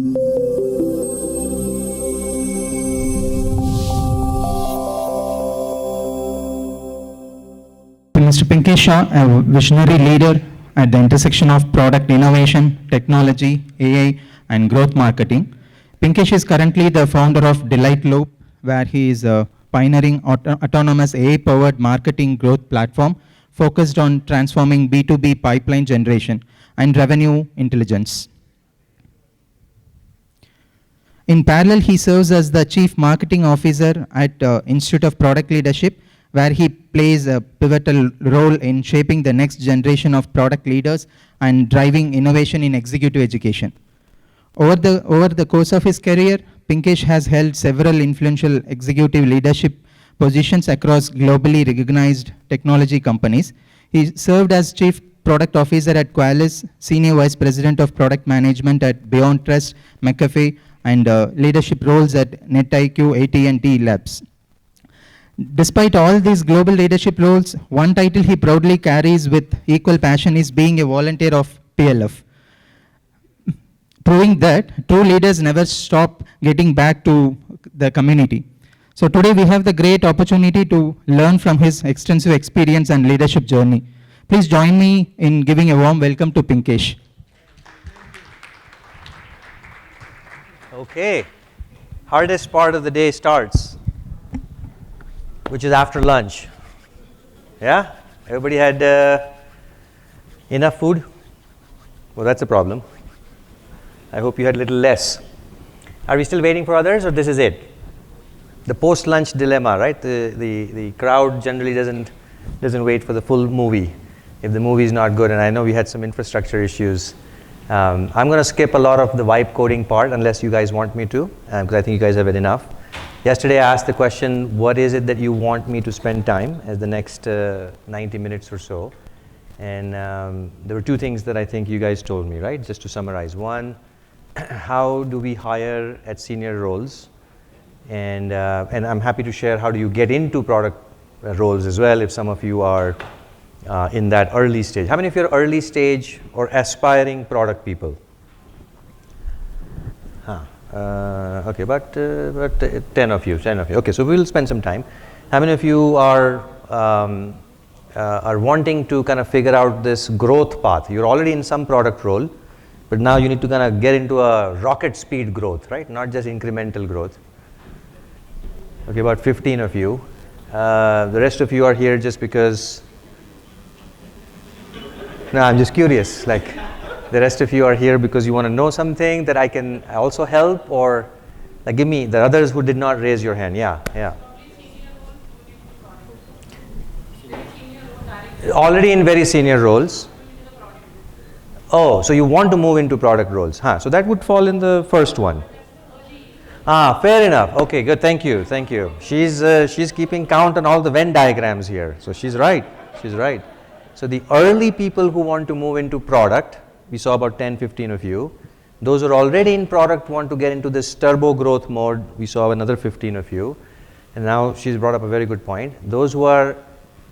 Mr. Pinkesh Shah, a visionary leader at the intersection of product innovation, technology, AI, and growth marketing. Pinkesh is currently the founder of DelightLoop, where he is pioneering autonomous AI-powered marketing growth platform focused on transforming B2B pipeline generation and revenue intelligence. In parallel, he serves as the Chief Marketing Officer at Institute of Product Leadership, where he plays a pivotal role in shaping the next generation of product leaders and driving innovation in executive education. Over the course of his career, Pinkesh has held several influential executive leadership positions across globally recognized technology companies. He served as Chief Product Officer at Qualys, Senior Vice President of Product Management at Beyond Trust, McAfee, and leadership roles at NetIQ, AT&T Labs. Despite all these global leadership roles, one title he proudly carries with equal passion is being a volunteer of PLF, proving that true leaders never stop getting back to the community. So today we have the great opportunity to learn from his extensive experience and leadership journey. Please join me in giving a warm welcome to Pinkesh. Okay, hardest part of the day starts, which is after lunch. Yeah? Everybody had enough food? Well, that's a problem. I hope you had a little less. Are we still waiting for others, or this is it? The post-lunch dilemma, right? The crowd generally doesn't wait for the full movie if the movie is not good, and I know we had some infrastructure issues. I'm going to skip a lot of the vibe coding part unless you guys want me to, because I think you guys have had enough. Yesterday I asked the question, what is it that you want me to spend time as the next 90 minutes or so? And there were two things that I think you guys told me, right? Just to summarize. One, how do we hire at senior roles? And I'm happy to share how do you get into product roles as well if some of you are in that early stage. How many of you are early stage or aspiring product people? Okay, but 10 of you. Okay, so we'll spend some time. How many of you are wanting to kind of figure out this growth path? You're already in some product role, but now you need to kind of get into a rocket speed growth, right? Not just incremental growth. Okay, about 15 of you. The rest of you are here just because, no, I'm just curious, like, the rest of you are here because you want to know something that I can also help, or like give me the others who did not raise your hand. Yeah. Already in very senior roles. Oh, so you want to move into product roles. So that would fall in the first one. Fair enough. Okay, good. Thank you. She's keeping count on all the Venn diagrams here. So she's right. So the early people who want to move into product, we saw about 10, 15 of you. Those who are already in product want to get into this turbo growth mode. We saw another 15 of you. And now she's brought up a very good point. Those who are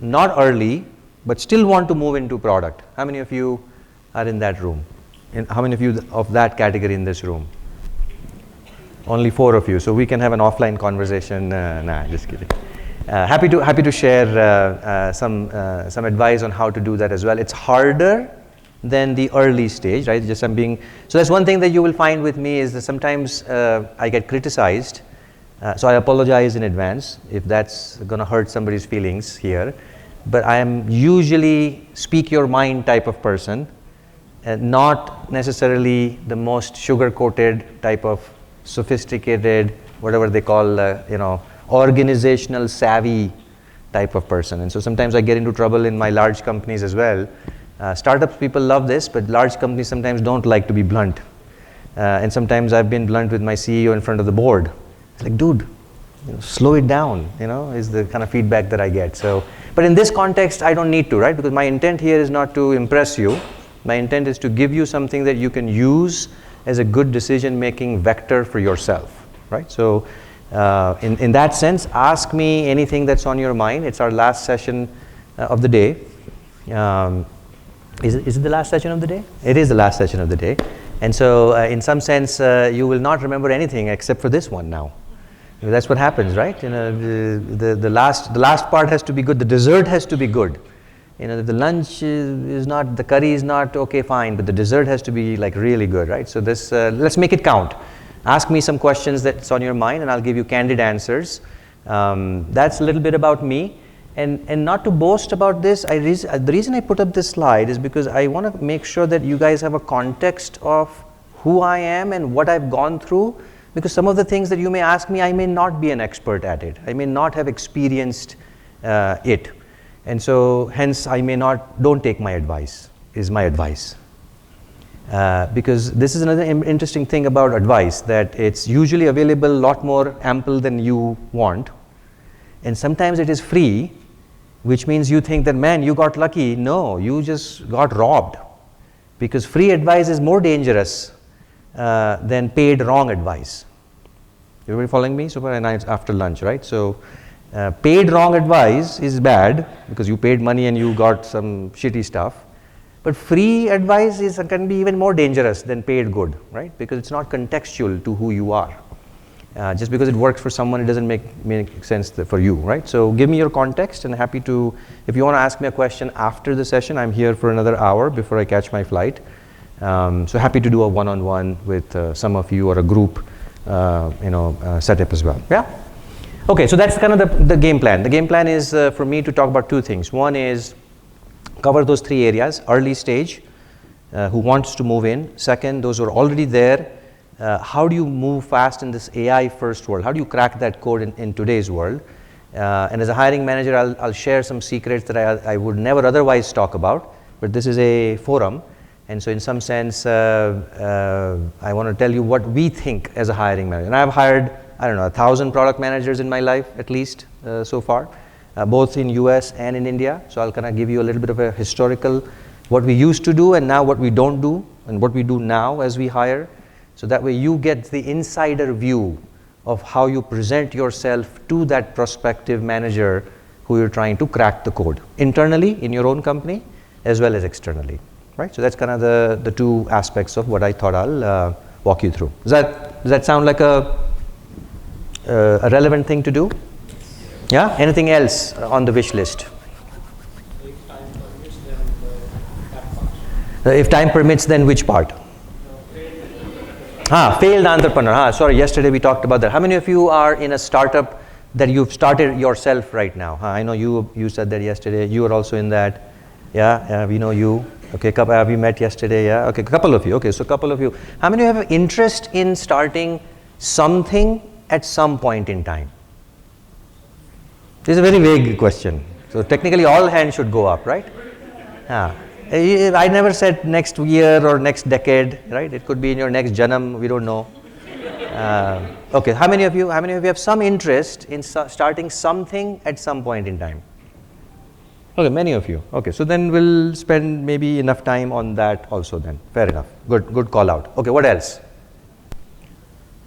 not early, but still want to move into product. How many of you are in that room? And how many of you of that category in this room? Only 4 of you. So we can have an offline conversation. Nah, just kidding. Happy to share some advice on how to do that as well. It's harder than the early stage, right? So that's one thing that you will find with me is that sometimes I get criticized. So I apologize in advance if that's going to hurt somebody's feelings here. But I am usually speak your mind type of person, and not necessarily the most sugar-coated type of sophisticated, whatever they call, organizational savvy type of person. And so sometimes I get into trouble in my large companies as well. Startups people love this, but large companies sometimes don't like to be blunt. And sometimes I've been blunt with my CEO in front of the board. It's like, dude, slow it down, is the kind of feedback that I get. So, but in this context, I don't need to, right? Because my intent here is not to impress you. My intent is to give you something that you can use as a good decision-making vector for yourself, right? So in that sense, ask me anything that's on your mind. It's our last session of the day. Is it the last session of the day? It is the last session of the day. And so in some sense, you will not remember anything except for this one now. That's what happens, right? You know, the last part has to be good. The dessert has to be good. You know, the lunch is not, the curry is not okay, fine, but the dessert has to be like really good, right? So this, let's make it count. Ask me some questions that's on your mind, and I'll give you candid answers. That's a little bit about me. And not to boast about this, the reason I put up this slide is because I want to make sure that you guys have a context of who I am and what I've gone through, because some of the things that you may ask me, I may not be an expert at it. I may not have experienced it. And so hence I may not, don't take my advice, is my advice. Because this is another interesting thing about advice, that it's usually available a lot more ample than you want. And sometimes it is free, which means you think that, man, you got lucky. No, you just got robbed. Because free advice is more dangerous than paid wrong advice. Everybody following me? So and it's after lunch, right? So paid wrong advice is bad because you paid money and you got some shitty stuff. But free advice can be even more dangerous than paid good, right? Because it's not contextual to who you are. Just because it works for someone, it doesn't make sense for you, right? So give me your context, and happy to, if you want to ask me a question after the session, I'm here for another hour before I catch my flight. So happy to do a one-on-one with some of you or a group, setup as well. Yeah? Okay, so that's kind of the game plan. The game plan is for me to talk about two things. One is cover those three areas: early stage, who wants to move in; second, those who are already there. How do you move fast in this AI first world? How do you crack that code in today's world? And as a hiring manager, I'll share some secrets that I would never otherwise talk about, but this is a forum. And so in some sense, I want to tell you what we think as a hiring manager. And I've hired, 1,000 product managers in my life, at least so far, both in US and in India. So I'll kind of give you a little bit of a historical, what we used to do and now what we don't do, and what we do now as we hire. So that way you get the insider view of how you present yourself to that prospective manager who you're trying to crack the code, internally in your own company as well as externally, right? So that's kind of the two aspects of what I thought I'll walk you through. Does that sound like a relevant thing to do? Yeah? Anything else on the wish list? If time permits, then which part? Failed entrepreneur. Sorry, yesterday we talked about that. How many of you are in a startup that you've started yourself right now? I know you said that yesterday. You were also in that. Yeah, we know you. Okay, have you met yesterday? Yeah, okay, a couple of you. Okay, so a couple of you. How many of you have interest in starting something at some point in time? This is a very vague question. So technically all hands should go up, right? I never said next year or next decade, right? It could be in your next janam, we don't know. Okay, how many of you have some interest in starting something at some point in time? Okay, many of you. Okay, so then we'll spend maybe enough time on that also then. Fair enough. Good call out. Okay, what else?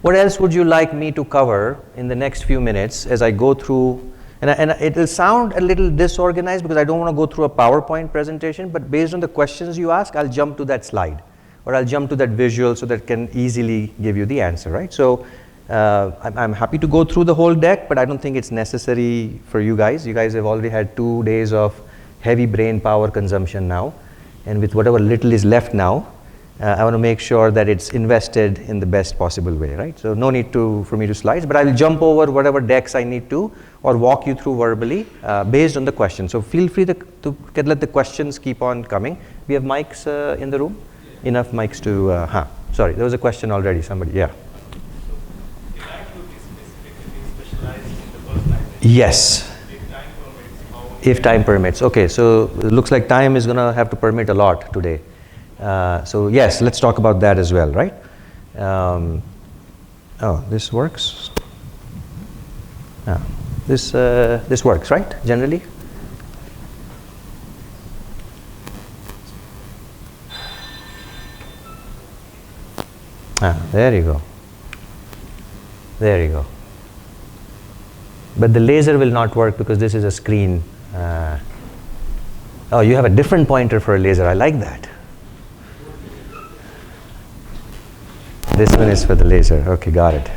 What else would you like me to cover in the next few minutes as I go through? And it will sound a little disorganized because I don't want to go through a PowerPoint presentation, but based on the questions you ask, I'll jump to that slide or I'll jump to that visual so that can easily give you the answer, right? So I'm happy to go through the whole deck, but I don't think it's necessary for you guys. You guys have already had 2 days of heavy brain power consumption now, and with whatever little is left now, I want to make sure that it's invested in the best possible way, right? So no need for me to slides, but I will jump over whatever decks I need to or walk you through verbally based on the question. So feel free to let the questions keep on coming. We have mics in the room? Enough mics to, sorry, there was a question already, somebody, yeah. So DelightLoop is specifically specialized in the personalization. Yes. If time permits. Okay, so it looks like time is going to have to permit a lot today. So yes, let's talk about that as well, right? This works. This works, right? Generally. There you go. There you go. But the laser will not work because this is a screen. You have a different pointer for a laser. I like that. This one is for the laser. Okay, got it.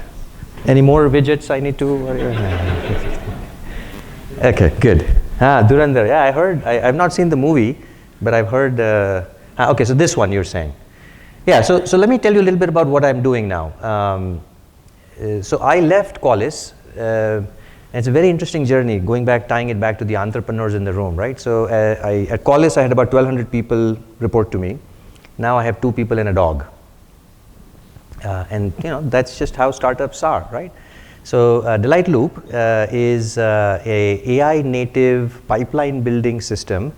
Any more widgets I need to worry about? Okay, good. Durandar. Yeah, I heard. I've not seen the movie, but I've heard. Okay, so this one you're saying. Yeah, so let me tell you a little bit about what I'm doing now. So I left Qualys. And it's a very interesting journey, tying it back to the entrepreneurs in the room, right? So at Qualys, I had about 1,200 people report to me. Now I have 2 people and a dog. And that's just how startups are, right? So DelightLoop is a AI native pipeline building system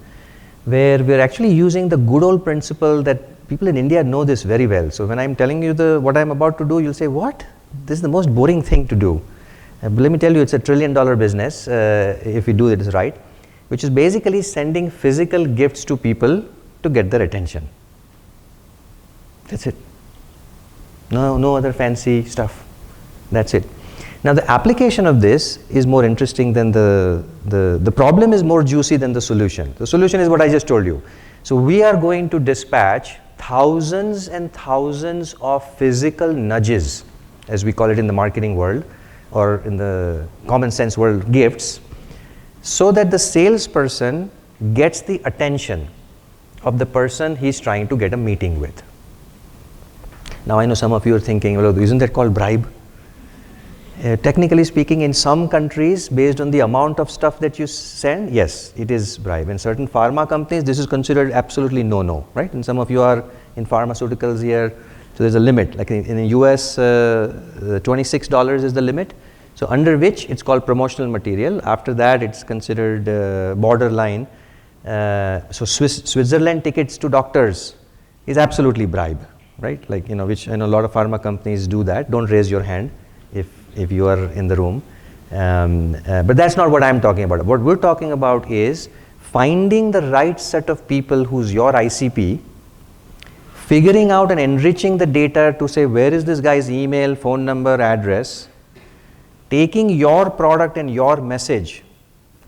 where we're actually using the good old principle that people in India know this very well. So when I'm telling you what I'm about to do, you'll say, what? This is the most boring thing to do. But let me tell you, it's $1 trillion business if we do it right, which is basically sending physical gifts to people to get their attention. That's it. No other fancy stuff. That's it. Now the application of this is more interesting than the problem is more juicy than the solution. The solution is what I just told you. So we are going to dispatch thousands and thousands of physical nudges, as we call it in the marketing world, or in the common sense world, gifts, so that the salesperson gets the attention of the person he's trying to get a meeting with. Now I know some of you are thinking, well, isn't that called bribe? Technically speaking, in some countries, based on the amount of stuff that you send, yes, it is bribe. In certain pharma companies, this is considered absolutely no, right? And some of you are in pharmaceuticals here, so there's a limit. Like in the US, $26 is the limit. So under which it's called promotional material. After that, it's considered borderline. So Switzerland tickets to doctors is absolutely bribe, right? Like, which I know a lot of pharma companies do that. Don't raise your hand if you are in the room. But that's not what I'm talking about. What we're talking about is finding the right set of people who's your ICP, figuring out and enriching the data to say, where is this guy's email, phone number, address, taking your product and your message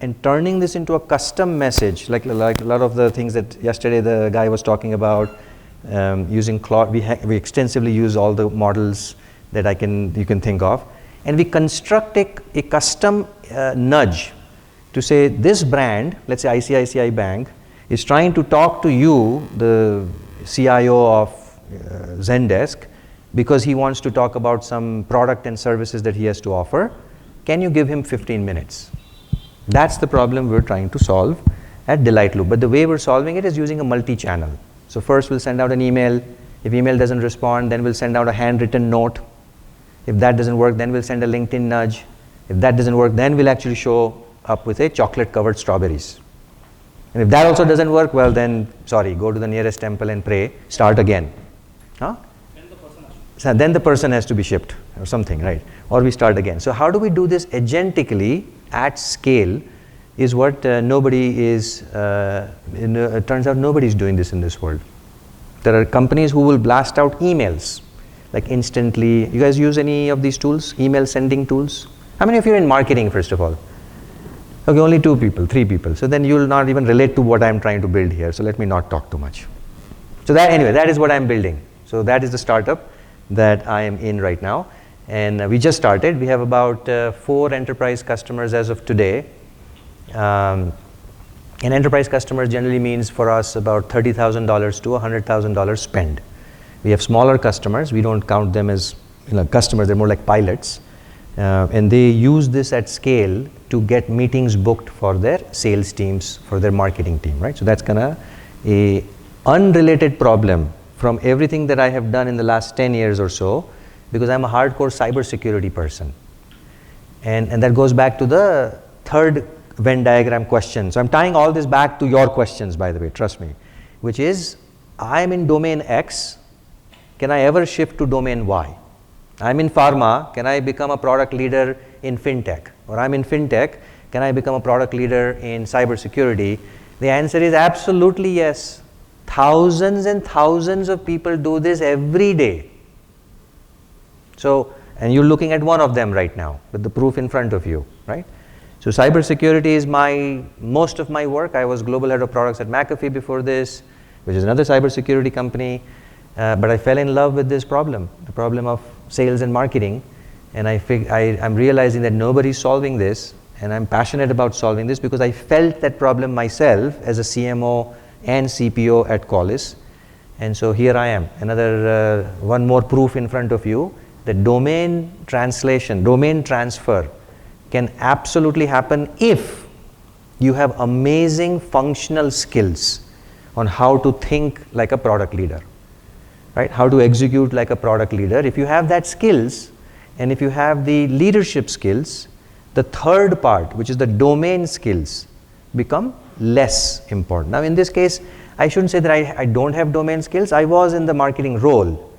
and turning this into a custom message, like a lot of the things that yesterday the guy was talking about, using Claude. We extensively use all the models that you can think of, and we construct a custom nudge to say this brand, let's say ICICI Bank, is trying to talk to you, the CIO of Zendesk, because he wants to talk about some product and services that he has to offer. Can you give him 15 minutes? That's the problem we're trying to solve at DelightLoop. But the way we're solving it is using a multi-channel. So first we'll send out an email. If email doesn't respond, then we'll send out a handwritten note. If that doesn't work, then we'll send a LinkedIn nudge. If that doesn't work, then we'll actually show up with a chocolate-covered strawberries. And if that also doesn't work, well then, sorry, go to the nearest temple and pray, start again. Huh? Then the person has to be shipped or something, right? Or we start again. So how do we do this agentically at scale is what nobody is, it turns out nobody's doing this in this world. There are companies who will blast out emails, like instantly. You guys use any of these tools, email sending tools? How many of you are in marketing, first of all? Okay, only 2 people, 3 people. So then you will not even relate to what I'm trying to build here. So let me not talk too much. So that is what I'm building. So that is the startup that I am in right now. And we just started. We have about 4 enterprise customers as of today. And enterprise customers generally means for us about $30,000 to $100,000 spend. We have smaller customers. We don't count them as customers. They're more like pilots. And they use this at scale to get meetings booked for their sales teams, for their marketing team, right? So that's kind of a unrelated problem from everything that I have done in the last 10 years or so, because I'm a hardcore cybersecurity person. And that goes back to the third Venn diagram question. So I'm tying all this back to your questions, by the way, trust me, which is, I'm in domain X, can I ever shift to domain Y? I'm in pharma, can I become a product leader in fintech? Or I'm in fintech, can I become a product leader in cybersecurity? The answer is absolutely yes. Thousands and thousands of people do this every day. So, and you're looking at one of them right now with the proof in front of you, right? So cybersecurity is most of my work. I was global head of products at McAfee before this, which is another cybersecurity company. But I fell in love with this problem, the problem of sales and marketing. And I'm realizing that nobody's solving this, and I'm passionate about solving this because I felt that problem myself as a CMO and CPO at Qualys. And so here I am, another one more proof in front of you that domain translation, domain transfer can absolutely happen if you have amazing functional skills on how to think like a product leader, right? How to execute like a product leader. If you have that skills, and if you have the leadership skills, the third part, which is the domain skills, become less important. Now in this case, I shouldn't say that I don't have domain skills. I was in the marketing role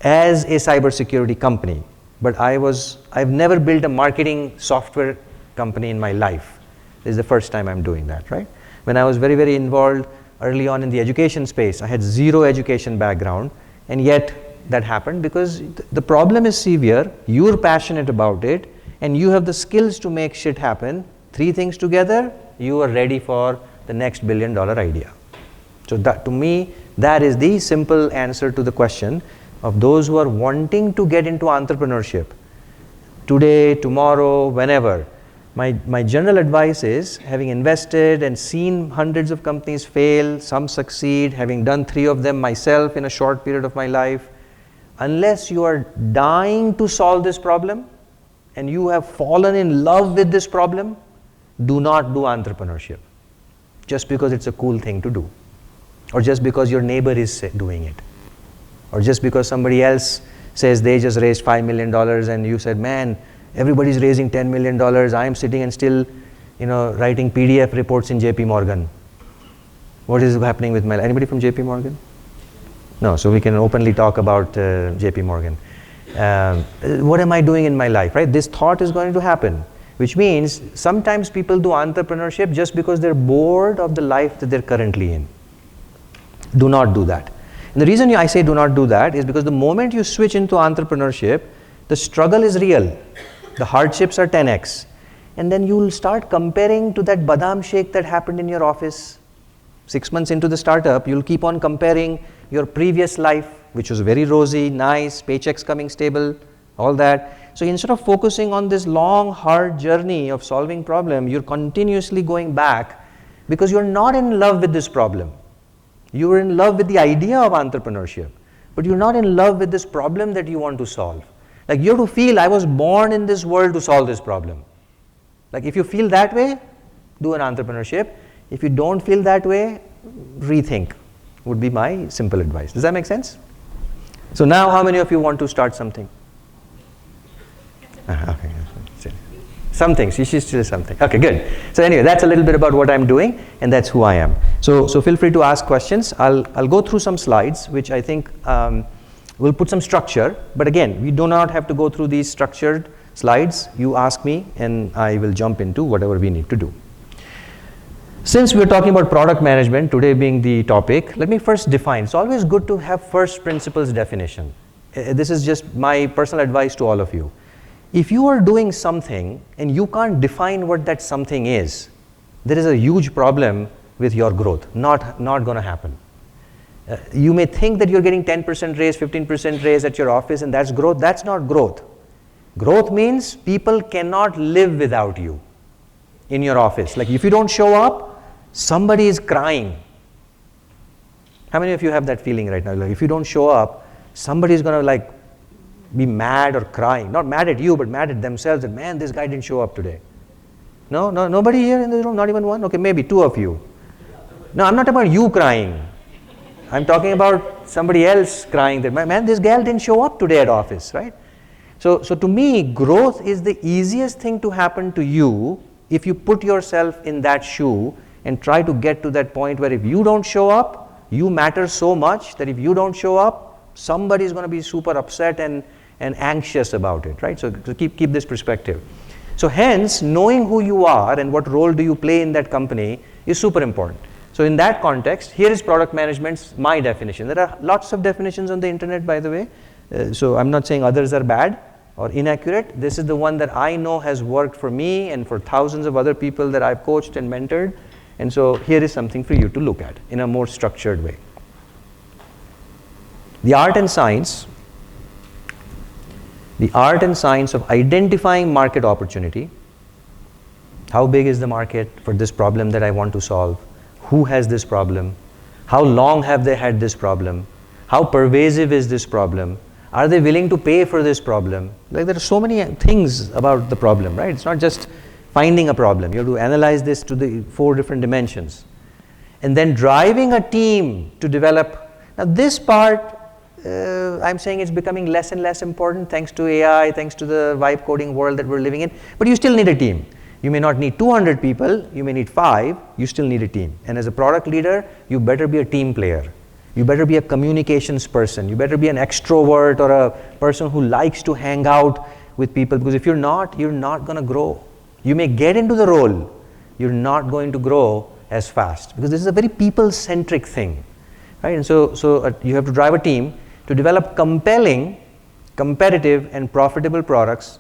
as a cybersecurity company, but I've never built a marketing software company in my life. This is the first time I'm doing that, right? When I was very, very involved early on in the education space, I had zero education background, and yet that happened because the problem is severe, you're passionate about it, and you have the skills to make shit happen. Three things together, you are ready for the next $1 billion idea. So that, to me, that is the simple answer to the question of those who are wanting to get into entrepreneurship today, tomorrow, whenever. My general advice is, having invested and seen hundreds of companies fail, some succeed, having done 3 of them myself in a short period of my life, unless you are dying to solve this problem and you have fallen in love with this problem, do not do entrepreneurship just because it's a cool thing to do, or just because your neighbor is doing it, or just because somebody else says they just raised $5 million and you said, man, everybody's raising $10 million, I'm sitting and still, writing PDF reports in JP Morgan. What is happening with my life? Anybody from JP Morgan? No, so we can openly talk about JP Morgan. What am I doing in my life, right? This thought is going to happen, which means sometimes people do entrepreneurship just because they're bored of the life that they're currently in. Do not do that. And the reason I say do not do that is because the moment you switch into entrepreneurship, the struggle is real. The hardships are 10x. And then you'll start comparing to that badam shake that happened in your office. 6 months into the startup, you'll keep on comparing your previous life, which was very rosy, nice, paychecks coming stable, all that. So instead of focusing on this long, hard journey of solving problem, you're continuously going back because you're not in love with this problem. You're in love with the idea of entrepreneurship, but you're not in love with this problem that you want to solve. Like, you have to feel, I was born in this world to solve this problem. Like, if you feel that way, do an entrepreneurship. If you don't feel that way, rethink, would be my simple advice. Does that make sense? So now, how many of you want to start something? Okay. Something, she's still something. Okay, good. So anyway, that's a little bit about what I'm doing, and that's who I am. So feel free to ask questions. I'll go through some slides, which I think will put some structure. But again, we do not have to go through these structured slides. You ask me, and I will jump into whatever we need to do. Since we're talking about product management, today being the topic, let me first define. It's always good to have first principles definition. This is just my personal advice to all of you. If you are doing something and you can't define what that something is, there is a huge problem with your growth. Not going to happen. You may think that you're getting 10% raise, 15% raise at your office, and that's growth. That's not growth. Growth means people cannot live without you in your office. Like, if you don't show up, somebody is crying. How many of you have that feeling right now? Like, if you don't show up, somebody is going to be mad or crying. Not mad at you, but mad at themselves that, man, this guy didn't show up today. No, nobody here in the room, not even one? Okay, maybe 2 of you. No, I'm not talking about you crying. I'm talking about somebody else crying that, man, this girl didn't show up today at office, right? So to me, growth is the easiest thing to happen to you if you put yourself in that shoe and try to get to that point where if you don't show up, you matter so much that if you don't show up, somebody is going to be super upset and anxious about it, right? So keep this perspective. So hence, knowing who you are and what role do you play in that company is super important. So in that context, here is product management's my definition. There are lots of definitions on the internet, by the way. So I'm not saying others are bad or inaccurate. This is the one that I know has worked for me and for thousands of other people that I've coached and mentored. And so here is something for you to look at in a more structured way. The art and science of identifying market opportunity. How big is the market for this problem that I want to solve? Who has this problem? How long have they had this problem? How pervasive is this problem? Are they willing to pay for this problem? Like, there are so many things about the problem, right? It's not just finding a problem. You have to analyze this to the 4 different dimensions. And then driving a team to develop. Now this part, I'm saying it's becoming less and less important thanks to AI, thanks to the vibe coding world that we're living in. But you still need a team. You may not need 200 people, you may need 5, you still need a team. And as a product leader, you better be a team player. You better be a communications person. You better be an extrovert or a person who likes to hang out with people, because if you're not going to grow. You may get into the role, you're not going to grow as fast, because this is a very people-centric thing, right? And so you have to drive a team to develop compelling, competitive, and profitable products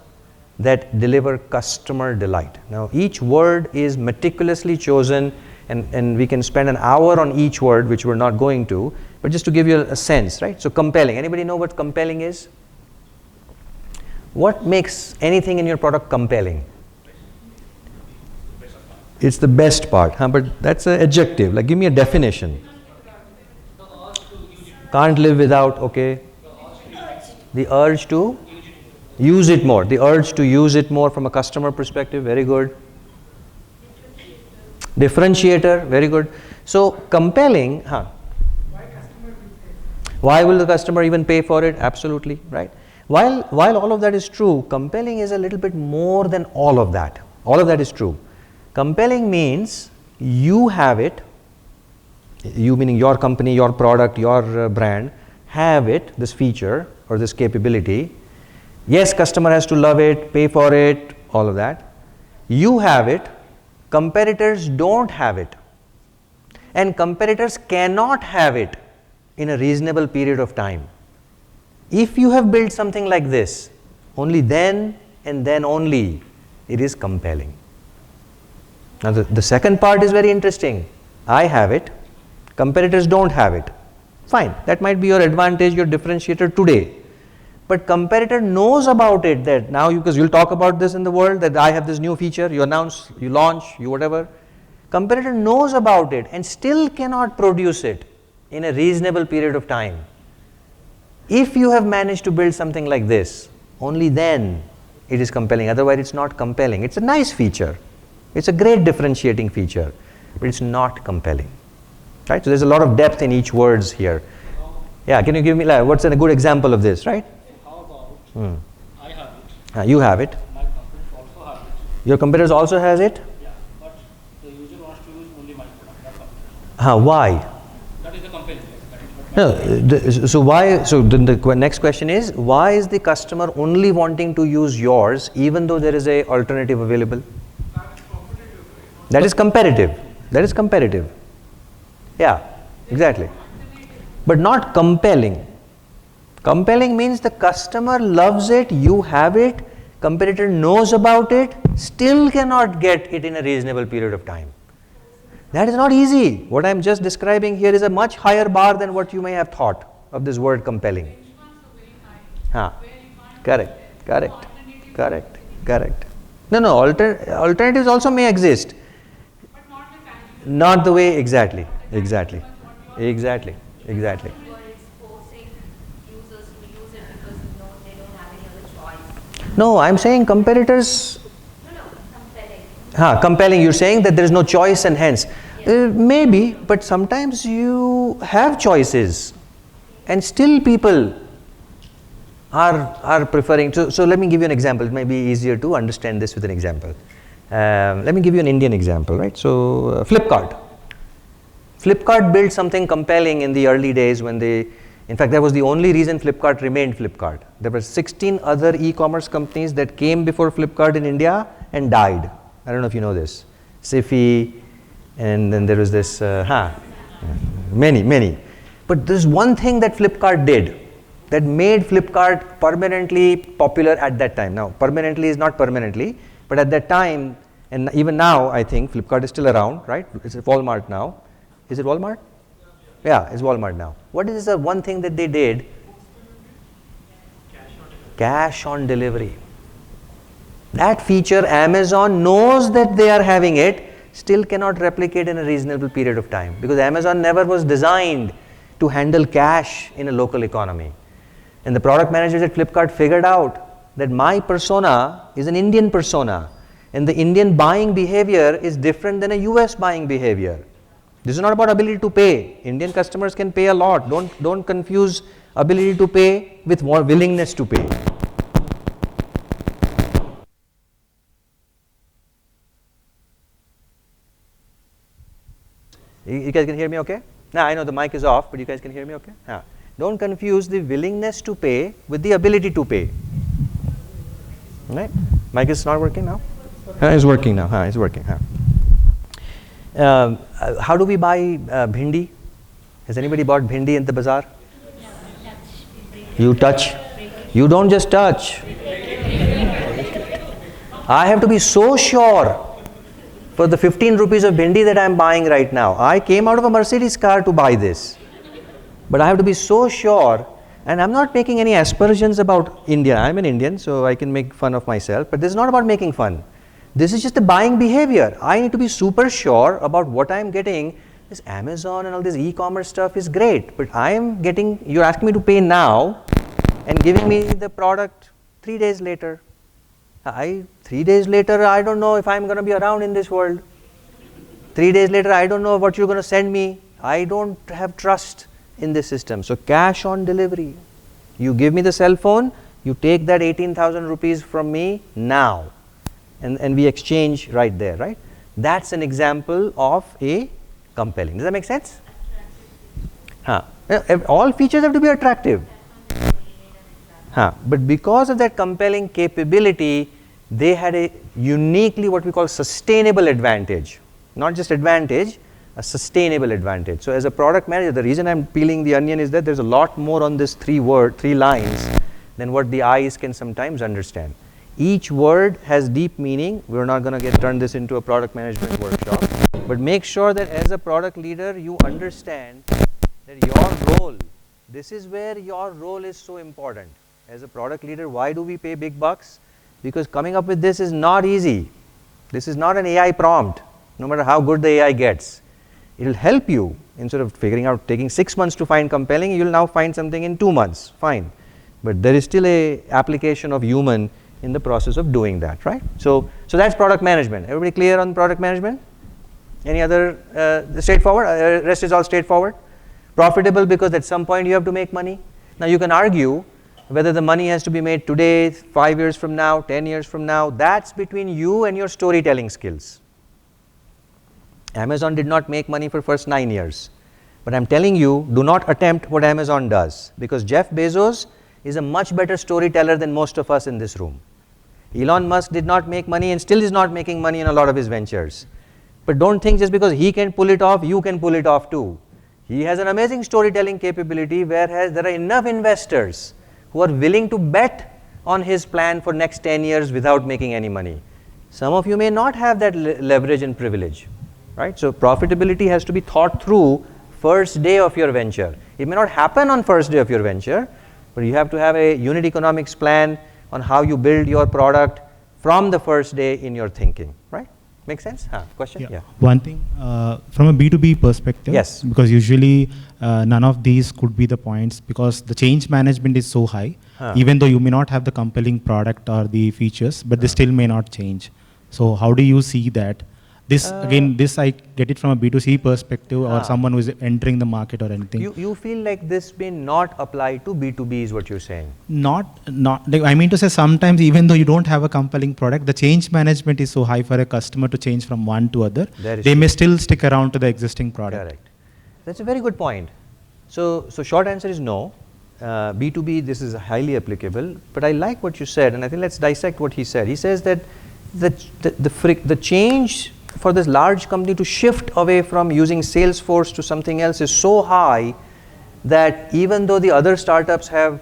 that deliver customer delight. Now, each word is meticulously chosen, and we can spend an hour on each word, which we're not going to, but just to give you a sense, right? So compelling. Anybody know what compelling is? What makes anything in your product compelling? It's the best part, huh? But that's an adjective. Like, give me a definition. Can't live without, okay. The urge to use it more. The urge to use it more from a customer perspective, very good. Differentiator, very good. So compelling, huh? Why will the customer even pay for it? Absolutely, right? While all of that is true, compelling is a little bit more than all of that. All of that is true. Compelling means you have it, you meaning your company, your product, your brand, have it, this feature or this capability. Yes, customer has to love it, pay for it, all of that. You have it, competitors don't have it. And competitors cannot have it in a reasonable period of time. If you have built something like this, only then and then only it is compelling. Now the second part is very interesting. I have it, competitors don't have it. Fine, that might be your advantage, your differentiator today. But competitor knows about it, that now, because you'll talk about this in the world, that I have this new feature, you announce, you launch, you whatever. Competitor knows about it and still cannot produce it in a reasonable period of time. If you have managed to build something like this, only then it is compelling. Otherwise, it's not compelling. It's a nice feature. It's a great differentiating feature, but it's not compelling. Right? So there's a lot of depth in each words here. Yeah, can you give me what's a good example of this, right? How about I have it, You have it. my competitors also have it. Your competitors also has it? Yeah, but the user wants to use only my product, not competitor. Why? That is the compelling. No, so why? So then the next question is, why is the customer only wanting to use yours even though there is a alternative available? That is competitive. That is competitive. Yeah, exactly. But not compelling. Compelling means the customer loves it, you have it, competitor knows about it, still cannot get it in a reasonable period of time. That is not easy. What I am just describing here is a much higher bar than what you may have thought of this word compelling. Correct. No, alternatives also may exist. Not the way, exactly. You are exposing users to use it because they don't have any other choice. No, I'm saying competitors. Compelling. Compelling, you're saying that there is no choice and hence. Maybe, but sometimes you have choices and still people are preferring. So let me give you an example. It might be easier to understand this with an example. Let me give you an Indian example, right? So Flipkart. Flipkart built something compelling in the early days when in fact, that was the only reason Flipkart remained Flipkart. There were 16 other e-commerce companies that came before Flipkart in India and died. I don't know if you know this. Sifi, and then there was this, many. But there's one thing that Flipkart did that made Flipkart permanently popular at that time. Now, permanently is not permanently, but at that time, and even now, I think Flipkart is still around, right? It's at Walmart now. Is it Walmart? Yeah, it's Walmart now. What is the one thing that they did? Cash on delivery. That feature Amazon knows that they are having it, still cannot replicate in a reasonable period of time, because Amazon never was designed to handle cash in a local economy. And the product managers at Flipkart figured out that my persona is an Indian persona, and the Indian buying behavior is different than a US buying behavior. This is not about ability to pay. Indian customers can pay a lot. Don't confuse ability to pay with more willingness to pay. You guys can hear me okay? Now I know the mic is off, but you guys can hear me okay? Don't confuse the willingness to pay with the ability to pay. Right? Mic is not working now? It's working now. It's working. How do we buy bhindi? Has anybody bought bhindi in the bazaar? You touch. You don't just touch. I have to be so sure for the 15 rupees of bhindi that I am buying right now. I came out of a Mercedes car to buy this. But I have to be so sure, and I'm not making any aspersions about India. I'm an Indian, so I can make fun of myself, but this is not about making fun. This is just the buying behavior. I need to be super sure about what I'm getting. This Amazon and all this e-commerce stuff is great, but you're asking me to pay now and giving me the product 3 days later. 3 days later, I don't know if I'm going to be around in this world. 3 days later, I don't know what you're going to send me. I don't have trust in this system. So cash on delivery. You give me the cell phone, you take that 18,000 rupees from me now. And we exchange right there, right? That's an example of a compelling. Does that make sense? All features have to be attractive. But because of that compelling capability, they had a uniquely what we call sustainable advantage. Not just advantage, a sustainable advantage. So as a product manager, the reason I'm peeling the onion is that there's a lot more on this three lines than what the eyes can sometimes understand. Each word has deep meaning. We're not going to turn this into a product management workshop, but make sure that as a product leader, you understand that your role, this is where your role is so important. As a product leader, why do we pay big bucks? Because coming up with this is not easy. This is not an AI prompt, no matter how good the AI gets. It will help you. Instead of taking 6 months to find compelling, you will now find something in 2 months, fine. But there is still a application of human in the process of doing that, right? So that's product management. Everybody clear on product management? Any other straightforward? Rest is all straightforward. Profitable because at some point you have to make money. Now you can argue whether the money has to be made today, 5 years from now, 10 years from now. That's between you and your storytelling skills. Amazon did not make money for first 9 years. But I'm telling you, do not attempt what Amazon does, because Jeff Bezos is a much better storyteller than most of us in this room. Elon Musk did not make money and still is not making money in a lot of his ventures. But don't think just because he can pull it off, you can pull it off too. He has an amazing storytelling capability, whereas there are enough investors who are willing to bet on his plan for next 10 years without making any money. Some of you may not have that leverage and privilege, right? So profitability has to be thought through first day of your venture. It may not happen on first day of your venture, but you have to have a unit economics plan on how you build your product from the first day in your thinking, right? Make sense? Question? Yeah. One thing, from a B2B perspective, yes, because usually none of these could be the points, because the change management is so high, even though you may not have the compelling product or the features, but they still may not change. So how do you see that? This I get it from a B2C perspective, or someone who is entering the market or anything. You feel like this may not apply to B2B is what you're saying? Not like, I mean to say, sometimes even though you don't have a compelling product, the change management is so high for a customer to change from one to other. They may still stick around to the existing product. Correct. That's a very good point. So short answer is no. B2B, this is highly applicable, but I like what you said, and I think let's dissect what he said. He says that the change for this large company to shift away from using Salesforce to something else is so high that even though the other startups have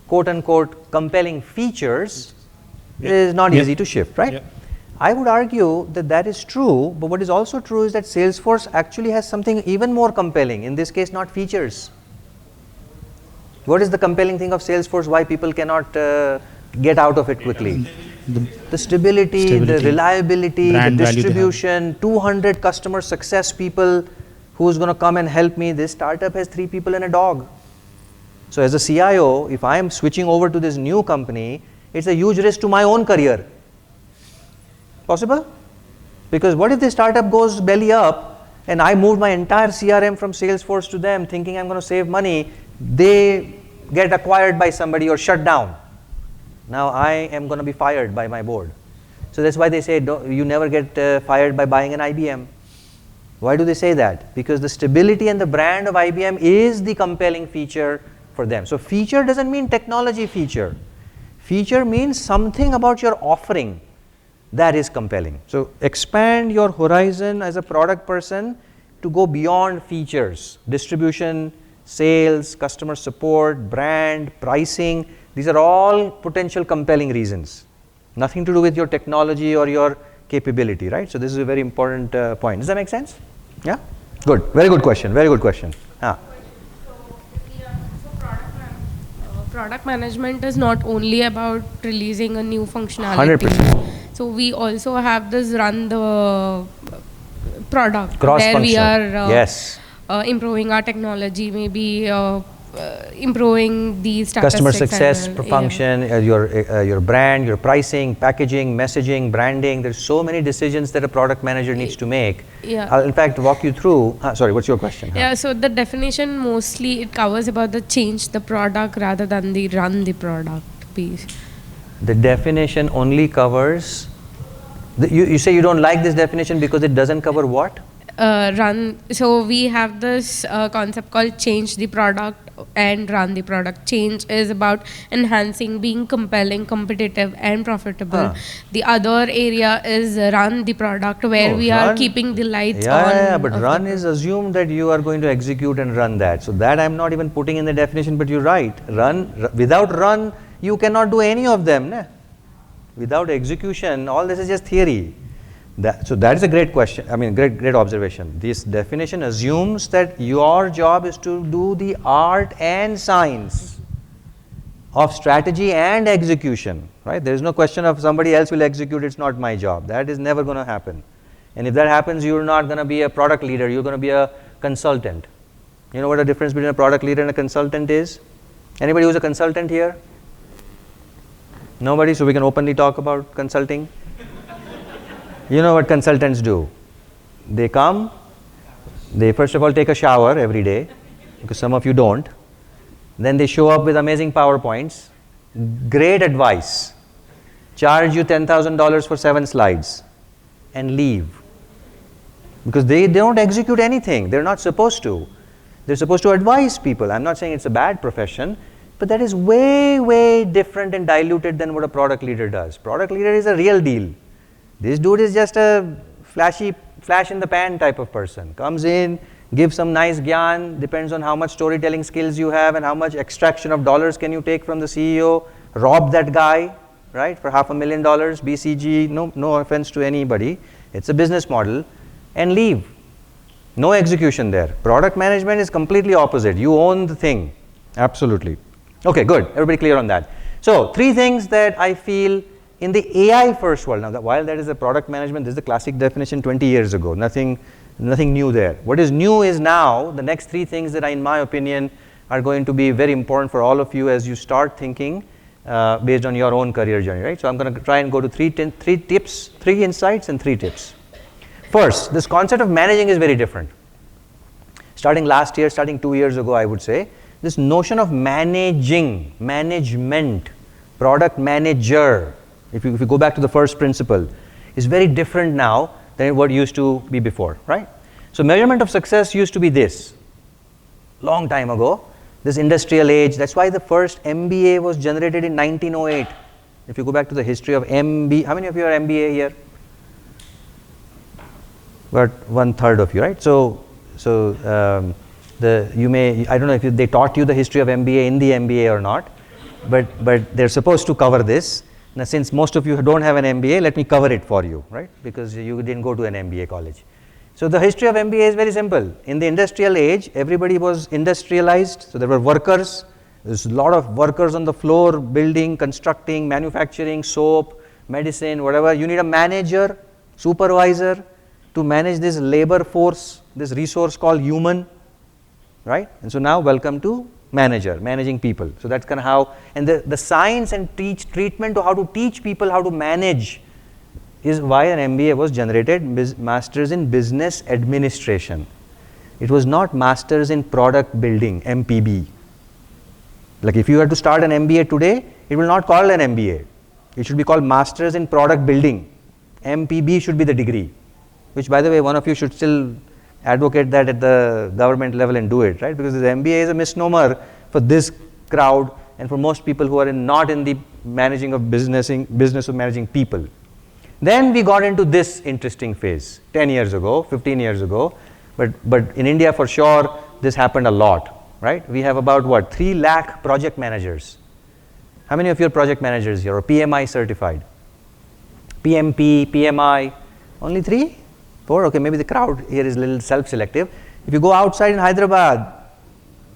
quote unquote compelling features, it is not easy to shift, right? I would argue that that is true, but what is also true is that Salesforce actually has something even more compelling, in this case not features. What is the compelling thing of Salesforce, why people cannot get out of it quickly? The stability, the reliability, the brand value they have. distribution, 200 customer success people who's going to come and help me. This startup has 3 people and a dog. So as a CIO, if I am switching over to this new company, it's a huge risk to my own career. Possible? Because what if the startup goes belly up and I moved my entire CRM from Salesforce to them thinking I'm going to save money, they get acquired by somebody or shut down. Now I am going to be fired by my board. So that's why they say you never get fired by buying an IBM. Why do they say that? Because the stability and the brand of IBM is the compelling feature for them. So feature doesn't mean technology feature. Feature means something about your offering that is compelling. So expand your horizon as a product person to go beyond features, distribution, sales, customer support, brand, pricing. These are all potential compelling reasons. Nothing to do with your technology or your capability, right? So this is a very important point. Does that make sense? Yeah? Good. Very good question. Very good question. Product management is not only about releasing a new functionality. 100%. So we also have this run the product Cross-functional. where we are Yes. improving our technology, maybe improving the Customer statistics success and, function, your brand, your pricing, packaging, messaging, branding. There's so many decisions that a product manager needs to make. Yeah. I'll in fact walk you through. Sorry, what's your question? Yeah, so the definition mostly it covers about the change the product rather than the run the product piece. The definition only covers. You say you don't like this definition because it doesn't cover what? Run. So we have this concept called change the product and run the product. Change is about enhancing, being compelling, competitive, and profitable. The other area is run the product, where we are keeping the lights on. Yeah, but run is assumed that you are going to execute and run that. So that I'm not even putting in the definition, but you're right. Without run, you cannot do any of them. Ne? Without execution, all this is just theory. So that is a great question. I mean, great observation. This definition assumes that your job is to do the art and science of strategy and execution, right? There is no question of somebody else will execute, it's not my job. That is never going to happen. And if that happens, you're not going to be a product leader, you're going to be a consultant. You know what the difference between a product leader and a consultant is? Anybody who's a consultant here? Nobody? So we can openly talk about consulting? You know what consultants do? They come, they first of all take a shower every day, because some of you don't. Then they show up with amazing PowerPoints, great advice, charge you $10,000 for 7 slides, and leave. Because they don't execute anything. They're not supposed to. They're supposed to advise people. I'm not saying it's a bad profession, but that is way, way different and diluted than what a product leader does. Product leader is a real deal. This dude is just a flash in the pan type of person. Comes in, gives some nice gyan, depends on how much storytelling skills you have and how much extraction of dollars can you take from the CEO, rob that guy, right, for $500,000, BCG, no offense to anybody. It's a business model, and leave. No execution there. Product management is completely opposite. You own the thing. Absolutely. Okay, good. Everybody clear on that? So, 3 things that I feel in the AI first world. Now, while that is a product management, this is the classic definition 20 years ago. Nothing new there. What is new is now the next 3 things that in my opinion are going to be very important for all of you as you start thinking based on your own career journey, right? So I'm going to try and go to 3 tips, 3 insights and 3 tips. First, this concept of managing is very different. Starting last year, starting 2 years ago, I would say, this notion of managing, management, product manager, if you go back to the first principle, is very different now than what used to be before, right? So measurement of success used to be this, long time ago, this industrial age. That's why the first MBA was generated in 1908. If you go back to the history of MBA, how many of you are MBA here? About 1/3 of you, right? I don't know if they taught you the history of MBA in the MBA or not, but they're supposed to cover this. Now, since most of you don't have an MBA, let me cover it for you, right? Because you didn't go to an MBA college. So the history of MBA is very simple. In the industrial age, everybody was industrialized. So there were workers. There's a lot of workers on the floor, building, constructing, manufacturing, soap, medicine, whatever. You need a manager, supervisor to manage this labor force, this resource called human, right? And so now welcome to manager, managing people. So that's kind of how, and the science and treatment to how to teach people how to manage is why an MBA was generated, Masters in Business Administration. It was not Masters in Product Building, MPB. Like if you had to start an MBA today, it will not call an MBA. It should be called Masters in Product Building. MPB should be the degree, which by the way, one of you should still advocate that at the government level and do it, right? Because the MBA is a misnomer for this crowd and for most people who are not in the managing of business of managing people. Then we got into this interesting phase 10 years ago, 15 years ago, but in India for sure this happened a lot, right? We have about what, 3 lakh project managers. How many of you are project managers here or PMI certified? PMP, PMI, only 3? 4? Okay, maybe the crowd here is a little self-selective. If you go outside in Hyderabad,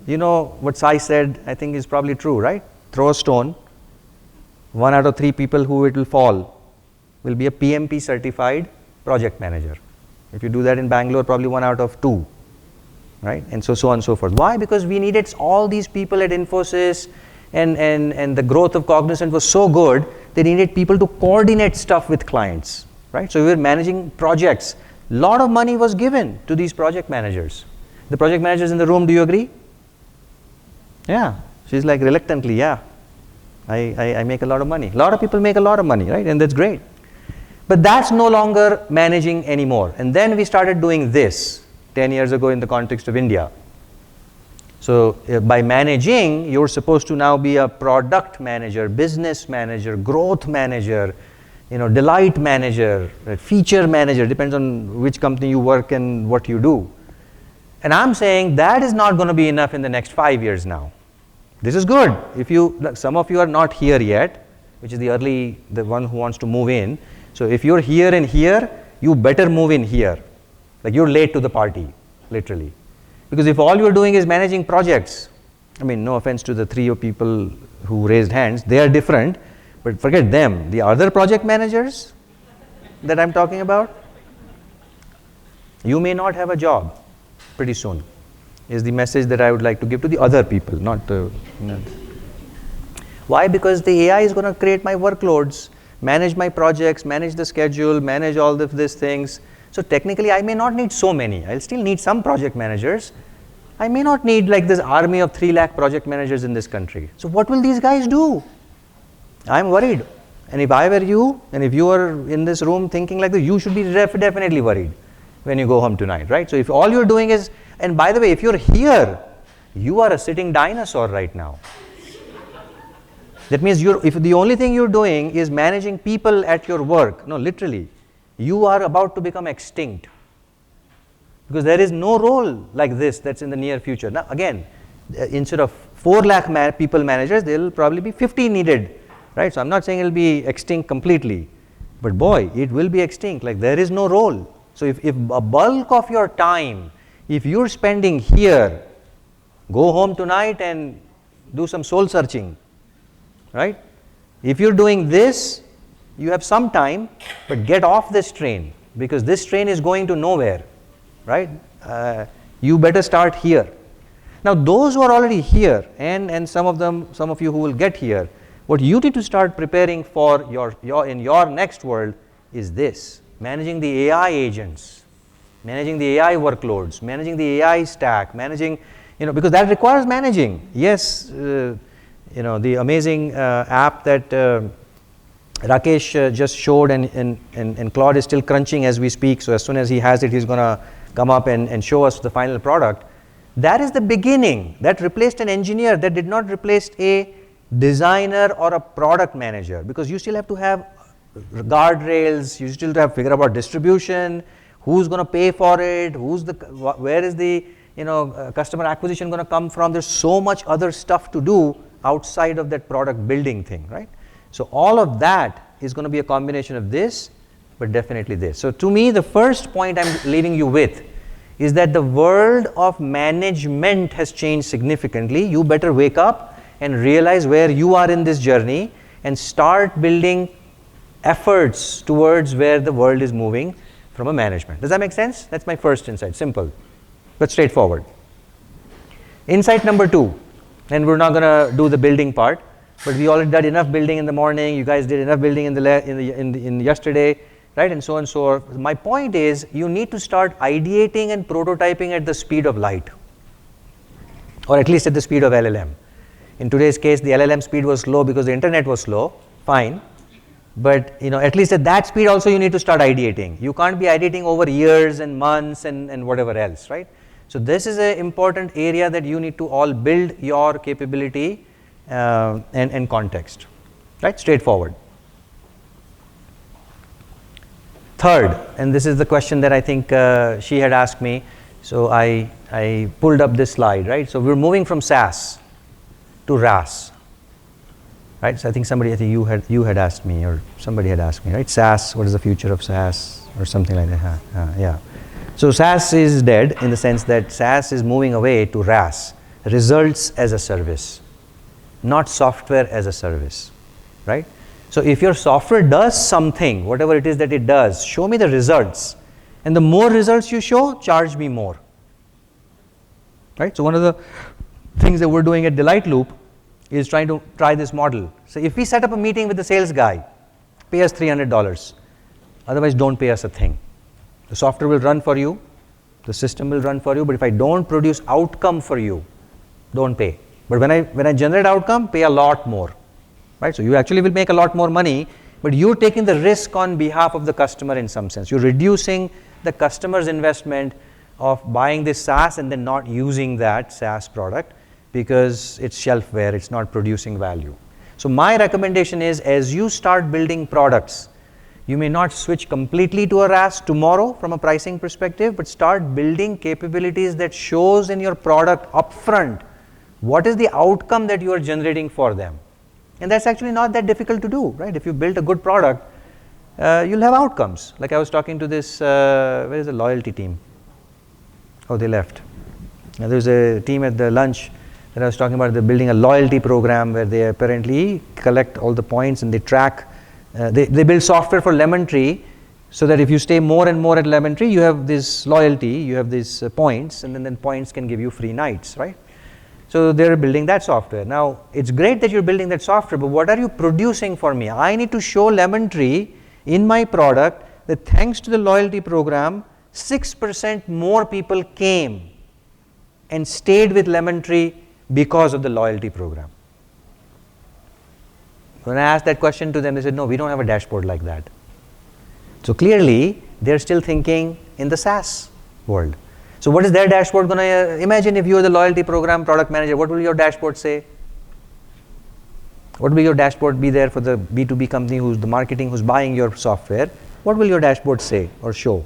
you know what Sai said, I think is probably true, right? Throw a stone, 1 out of 3 people who it will fall will be a PMP certified project manager. If you do that in Bangalore, probably 1 out of 2, right? And so on and so forth. Why? Because we needed all these people at Infosys and the growth of Cognizant was so good, they needed people to coordinate stuff with clients, right? So we were managing projects. A lot of money was given to these project managers. The project managers in the room, do you agree? Yeah. She's like reluctantly, yeah. I make a lot of money. A lot of people make a lot of money, right? And that's great. But that's no longer managing anymore. And then we started doing this 10 years ago in the context of India. So by managing, you're supposed to now be a product manager, business manager, growth manager, delight manager, feature manager, depends on which company you work and what you do. And I'm saying that is not going to be enough in the next 5 years now. This is good. Some of you are not here yet, which is the one who wants to move in. So if you're here and here, you better move in here. Like you're late to the party, literally. Because if all you're doing is managing projects, I mean, no offense to the 3 people who raised hands, they are different, but forget them. The other project managers that I'm talking about, you may not have a job pretty soon, is the message that I would like to give to the other people, not Why? Because the AI is going to create my workloads, manage my projects, manage the schedule, manage all of these things. So technically, I may not need so many. I'll still need some project managers. I may not need like this army of 3 lakh project managers in this country. So what will these guys do? I'm worried. And if I were you, and if you are in this room thinking like this, you should be definitely worried when you go home tonight, right? So if all you're doing is, and by the way, if you're here, you are a sitting dinosaur right now. That means if the only thing you're doing is managing people at your work, no, literally, you are about to become extinct. Because there is no role like this that's in the near future. Now again, instead of 4 lakh people managers, there will probably be 50 needed, right? So I'm not saying it will be extinct completely, but boy, it will be extinct. Like there is no role. So if a bulk of your time, if you're spending here, go home tonight and do some soul searching, right? If you're doing this, you have some time, but get off this train because this train is going to nowhere, right? You better start here. Now those who are already here and some of you who will get here, what you need to start preparing for in your next world is this: managing the AI agents, managing the AI workloads, managing the AI stack, managing, because that requires managing. Yes, the amazing app that Rakesh just showed and Claude is still crunching as we speak. So as soon as he has it, he's going to come up and show us the final product. That is the beginning. That replaced an engineer. That did not replace a designer or a product manager, because you still have to have guardrails. You still have to figure out distribution, who's going to pay for it, where is the customer acquisition going to come from. There's so much other stuff to do outside of that product building thing, right? So all of that is going to be a combination of this, but definitely this. So to me, the first point I'm leaving you with is that the world of management has changed significantly. You better wake up and realize where you are in this journey and start building efforts towards where the world is moving from a management. Does that make sense? That's my first insight. Simple, but straightforward. Insight number 2, and we're not going to do the building part, but we already did enough building in the morning. You guys did enough building in yesterday, right? And so on and so forth. My point is, you need to start ideating and prototyping at the speed of light, or at least at the speed of LLM. In today's case, the LLM speed was slow because the internet was slow. Fine. But at least at that speed also you need to start ideating. You can't be ideating over years and months and whatever else, right? So this is an important area that you need to all build your capability and context, right? Straightforward. Third, and this is the question that I think she had asked me, so I pulled up this slide, right? So we're moving from SaaS to RaaS. Right? So I think you had asked me, or somebody had asked me, right? SaaS, what is the future of SaaS, or something like that? Yeah. So SaaS is dead in the sense that SaaS is moving away to RaaS, results as a service, not software as a service, right? So if your software does something, whatever it is that it does, show me the results, and the more results you show, charge me more, right? So one of the things that we're doing at DelightLoop is trying to try this model. So if we set up a meeting with the sales guy, pay us $300, otherwise don't pay us a thing. The software will run for you, the system will run for you, but if I don't produce outcome for you, don't pay. But when I generate outcome, pay a lot more, right? So you actually will make a lot more money, but you're taking the risk on behalf of the customer in some sense. You're reducing the customer's investment of buying this SaaS and then not using that SaaS product, because it's shelfware, it's not producing value. So my recommendation is, as you start building products, you may not switch completely to a RaaS tomorrow from a pricing perspective, but start building capabilities that shows in your product upfront what is the outcome that you are generating for them. And that's actually not that difficult to do, right? If you build a good product, you'll have outcomes. Like I was talking to this, where is the loyalty team? Oh, they left. Now, there's a team at the lunch that I was talking about. They're building a loyalty program where they apparently collect all the points and they track. They build software for Lemon Tree, so that if you stay more and more at Lemon Tree, you have this loyalty, you have these points, and then points can give you free nights, right? So they're building that software. Now, it's great that you're building that software, but what are you producing for me? I need to show Lemon Tree in my product that thanks to the loyalty program, 6% more people came and stayed with Lemon Tree because of the loyalty program. When I asked that question to them, they said, no, we don't have a dashboard like that. So clearly, they're still thinking in the SaaS world. So what is their dashboard going to, imagine if you are the loyalty program product manager, what will your dashboard say? What will your dashboard be there for the B2B company who's the marketing, who's buying your software? What will your dashboard say or show?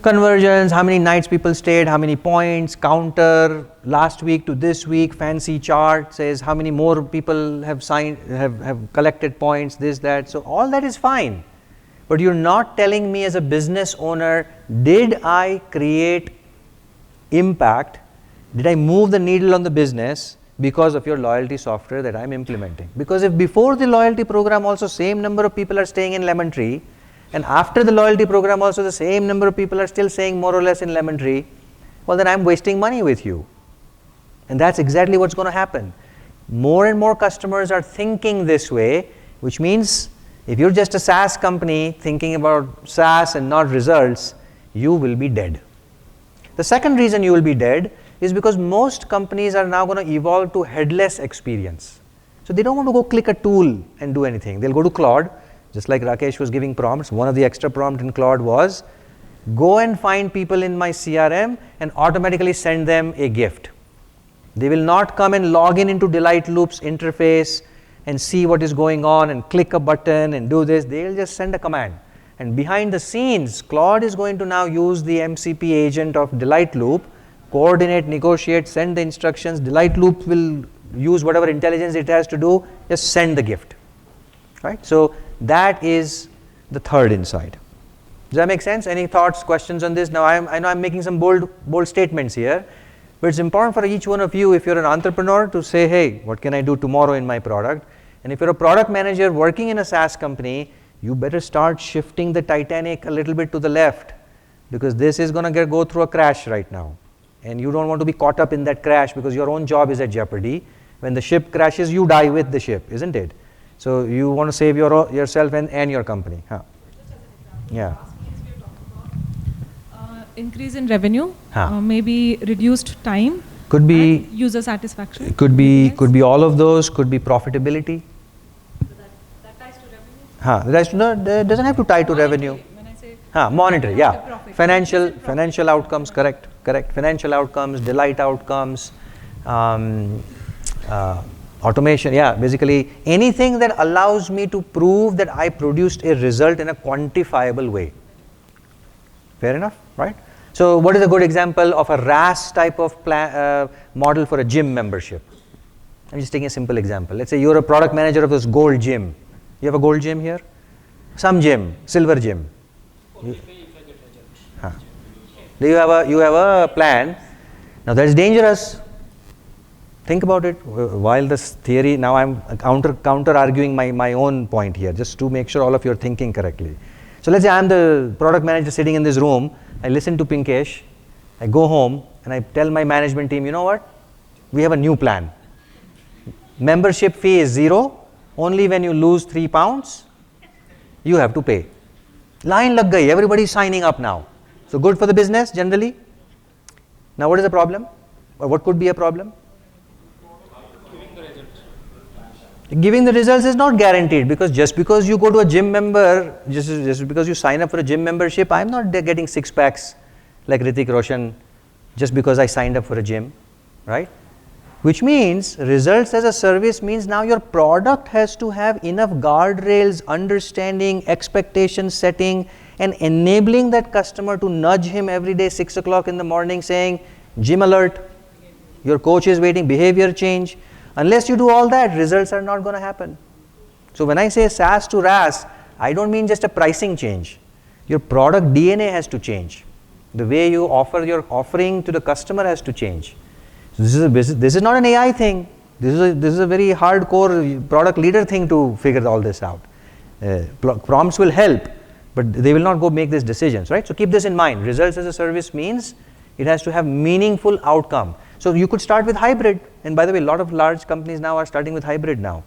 Convergence, how many nights people stayed, how many points, counter, last week to this week, fancy chart says how many more people have collected points, this, that. So all that is fine. But you're not telling me as a business owner, did I create impact? Did I move the needle on the business because of your loyalty software that I'm implementing? Because if before the loyalty program also same number of people are staying in Lemon Tree, and after the loyalty program also the same number of people are still staying more or less in Lemon Tree, well then I'm wasting money with you. And that's exactly what's going to happen. More and more customers are thinking this way, which means if you're just a SaaS company thinking about SaaS and not results, you will be dead. The second reason you will be dead is because most companies are now going to evolve to headless experience. So they don't want to go click a tool and do anything. They'll go to Claude, just like Rakesh was giving prompts. One of the extra prompts in Claude was, go and find people in my CRM and automatically send them a gift. They will not come and log into DelightLoop's interface and see what is going on and click a button and do this. They'll just send a command. And behind the scenes, Claude is going to now use the MCP agent of DelightLoop, coordinate, negotiate, send the instructions. DelightLoop will use whatever intelligence it has to do, just send the gift, right? So that is the third insight. Does that make sense? Any thoughts, questions on this? Now I know I'm making some bold statements here, but it's important for each one of you, if you're an entrepreneur, to say, hey, what can I do tomorrow in my product? And if you're a product manager working in a SaaS company, you better start shifting the Titanic a little bit to the left, because this is going to go through a crash right now. And you don't want to be caught up in that crash, because your own job is at jeopardy. When the ship crashes, you die with the ship, isn't it? So you want to save yourself and your company. Huh. Yeah. Increase in revenue, maybe reduced time, Could be and user satisfaction. Could be all of those. Could be profitability. That ties to revenue. That doesn't have to tie to revenue. When I say Monetary, yeah. profit. Financial outcomes, correct. Financial outcomes, delight outcomes, automation, yeah. Basically, anything that allows me to prove that I produced a result in a quantifiable way. Fair enough, right? So what is a good example of a RAS type of model for a gym membership? I'm just taking a simple example. Let's say you're a product manager of this gold gym. You have a gold gym here? Some gym, silver gym. Do you have a plan? Now that's dangerous. Think about it. While this theory, now I'm counter arguing my own point here, just to make sure all of you are thinking correctly. So let's say I'm the product manager sitting in this room. I listen to Pinkesh. I go home and I tell my management team, you know what? We have a new plan. Membership fee is 0. Only when you lose 3 pounds, you have to pay. Line lag gayi. Everybody is signing up now. So good for the business generally. Now what is the problem? Or what could be a problem? Giving the results is not guaranteed, because just because you go to a gym member, just because you sign up for a gym membership, I'm not getting 6 packs like Hrithik Roshan just because I signed up for a gym, right? Which means results as a service means now your product has to have enough guardrails, understanding, expectation setting, and enabling that customer to nudge him every day 6 o'clock in the morning saying, gym alert, your coach is waiting, behavior change. Unless you do all that, results are not going to happen. So when I say SaaS to RaaS, I don't mean just a pricing change. Your product DNA has to change. The way you offer your offering to the customer has to change. So this is not an AI thing. This is a very hardcore product leader thing to figure all this out. Prompts will help, but they will not go make these decisions, right? So keep this in mind. Results as a service means it has to have meaningful outcome. So you could start with hybrid. And by the way, a lot of large companies now are starting with hybrid now.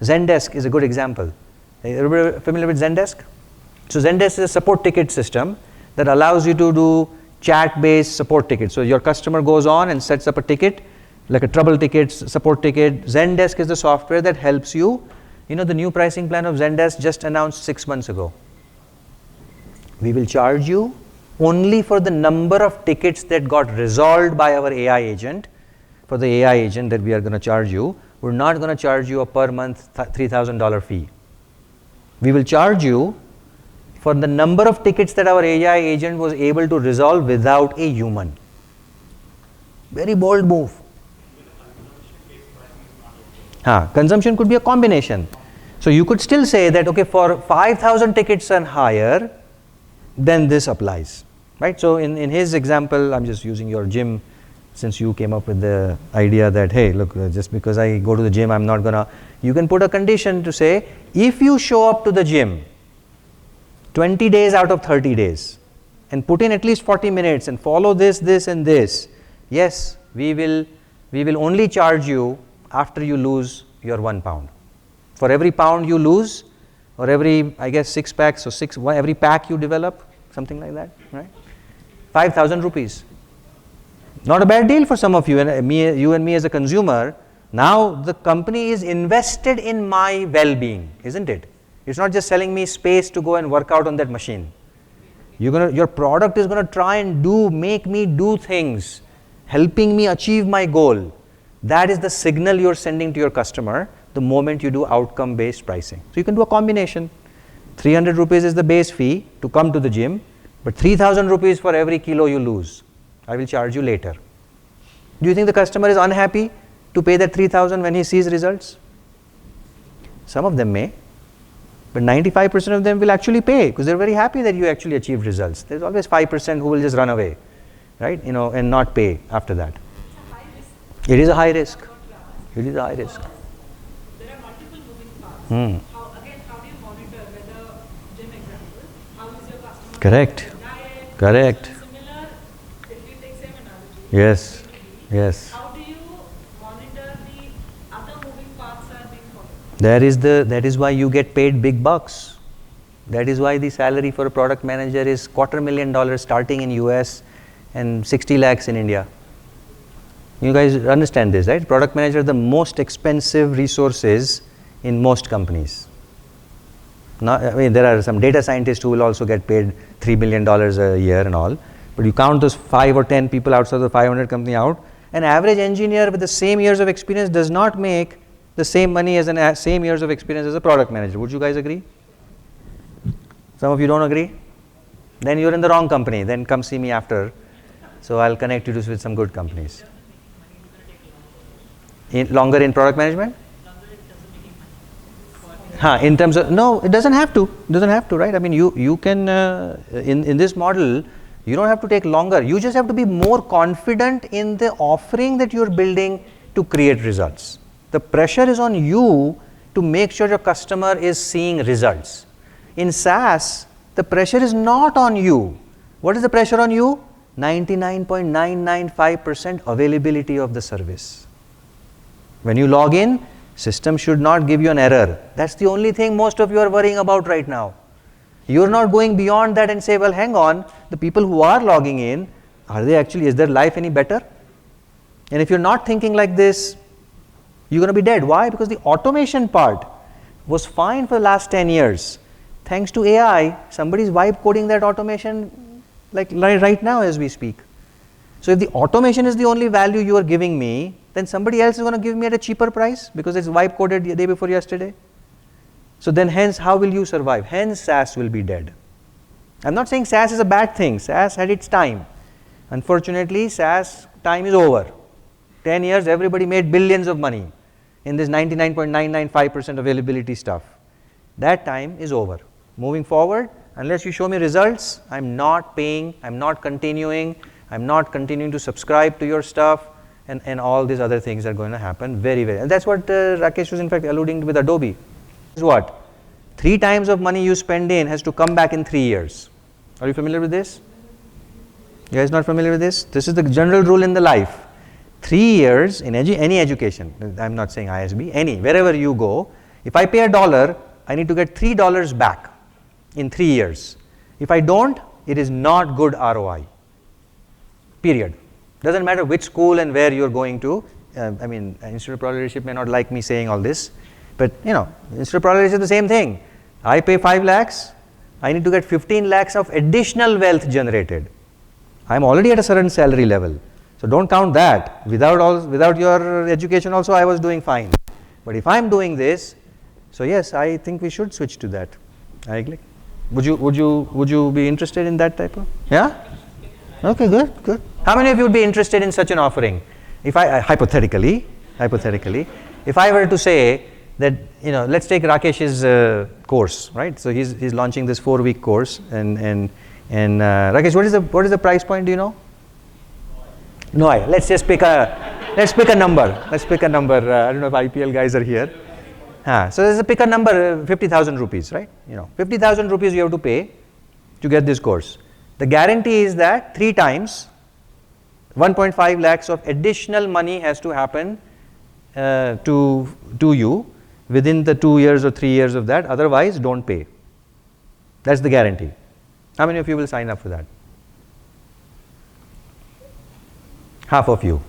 Zendesk is a good example. Everybody familiar with Zendesk? So Zendesk is a support ticket system that allows you to do chat-based support tickets. So your customer goes on and sets up a ticket, like a trouble ticket, support ticket. Zendesk is the software that helps you. You know, the new pricing plan of Zendesk just announced 6 months ago. We will charge you only for the number of tickets that got resolved by our AI agent. For the AI agent that we are going to charge you, we're not going to charge you a per month $3,000 fee. We will charge you for the number of tickets that our AI agent was able to resolve without a human. Very bold move. Consumption could be a combination. So you could still say that, okay, for 5,000 tickets and higher, then this applies. Right? So in his example, I'm just using your gym, since you came up with the idea that, hey, look, just because I go to the gym, I'm not going to, you can put a condition to say, if you show up to the gym 20 days out of 30 days and put in at least 40 minutes and follow this, this and this, yes, we will only charge you after you lose your 1 pound. For every pound you lose, or every, I guess, 6 packs, or every pack you develop, something like that, right? 5,000 rupees. Not a bad deal for some of you and me, you and me as a consumer. Now the company is invested in my well-being, isn't it? It's not just selling me space to go and work out on that machine. Your product is going to try and make me do things, helping me achieve my goal. That is the signal you're sending to your customer the moment you do outcome-based pricing. So you can do a combination. 300 rupees is the base fee to come to the gym, but 3,000 rupees for every kilo you lose. I will charge you later. Do you think the customer is unhappy to pay that 3,000 when he sees results? Some of them may, but 95% of them will actually pay because they're very happy that you actually achieved results. There's always 5% who will just run away, right? And not pay after that. It is a high risk. It is a high risk. There are multiple moving parts. Hmm. How do you monitor whether, gym example, how is your customer Correct. diet? Correct. Similar, if we take same analogy. Yes. Yes. How do you monitor the other moving parts are being followed? That is why you get paid big bucks. That is why the salary for a product manager is $250,000 starting in US and 60 lakhs in India. You guys understand this, right? Product manager are the most expensive resources in most companies. There are some data scientists who will also get paid $3 million a year and all, but you count those 5 or 10 people outside the 500 company out, an average engineer with the same years of experience does not make the same money as same years of experience as a product manager. Would you guys agree? Some of you don't agree? Then you're in the wrong company. Then come see me after. So I'll connect you with some good companies. Longer in product management? In terms of, no, it doesn't have to. It doesn't have to, right? I mean, you can, in this model, you don't have to take longer. You just have to be more confident in the offering that you're building to create results. The pressure is on you to make sure your customer is seeing results. In SaaS, the pressure is not on you. What is the pressure on you? 99.995% availability of the service. When you log in, system should not give you an error. That's the only thing most of you are worrying about right now. You're not going beyond that and say, well, hang on, the people who are logging in, is their life any better? And if you're not thinking like this, you're going to be dead. Why? Because the automation part was fine for the last 10 years. Thanks to AI, somebody's vibe coding that automation like right now as we speak. So if the automation is the only value you are giving me, then somebody else is going to give me at a cheaper price because it's vibe coded the day before yesterday. So then hence, how will you survive? Hence, SaaS will be dead. I'm not saying SaaS is a bad thing. SaaS had its time. Unfortunately, SaaS time is over. 10 years, everybody made billions of money in this 99.995% availability stuff. That time is over. Moving forward, unless you show me results, I'm not paying, I'm not continuing to subscribe to your stuff, and all these other things are going to happen very, very. And that's what Rakesh was in fact alluding to with Adobe. Is what? 3 times of money you spend in has to come back in 3 years. Are you familiar with this? You guys not familiar with this? This is the general rule in the life. 3 years in any education, I'm not saying ISB, wherever you go, if I pay $1, I need to get $3 back in 3 years. If I don't, it is not good ROI. Period. Doesn't matter which school and where you're going to. Institute of Product Leadership may not like me saying all this, but Institute of Product Leadership is the same thing. I pay 5 lakhs, I need to get 15 lakhs of additional wealth generated. I'm already at a certain salary level. So don't count that. Without your education also, I was doing fine. But if I'm doing this, so yes, I think we should switch to that. I agree. Would you be interested in that type of? Yeah? Okay, good. How many of you would be interested in such an offering? If I hypothetically, if I were to say that, let's take Rakesh's course, right? So he's launching this 4-week course, and Rakesh, what is the price point? Do you know? No, let's pick a number. I don't know if IPL guys are here. So let's pick a number, 50,000 rupees, right? 50,000 rupees you have to pay to get this course. The guarantee is that 3 times 1.5 lakhs of additional money has to happen to you within the 2 years or 3 years of that. Otherwise, don't pay. That's the guarantee. How many of you will sign up for that? Half of you.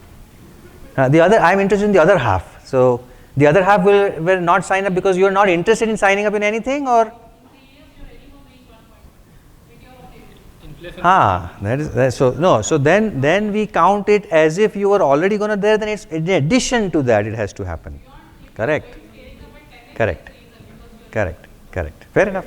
I'm interested in the other half. So the other half will not sign up because you are not interested in signing up in anything, or? So then we count it as if you were already going to there, then it's in addition to that it has to happen. Correct. Fair enough.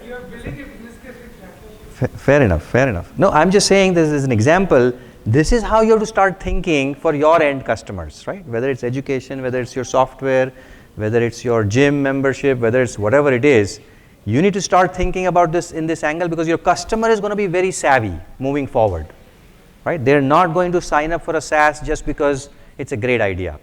Fair enough. No, I'm just saying this is an example This is how you have to start thinking for your end customers, right? Whether it's education, whether it's your software, whether it's your gym membership, whether it's whatever it is, you need to start thinking about this in this angle, because your customer is going to be very savvy moving forward, right? They're not going to sign up for a SaaS just because it's a great idea.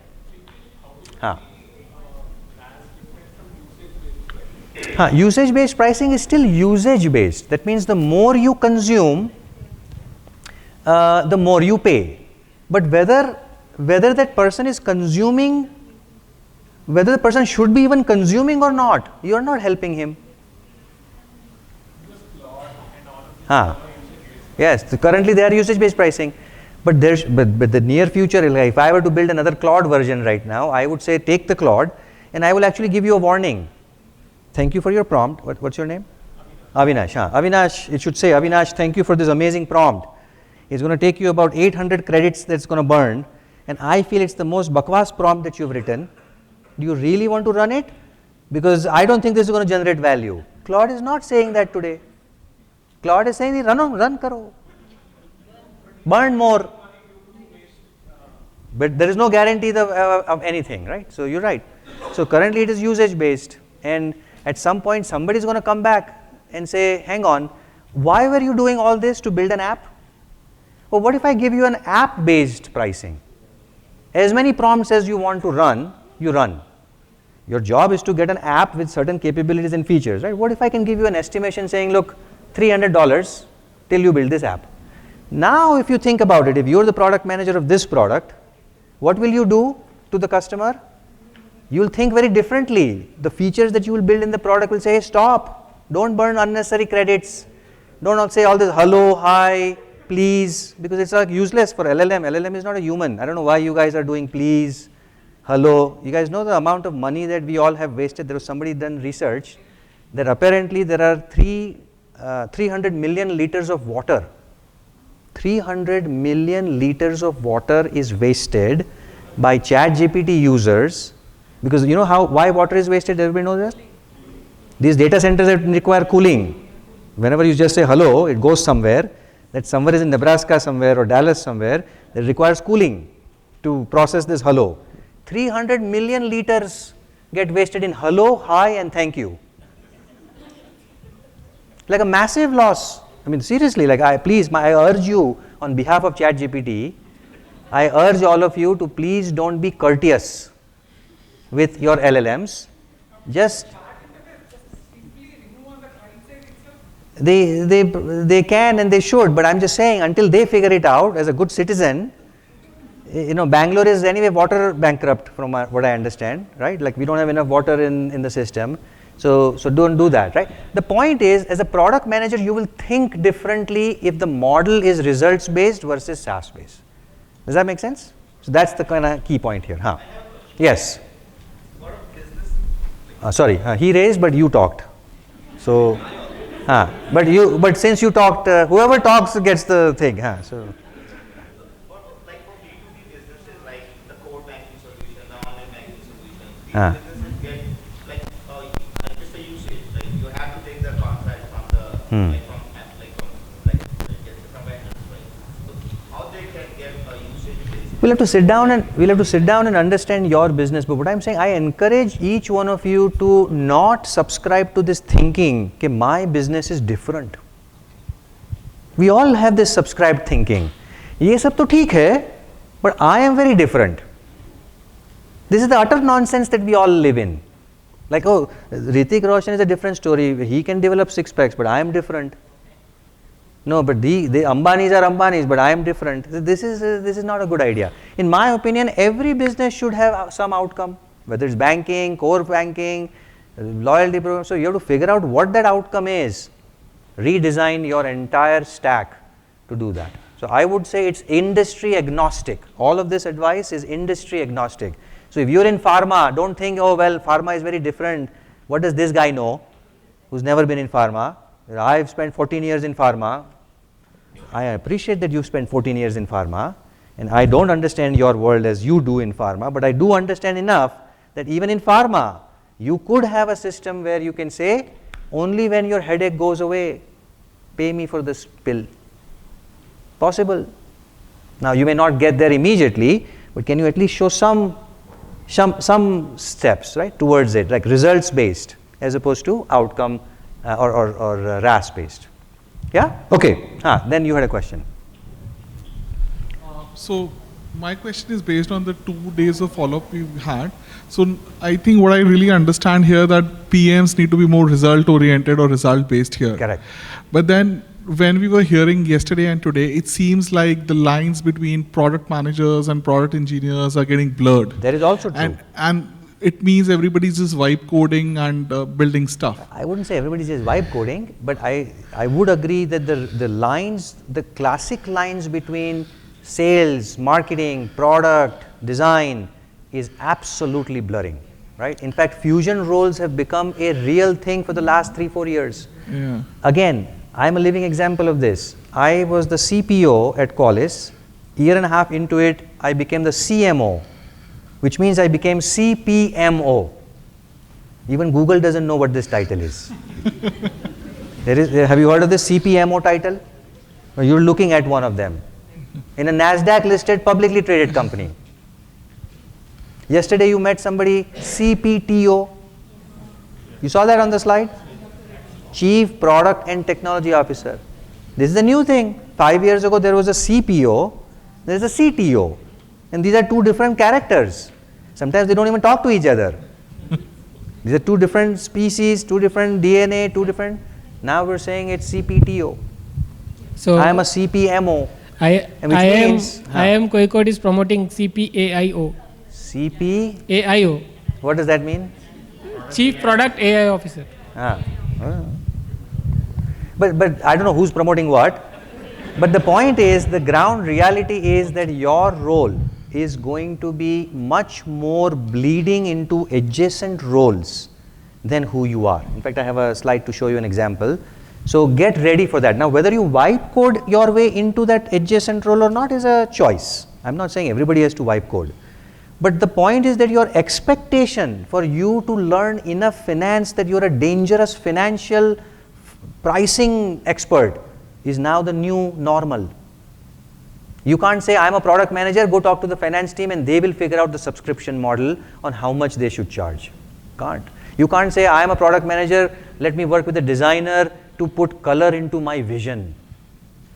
Usage-based pricing is still usage-based. That means the more you consume, the more you pay. But whether that person is consuming, whether the person should be even consuming or not, you are not helping him. Yes, currently they are usage-based pricing, but the near future, like if I were to build another Claude version right now, I would say take the Claude, and I will actually give you a warning. Thank you for your prompt. What's your name? Avinash. Avinash, it should say, Avinash, thank you for this amazing prompt. It's going to take you about 800 credits that's going to burn, and I feel it's the most bakwas prompt that you've written. Do you really want to run it? Because I don't think this is going to generate value. Claude is not saying that today. Claude is saying, run karo. Burn more. But there is no guarantee of anything, right? So you're right. So currently it is usage based, and at some point somebody is going to come back and say, hang on, why were you doing all this to build an app? Well, what if I give you an app based pricing? As many prompts as you want to run, you run. Your job is to get an app with certain capabilities and features, right? What if I can give you an estimation saying, look, $300 till you build this app? Now, if you think about it, if you're the product manager of this product, what will you do to the customer? You will think very differently. The features that you will build in the product will say, hey, stop, don't burn unnecessary credits. Don't say all this hello, hi, please, because it's like useless for LLM. LLM is not a human. I don't know why you guys are doing please, hello. You guys know the amount of money that we all have wasted. There was somebody done research that apparently there are 300 million liters of water. 300 million liters of water is wasted by ChatGPT users, because you know why water is wasted? Everybody knows that? These data centers that require cooling. Whenever you just say hello, it goes somewhere. That somewhere is in Nebraska somewhere or Dallas somewhere, that requires cooling to process this hello. 300 million liters get wasted in hello, hi and thank you. Like a massive loss. I mean, seriously, like I urge you on behalf of ChatGPT, I urge all of you to please don't be courteous with your LLMs. Just they can and they should, but I'm just saying until they figure it out as a good citizen, you know, Bangalore is anyway water bankrupt from what I understand, right? Like we don't have enough water in the system. So don't do that, right? The point is, as a product manager, you will think differently if the model is results based versus SaaS based. Does that make sense? So that's the kind of key point here. Yes. Sorry, he raised, but you talked. So, but since you talked, whoever talks gets the thing. So. Like for B2B businesses, like the core banking solution, the online banking solution, businesses get like just a usage. Like you have to take the contract from the from vendors, right? So how they can get a usage based? We'll have to sit down and understand your business. But what I'm saying, I encourage each one of you to not subscribe to this thinking that my business is different. We all have this subscribed thinking. ये सब तो ठीक है, but I am very different. This is the utter nonsense that we all live in. Like, oh, Hrithik Roshan is a different story. He can develop six packs, but I am different. No, but the Ambanis are Ambanis, but I am different. This is not a good idea. In my opinion, every business should have some outcome, whether it's banking, core banking, loyalty program. So you have to figure out what that outcome is. Redesign your entire stack to do that. So I would say it's industry agnostic. All of this advice is industry agnostic. So if you're in pharma, don't think, oh well, pharma is very different. What does this guy know who's never been in pharma? I've spent 14 years in pharma. I appreciate that you've spent 14 years in pharma, and I don't understand your world as you do in pharma, but I do understand enough that even in pharma, you could have a system where you can say, only when your headache goes away, pay me for this pill. Possible. Now you may not get there immediately, but can you at least show some steps, right, towards it, like results based as opposed to outcome or RAS based? Yeah? Okay. Then you had a question. So my question is based on the 2 days of follow-up we've had. So I think what I really understand here that PMs need to be more result-oriented or result-based here. Correct. But then when we were hearing yesterday and today, it seems like the lines between product managers and product engineers are getting blurred. That is also true. And it means everybody's just vibe coding and building stuff. I wouldn't say everybody's just vibe coding, but I would agree that the lines, the classic lines between sales, marketing, product, design is absolutely blurring, right? In fact, fusion roles have become a real thing for the last 3-4 years. Yeah. Again, I'm a living example of this. I was the CPO at Qualys. Year and a half into it, I became the CMO, which means I became CPMO. Even Google doesn't know what this title is. Have you heard of this CPMO title? You're looking at one of them in a NASDAQ listed publicly traded company. Yesterday you met somebody, CPTO. You saw that on the slide? Chief Product and Technology Officer. This is a new thing. 5 years ago there was a CPO, there is a CTO. And these are 2 different characters. Sometimes they don't even talk to each other. These are 2 different species, 2 different DNA, 2 different. Now we're saying it's CPTO. So I am a CPMO. I am Koikod is promoting CPAIO. CP? What does that mean? Chief Product AI Officer. But I don't know who's promoting what. But the point is, the ground reality is that your role is going to be much more bleeding into adjacent roles than who you are. In fact, I have a slide to show you an example. So get ready for that. Now, whether you wipe code your way into that adjacent role or not is a choice. I'm not saying everybody has to wipe code. But the point is that your expectation for you to learn enough finance that you're a dangerous financial pricing expert is now the new normal. You can't say, I'm a product manager, go talk to the finance team and they will figure out the subscription model on how much they should charge. Can't. You can't say, I'm a product manager, let me work with a designer to put color into my vision.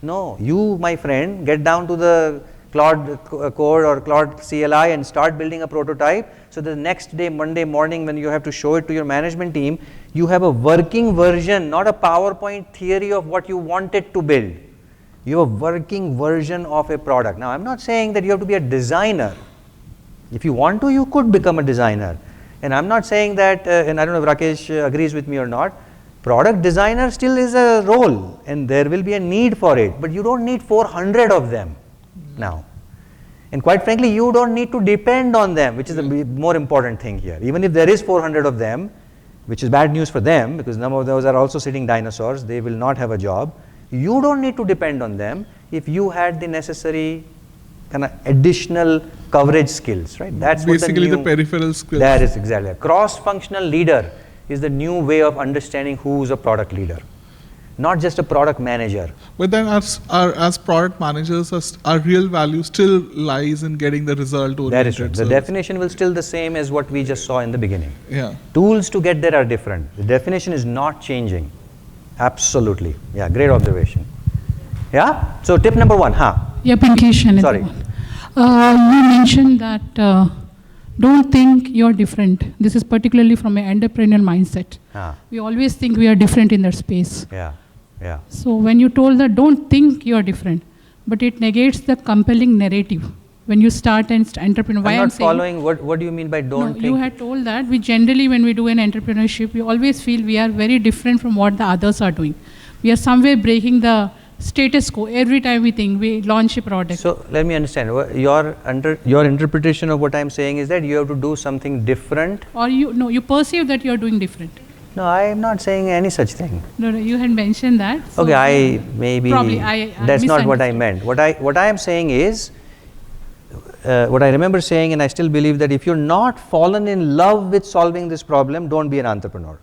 No, you, my friend, get down to the Claude Code or Claude CLI and start building a prototype. So the next day, Monday morning, when you have to show it to your management team, you have a working version, not a PowerPoint theory of what you wanted to build. You have a working version of a product. Now, I'm not saying that you have to be a designer. If you want to, you could become a designer. And I'm not saying that, and I don't know if Rakesh agrees with me or not, product designer still is a role and there will be a need for it, but you don't need 400 of them now. And quite frankly, you don't need to depend on them, which is the more important thing here. Even if there is 400 of them, which is bad news for them because some of those are also sitting dinosaurs, they will not have a job. You don't need to depend on them if you had the necessary kind of additional coverage skills, right? That's basically what the peripheral skills. That is exactly. A cross-functional leader is the new way of understanding who's a product leader, not just a product manager. But then as product managers, our real value still lies in getting the result oriented. That is true. The definition will still the same as what we just saw in the beginning. Yeah. Tools to get there are different. The definition is not changing. Absolutely. Yeah, great observation. Yeah? So tip number 1, Yeah, Pinkesh. Sorry. You mentioned that don't think you're different. This is particularly from an entrepreneurial mindset. We always think we are different in that space. Yeah. So when you told that don't think you're different, but it negates the compelling narrative. When you start an entrepreneur, I'm not following. What do you mean by don't think? You had told that we generally, when we do an entrepreneurship, we always feel we are very different from what the others are doing. We are somewhere breaking the status quo every time we think we launch a product. So let me understand. Your interpretation of what I'm saying is that you have to do something different. Or you perceive that you are doing different. No, I am not saying any such thing. No, you had mentioned that. So okay, probably that's not what I meant. What I am saying is, what I remember saying, and I still believe that if you're not fallen in love with solving this problem, don't be an entrepreneur.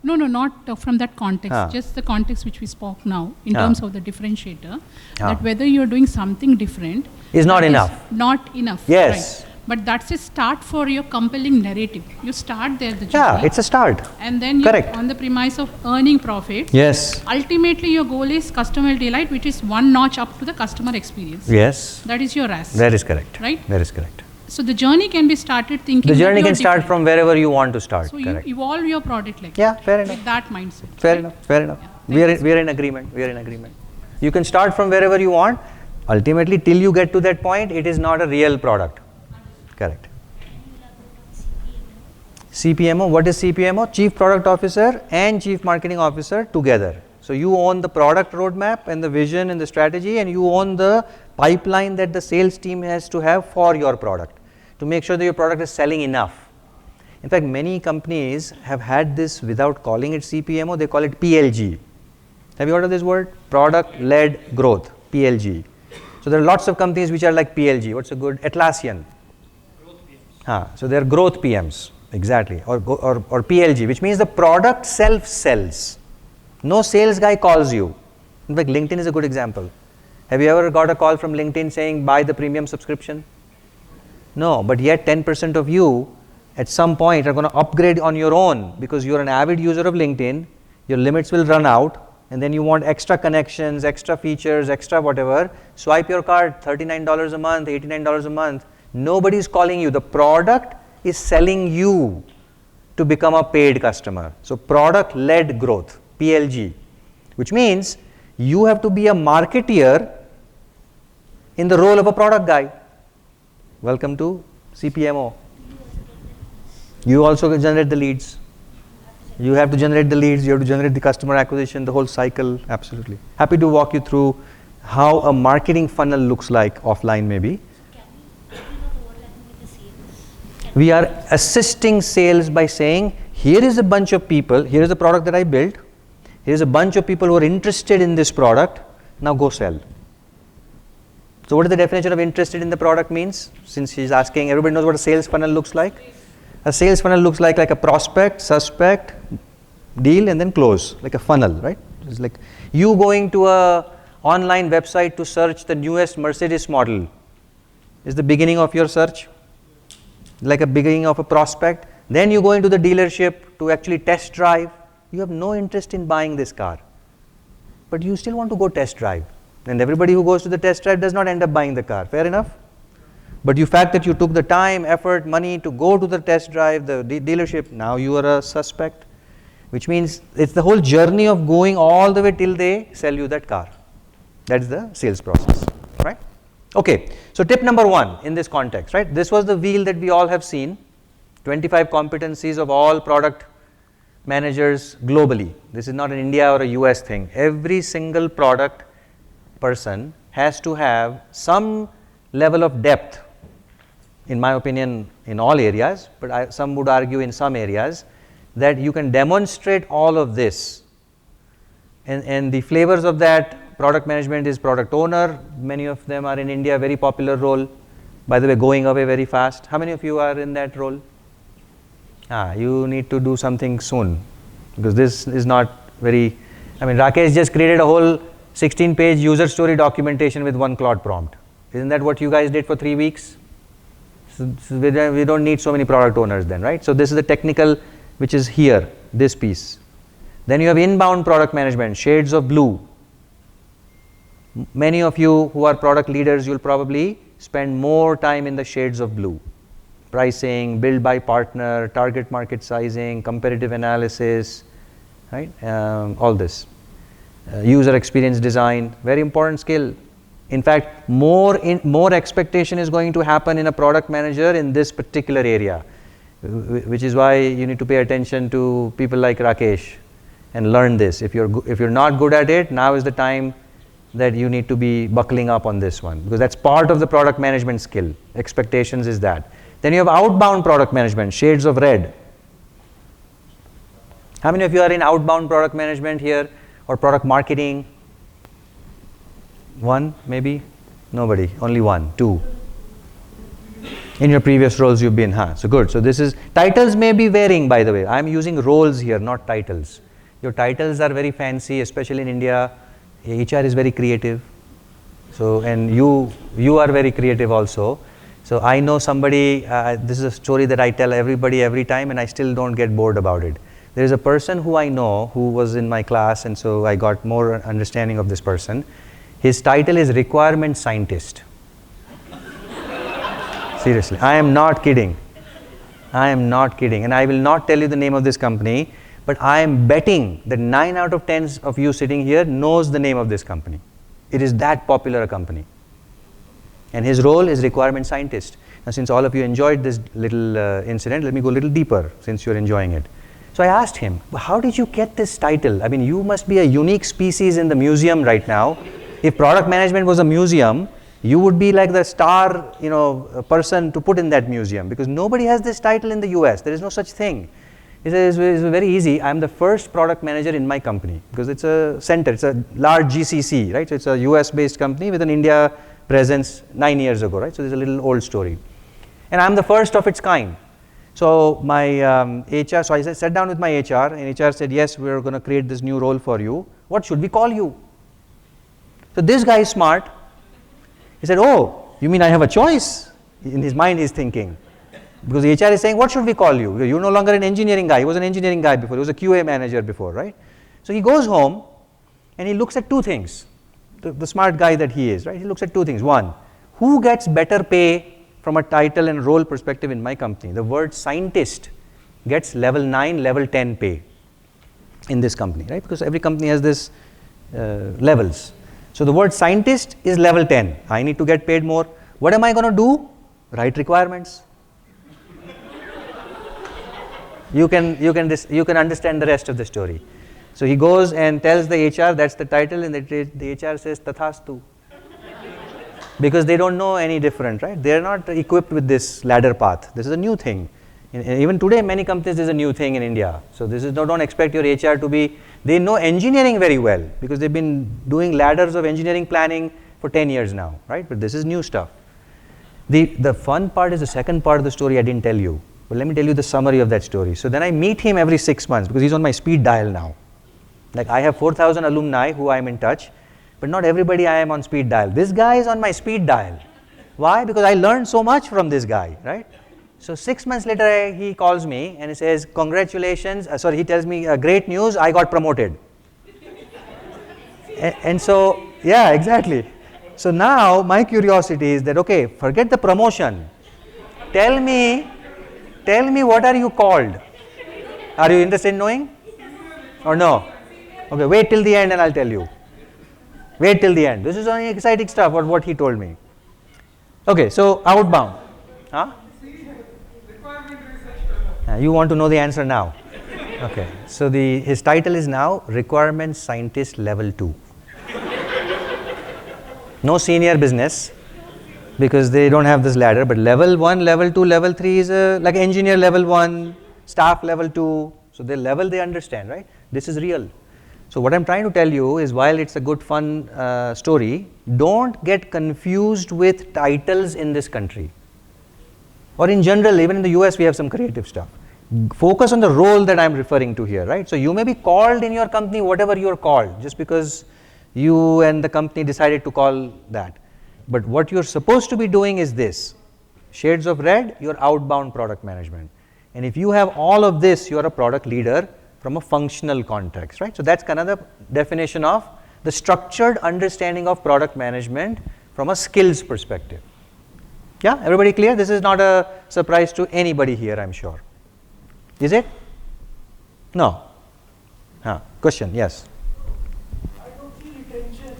No, not from that context. Ah. Just the context which we spoke now in Ah. terms of the differentiator. Ah. That whether you're doing something different Is not that enough. Not enough. Yes. Right. But that's a start for your compelling narrative. You start there, the Yeah, journey. it's a start. And then Correct. on the premise of earning profits. Yes. Ultimately, your goal is customer delight, which is one notch up to the customer experience. Yes. That is your ask. That is correct. Right? That is correct. So the journey can be started thinking. The that journey you're can start different. from wherever you want to start. So Correct. you evolve your product like Yeah, that, fair enough. with that mindset. Fair right? enough. Fair enough. Yeah. We are in agreement. We are in agreement. You can start from wherever you want. Ultimately, till you get to that point, it is not a real product. Correct. CPMO. What is CPMO? Chief Product Officer and Chief Marketing Officer together. So you own the product roadmap and the vision and the strategy, and you own the pipeline that the sales team has to have for your product to make sure that your product is selling enough. In fact, many companies have had this without calling it CPMO, they call it PLG. Have you heard of this word? Product-led growth, PLG. So there are lots of companies which are like PLG. What's a good? Atlassian. Growth PMs. So they are growth PMs, exactly, or PLG, which means the product self-sells. No sales guy calls you. In fact, LinkedIn is a good example. Have you ever got a call from LinkedIn saying, buy the premium subscription? No, but yet 10% of you at some point are going to upgrade on your own because you're an avid user of LinkedIn, your limits will run out, and then you want extra connections, extra features, extra whatever. Swipe your card, $39 a month, $89 a month. Nobody is calling you. The product is selling you to become a paid customer. So product-led growth, PLG, which means you have to be a marketeer in the role of a product guy. Welcome to CPMO. You also generate the leads. You have to generate the leads, you have to generate the customer acquisition, the whole cycle, absolutely. Happy to walk you through how a marketing funnel looks like offline maybe. We are assisting sales by saying, here is a bunch of people, here is a product that I built, here is a bunch of people who are interested in this product, now go sell. So what is the definition of interested in the product means? Since she's asking, everybody knows what a sales funnel looks like. A sales funnel looks like a prospect, suspect, deal, and then close, like a funnel, right? It's like you going to a online website to search the newest Mercedes model is the beginning of your search, like a beginning of a prospect. Then you go into the dealership to actually test drive. You have no interest in buying this car, but you still want to go test drive. And everybody who goes to the test drive does not end up buying the car, fair enough? But the fact that you took the time, effort, money to go to the test drive, the dealership, now you are a suspect, which means it's the whole journey of going all the way till they sell you that car. That is the sales process, right? Okay, so tip number one in this context, right? This was the wheel that we all have seen, 25 competencies of all product managers globally. This is not an India or a US thing. Every single product person has to have some level of depth, in my opinion, in all areas, but some would argue in some areas, that you can demonstrate all of this. And the flavors of that, product management is product owner. Many of them are in India, very popular role. By the way, going away very fast. How many of you are in that role? You need to do something soon, because this is not very, Rakesh just created a whole 16-page user story documentation with one Claude prompt. Isn't that what you guys did for 3 weeks? So we don't need so many product owners then, right? So this is the technical, which is here, this piece. Then you have inbound product management, shades of blue. Many of you who are product leaders, you'll probably spend more time in the shades of blue. Pricing, build by partner, target market sizing, competitive analysis, right? All this. User experience design, very important skill. In fact, more expectation is going to happen in a product manager in this particular area, which is why you need to pay attention to people like Rakesh and learn this. If you're not good at it, now is the time that you need to be buckling up on this one, because that's part of the product management skill. Expectations is that. Then you have outbound product management, shades of red. How many of you are in outbound product management here, or product marketing? One, maybe? Nobody, only one, two. In your previous roles you've been, huh? So good. So this is, titles may be varying, by the way. I'm using roles here, not titles. Your titles are very fancy, especially in India. HR is very creative. So, and you are very creative also. So I know somebody, this is a story that I tell everybody every time and I still don't get bored about it. There is a person who I know who was in my class, and so I got more understanding of this person. His title is requirement scientist. Seriously, I am not kidding. I am not kidding. And I will not tell you the name of this company, but I am betting that 9 out of 10 of you sitting here knows the name of this company. It is that popular a company. And his role is requirement scientist. Now, since all of you enjoyed this little incident, let me go a little deeper since you're enjoying it. So I asked him, how did you get this title? I mean, you must be a unique species in the museum right now. If product management was a museum, you would be like the star, person to put in that museum, because nobody has this title in the US. There is no such thing. He says, it's very easy. I'm the first product manager in my company, because it's a center, it's a large GCC, right? So it's a US based company with an India presence 9 years ago, right? So there's a little old story. And I'm the first of its kind. So my HR, so I sat down with my HR, and HR said, yes, we're going to create this new role for you. What should we call you? So this guy is smart. He said, oh, you mean I have a choice? In his mind he's thinking. Because the HR is saying, what should we call you? You're no longer an engineering guy. He was an engineering guy before. He was a QA manager before, right? So he goes home and he looks at two things. The smart guy that he is, right? He looks at two things. One, who gets better pay from a title and role perspective in my company? The word scientist gets level 9, level 10 pay in this company, right? Because every company has this levels. So the word scientist is level 10. I need to get paid more. What am I going to do? Write requirements. You can understand the rest of the story. So he goes and tells the HR that's the title, and the HR says tathastu. Because they don't know any different, right? They are not equipped with this ladder path. This is a new thing. Even today, many companies, this is a new thing in India. So this is, don't expect your HR to be, they know engineering very well because they've been doing ladders of engineering planning for 10 years now, right? But this is new stuff. The fun part is the second part of the story I didn't tell you. But let me tell you the summary of that story. So then I meet him every 6 months because he's on my speed dial now. Like I have 4,000 alumni who I'm in touch, but not everybody I am on speed dial. This guy is on my speed dial. Why? Because I learned so much from this guy, right? So 6 months later, he calls me and he says, congratulations, he tells me, great news, I got promoted. And so, yeah, exactly. So now my curiosity is that, okay, forget the promotion. Tell me what are you called? Are you interested in knowing? Or no? Okay, wait till the end and I'll tell you. Wait till the end. This is only exciting stuff, what he told me. Okay, so outbound. Huh? You want to know the answer now? Okay, so his title is now Requirement Scientist Level 2. No senior business because they don't have this ladder, but level 1, level 2, level 3 is like engineer level 1, staff level 2. So the level they understand, right? This is real. So what I'm trying to tell you is, while it's a good fun story, don't get confused with titles in this country. Or in general, even in the US, we have some creative stuff. Focus on the role that I'm referring to here, right? So you may be called in your company whatever you're called, just because you and the company decided to call that. But what you're supposed to be doing is this. Shades of red, you're outbound product management. And if you have all of this, you're a product leader from a functional context, right? So that's kind of the definition of the structured understanding of product management from a skills perspective. Yeah, everybody clear? This is not a surprise to anybody here, I'm sure. Is it? No? Question, yes. I don't see retention.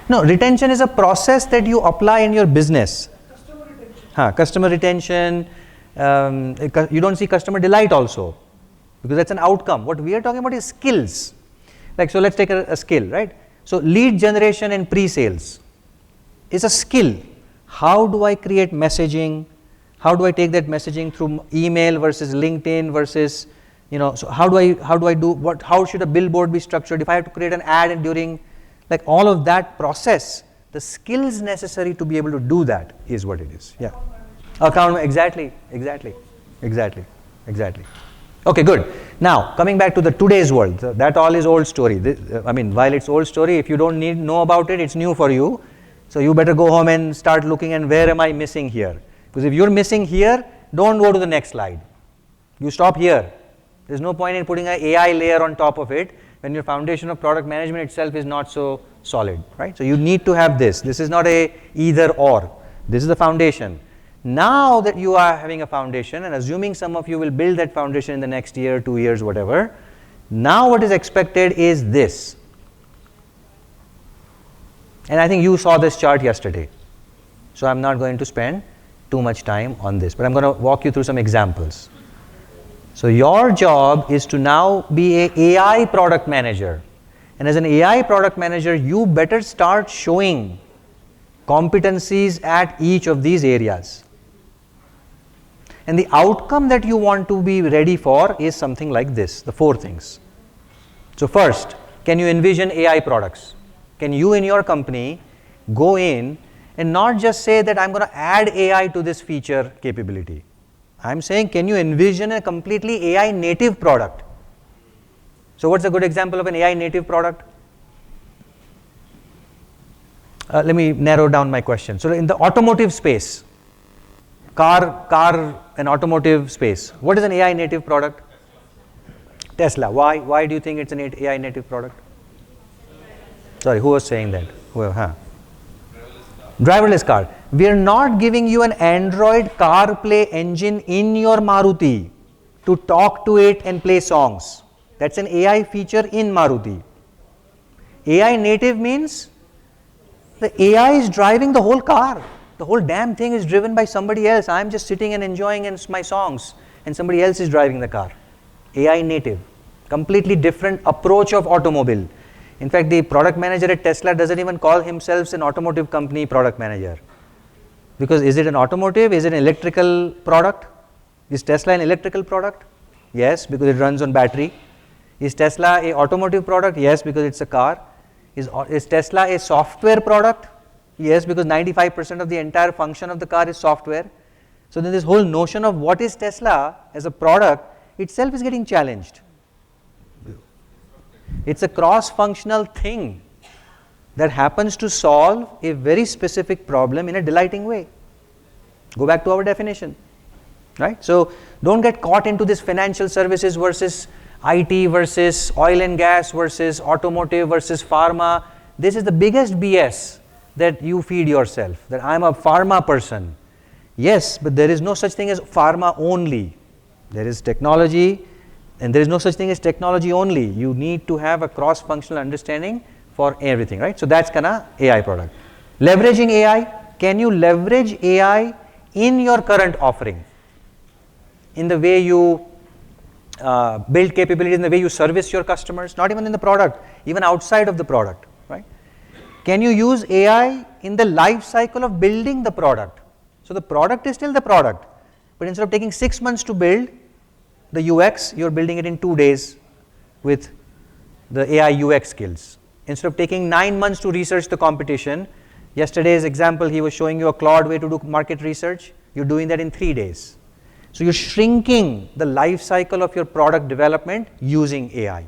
No, retention is a process that you apply in your business. Customer retention. Customer retention. You don't see customer delight also, because that's an outcome. What we are talking about is skills. Like, so let's take a skill, right? So lead generation and pre-sales is a skill. How do I create messaging? How do I take that messaging through email versus LinkedIn versus, so how should a billboard be structured? If I have to create an ad and during, like all of that process, the skills necessary to be able to do that is what it is. Yeah. Exactly. Okay, good. Now, coming back to the today's world, that all is old story. While it's old story, if you don't know about it, it's new for you. So you better go home and start looking and where am I missing here? Because if you're missing here, don't go to the next slide. You stop here. There's no point in putting an AI layer on top of it when your foundation of product management itself is not so solid, right? So you need to have this. This is not a either or. This is the foundation. Now that you are having a foundation, and assuming some of you will build that foundation in the next year, 2 years, whatever, now what is expected is this. And I think you saw this chart yesterday. So I'm not going to spend too much time on this, but I'm going to walk you through some examples. So your job is to now be an AI product manager. And as an AI product manager, you better start showing competencies at each of these areas. And the outcome that you want to be ready for is something like this, the 4 things. So first, can you envision AI products? Can you in your company go in and not just say that I'm going to add AI to this feature capability? I'm saying, can you envision a completely AI native product? So what's a good example of an AI native product? Let me narrow down my question. So in the automotive space, car and automotive space, what is an AI native product? Tesla. Why do you think it's an AI native product? Sorry, who was saying that? Driverless car. We are not giving you an Android CarPlay engine in your Maruti to talk to it and play songs. That's an AI feature in Maruti. AI native means the AI is driving the whole car. The whole damn thing is driven by somebody else. I'm just sitting and enjoying my songs and somebody else is driving the car. AI native. Completely different approach of automobile. In fact, the product manager at Tesla doesn't even call himself an automotive company product manager. Because is it an automotive? Is it an electrical product? Is Tesla an electrical product? Yes, because it runs on battery. Is Tesla an automotive product? Yes, because it's a car. Is Tesla a software product? Yes, because 95% of the entire function of the car is software. So then this whole notion of what is Tesla as a product itself is getting challenged. It's a cross-functional thing that happens to solve a very specific problem in a delighting way. Go back to our definition, right? So don't get caught into this financial services versus IT versus oil and gas versus automotive versus pharma. This is the biggest BS that you feed yourself, that I'm a pharma person. Yes, but there is no such thing as pharma only. There is technology, and there is no such thing as technology only. You need to have a cross-functional understanding for everything, right? So that's kind of AI product. Leveraging AI, can you leverage AI in your current offering? In the way you build capabilities, in the way you service your customers, not even in the product, even outside of the product, right? Can you use AI in the life cycle of building the product? So the product is still the product, but instead of taking 6 months to build the UX, you're building it in 2 days with the AI UX skills. Instead of taking 9 months to research the competition, yesterday's example, he was showing you a Claude way to do market research, you're doing that in 3 days. So you're shrinking the life cycle of your product development using AI.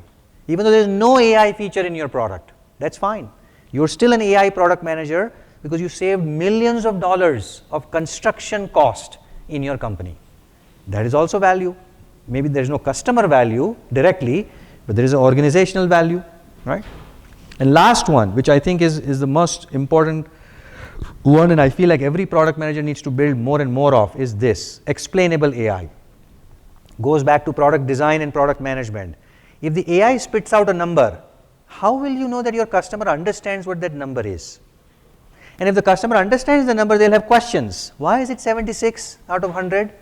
Even though there's no AI feature in your product, that's fine. You're still an AI product manager because you saved millions of dollars of construction cost in your company. That is also value. Maybe there's no customer value directly, but there is an organizational value, right? And last one, which I think is the most important one, and I feel like every product manager needs to build more and more of, is this, explainable AI. Goes back to product design and product management. If the AI spits out a number, how will you know that your customer understands what that number is? And if the customer understands the number, they'll have questions. Why is it 76 out of 100?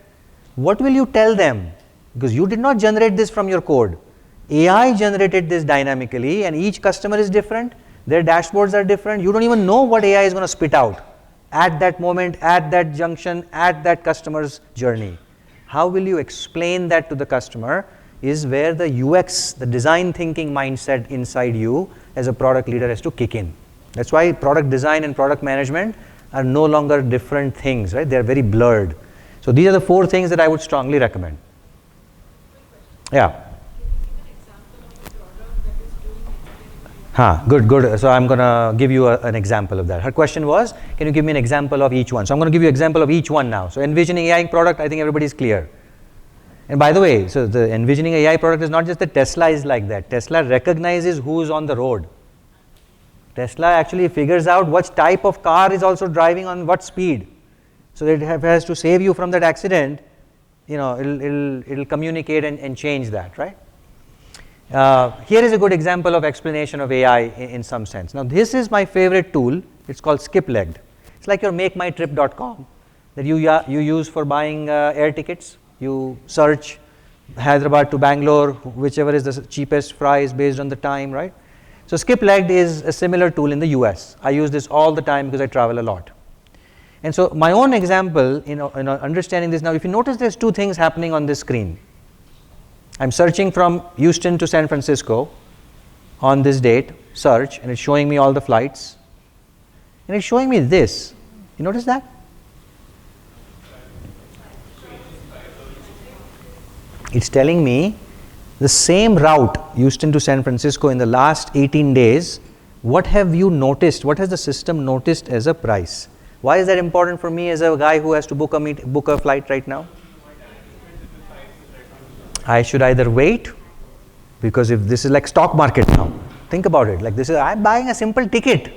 What will you tell them? Because you did not generate this from your code. AI generated this dynamically, and each customer is different. Their dashboards are different. You don't even know what AI is going to spit out at that moment, at that junction, at that customer's journey. How will you explain that to the customer is where the UX, the design thinking mindset inside you as a product leader has to kick in. That's why product design and product management are no longer different things, right? They're very blurred. So these are the 4 things that I would strongly recommend. Yeah. Good. So I'm going to give you an example of that. Her question was, can you give me an example of each one? So I'm going to give you an example of each one now. So envisioning AI product, I think everybody is clear. And by the way, so the envisioning AI product is not just that Tesla is like that. Tesla recognizes who's on the road. Tesla actually figures out what type of car is also driving on what speed. So that it has to save you from that accident, it'll communicate and change that, right? Here is a good example of explanation of AI in some sense. Now this is my favorite tool. It's called skip-legged. It's like your makemytrip.com that you use for buying air tickets. You search Hyderabad to Bangalore, whichever is the cheapest fries based on the time, right? So skip-legged is a similar tool in the US. I use this all the time because I travel a lot. And so my own example in understanding this now, if you notice there's 2 things happening on this screen. I'm searching from Houston to San Francisco on this date, search, and it's showing me all the flights. And it's showing me this. You notice that? It's telling me the same route, Houston to San Francisco, in the last 18 days, what have you noticed? What has the system noticed as a price? Why is that important for me as a guy who has to book a flight right now? I should either wait, because if this is like stock market now, think about it, like this is, I'm buying a simple ticket,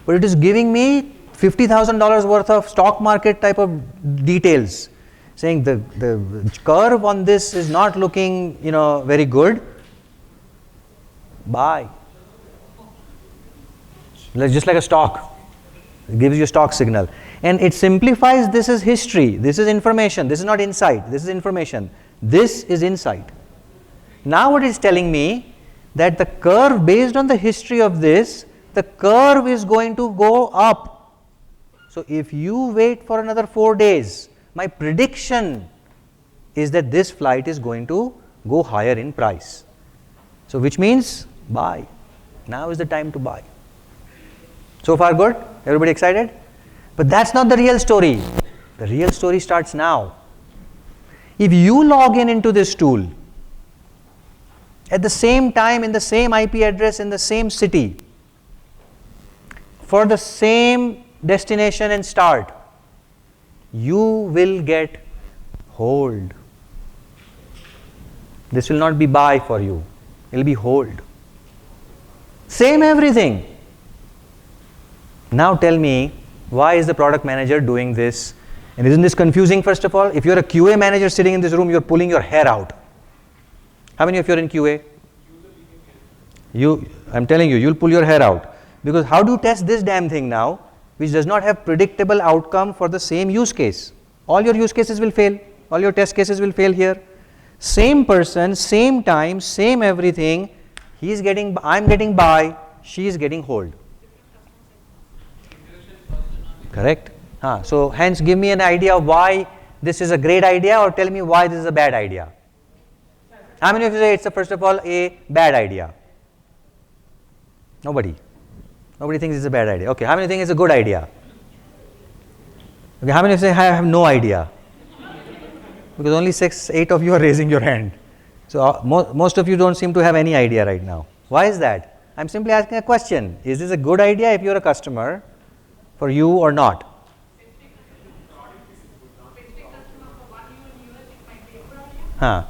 but it is giving me $50,000 worth of stock market type of details, saying the curve on this is not looking, very good. Buy. Just like a stock, it gives you a stock signal. And it simplifies this as history, this is information, this is not insight, this is information. This is insight. Now what it's telling me that the curve, based on the history of this, the curve is going to go up. So if you wait for another 4 days, my prediction is that this flight is going to go higher in price. So which means buy. Now is the time to buy. So far good? Everybody excited? But that's not the real story. The real story starts now. If you log into this tool at the same time, in the same IP address, in the same city, for the same destination and start, you will get hold. This will not be buy for you, it will be hold. Same everything. Now tell me, why is the product manager doing this? And isn't this confusing, first of all? If you're a QA manager sitting in this room, you're pulling your hair out. How many of you are in QA? I'm telling you, you'll pull your hair out. Because how do you test this damn thing now, which does not have predictable outcome for the same use case? All your use cases will fail. All your test cases will fail here. Same person, same time, same everything. I'm getting buy, she is getting hold. Correct? So hence give me an idea of why this is a great idea, or tell me why this is a bad idea. How many of you say it's first of all a bad idea? Nobody. Nobody thinks it's a bad idea. Okay, how many think it's a good idea? Okay, how many of you say I have no idea? Because only 6-8 of you are raising your hand. So most of you don't seem to have any idea right now. Why is that? I'm simply asking a question. Is this a good idea if you're a customer for you or not? Huh.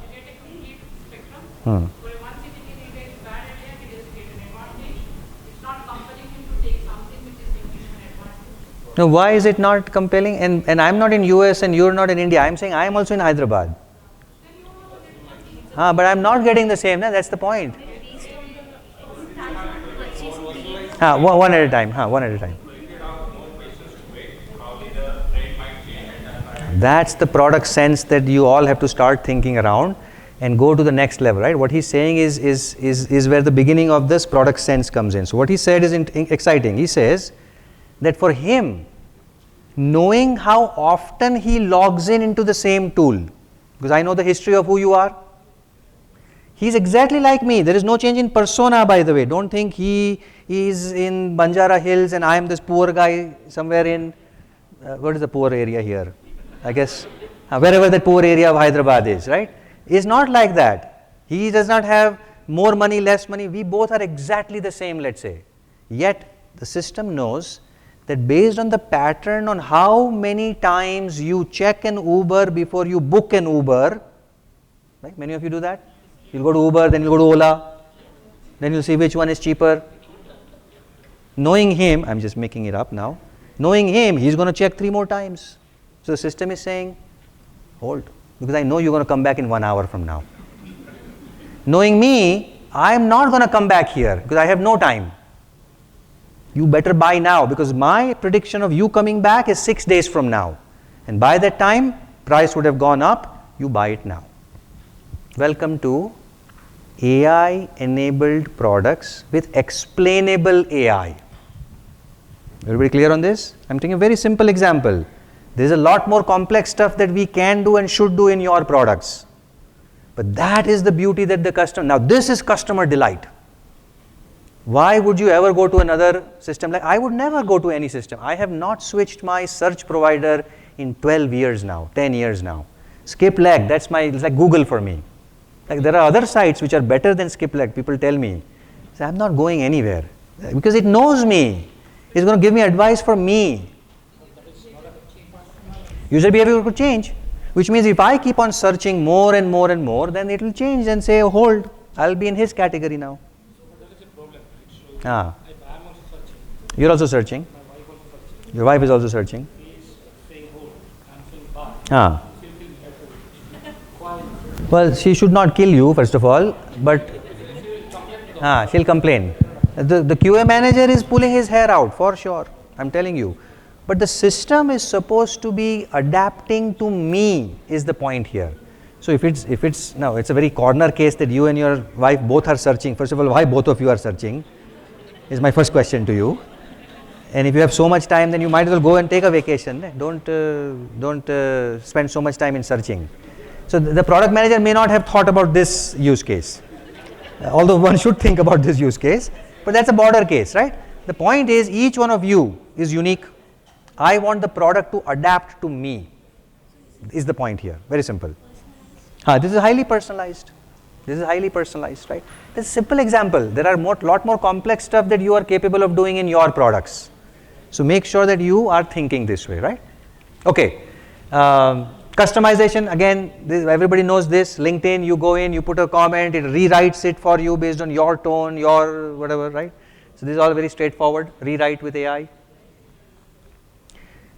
Now, why is it not compelling? And I'm not in US and you're not in India. I'm saying I'm also in Hyderabad. But I'm not getting the same. That's the point. One at a time. One at a time. That's the product sense that you all have to start thinking around and go to the next level, right? What he's saying is where the beginning of this product sense comes in. So what he said is exciting. He says that for him, knowing how often he logs into the same tool, because I know the history of who you are, he's exactly like me. There is no change in persona, by the way. Don't think he is in Banjara Hills and I am this poor guy somewhere in, what is the poor area here? I guess, wherever the poor area of Hyderabad is, right? It's not like that. He does not have more money, less money. We both are exactly the same, let's say. Yet the system knows that based on the pattern on how many times you check an Uber before you book an Uber, right? Many of you do that. You'll go to Uber, then you'll go to Ola, then you'll see which one is cheaper. Knowing him, I'm just making it up now, knowing him, he's going to check 3 more times. So the system is saying, hold, because I know you're going to come back in 1 hour from now. Knowing me, I'm not going to come back here because I have no time. You better buy now because my prediction of you coming back is 6 days from now. And by that time, price would have gone up. You buy it now. Welcome to AI-enabled products with explainable AI. Everybody clear on this? I'm taking a very simple example. There's a lot more complex stuff that we can do and should do in your products. But that is the beauty that the customer, now this is customer delight. Why would you ever go to another system? Like I would never go to any system. I have not switched my search provider in 12 years now, 10 years now. Skip leg, it's like Google for me. Like there are other sites which are better than Skip leg, people tell me. So I'm not going anywhere because it knows me. It's going to give me advice for me. User behavior could change, which means if I keep on searching more and more and more, then it will change and say, oh, hold, I'll be in his category now. Ah. You're also searching. Your wife is also searching. Ah. Well, she should not kill you, first of all, but she'll complain. The QA manager is pulling his hair out, for sure, I'm telling you. But the system is supposed to be adapting to me, is the point here. So if it's now, it's a very corner case that you and your wife both are searching. First of all, why both of you are searching is my first question to you. And if you have so much time, then you might as well go and take a vacation. Don't spend so much time in searching. So the product manager may not have thought about this use case, although one should think about this use case, but that's a border case, right? The point is each one of you is unique. I want the product to adapt to me, is the point here. Very simple. This is highly personalized. This is highly personalized, right? This is a simple example. There are lot more complex stuff that you are capable of doing in your products. So make sure that you are thinking this way, right? Okay. Customization, again, everybody knows this. LinkedIn, you go in, you put a comment, it rewrites it for you based on your tone, your whatever, right? So this is all very straightforward. Rewrite with AI.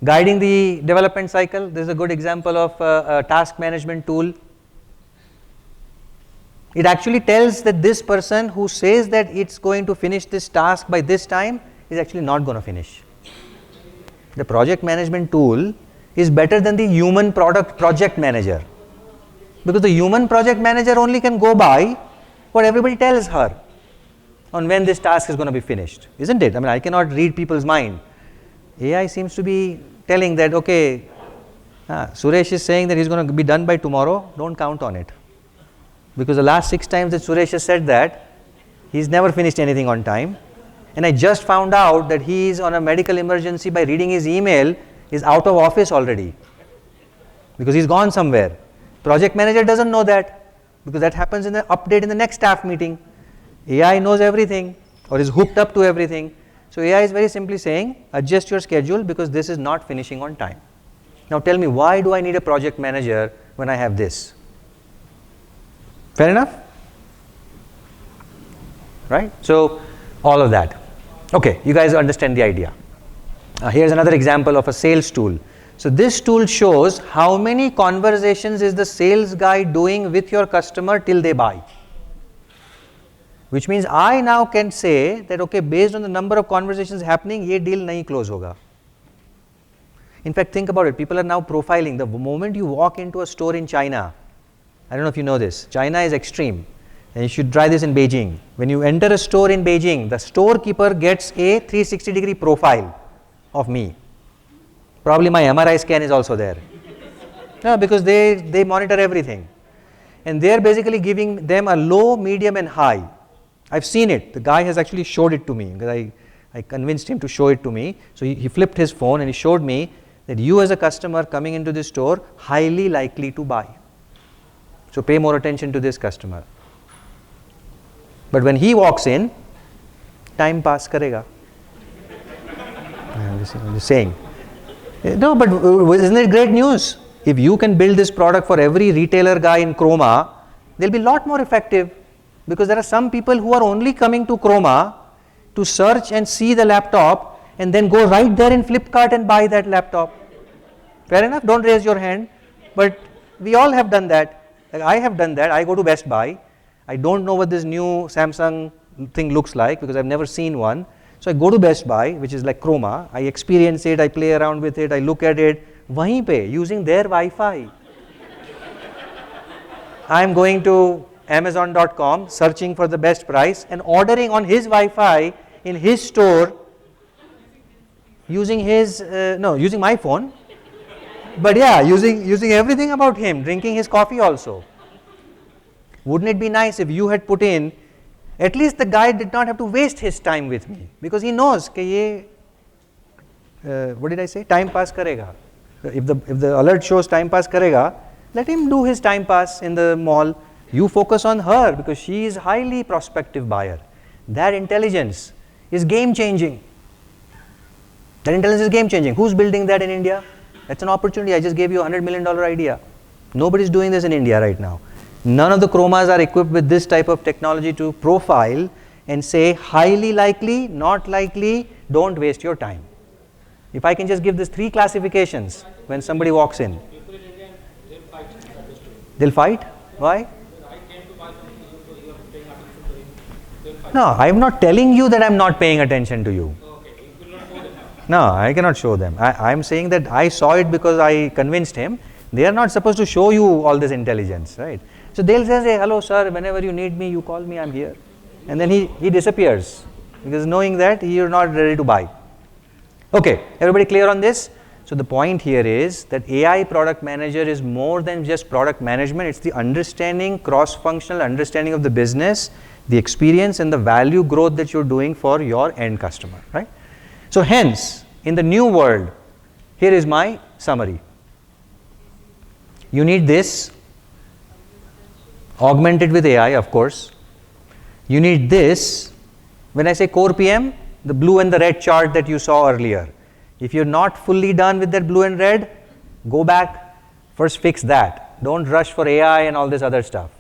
Guiding the development cycle. This is a good example of a task management tool. It actually tells that this person who says that it's going to finish this task by this time is actually not going to finish. The project management tool is better than the human project manager, because the human project manager only can go by what everybody tells her on when this task is going to be finished, isn't it? I mean, I cannot read people's mind. AI seems to be telling that, okay, Suresh is saying that he's going to be done by tomorrow, don't count on it. Because the last 6 times that Suresh has said that, he's never finished anything on time. And I just found out that he is on a medical emergency by reading his email, is out of office already. Because he's gone somewhere. Project manager doesn't know that, because that happens in the update in the next staff meeting. AI knows everything, or is hooked up to everything. So AI is very simply saying, adjust your schedule because this is not finishing on time. Now tell me, why do I need a project manager when I have this? Fair enough? Right? So all of that. Okay, you guys understand the idea. Here's another example of a sales tool. So this tool shows how many conversations is the sales guy doing with your customer till they buy. Which means I now can say that, okay, based on the number of conversations happening, ye deal nahi close hoga. In fact, think about it. People are now profiling. The moment you walk into a store in China, I don't know if you know this, China is extreme. And you should try this in Beijing. When you enter a store in Beijing, the storekeeper gets a 360-degree profile of me. Probably my MRI scan is also there. No, because they monitor everything. And they're basically giving them a low, medium and high. I've seen it. The guy has actually showed it to me because I convinced him to show it to me. So he flipped his phone and he showed me that you as a customer coming into this store, highly likely to buy. So pay more attention to this customer. But when he walks in, time pass karega. I'm just saying. No, but isn't it great news? If you can build this product for every retailer guy in Chroma, they'll be a lot more effective, because there are some people who are only coming to Chroma to search and see the laptop and then go right there in Flipkart and buy that laptop. Fair enough? Don't raise your hand. But we all have done that. Like I have done that. I go to Best Buy. I don't know what this new Samsung thing looks like because I've never seen one. So I go to Best Buy, which is like Chroma. I experience it. I play around with it. I look at it. Wahin pe, using their Wi-Fi. I'm going to Amazon.com, searching for the best price and ordering on his Wi-Fi in his store using his, using my phone. But yeah, using everything about him, drinking his coffee also. Wouldn't it be nice if you had put in, at least the guy did not have to waste his time with me, because he knows that ye, what did I say? Time pass karega. If the alert shows time pass karega, let him do his time pass in the mall. You focus on her because she is highly prospective buyer. That intelligence is game changing. That intelligence is game changing. Who's building that in India? That's an opportunity. I just gave you $100 million idea. Nobody's doing this in India right now. None of the Chromas are equipped with this type of technology to profile and say highly likely, not likely, don't waste your time. If I can just give these 3 classifications when somebody walks in. They'll fight? Why? No, I'm not telling you that I'm not paying attention to you. No, I cannot show them. I'm saying that I saw it because I convinced him. They are not supposed to show you all this intelligence, right? So they'll say, hello sir, whenever you need me, you call me, I'm here. And then he disappears because knowing that you're not ready to buy. Okay, everybody clear on this? So the point here is that AI product manager is more than just product management. It's the understanding, cross-functional understanding of the business, the experience and the value growth that you're doing for your end customer, right? So hence, in the new world, here is my summary. You need this, augmented with AI, of course. You need this. When I say core PM, the blue and the red chart that you saw earlier. If you're not fully done with that blue and red, go back, first fix that. Don't rush for AI and all this other stuff.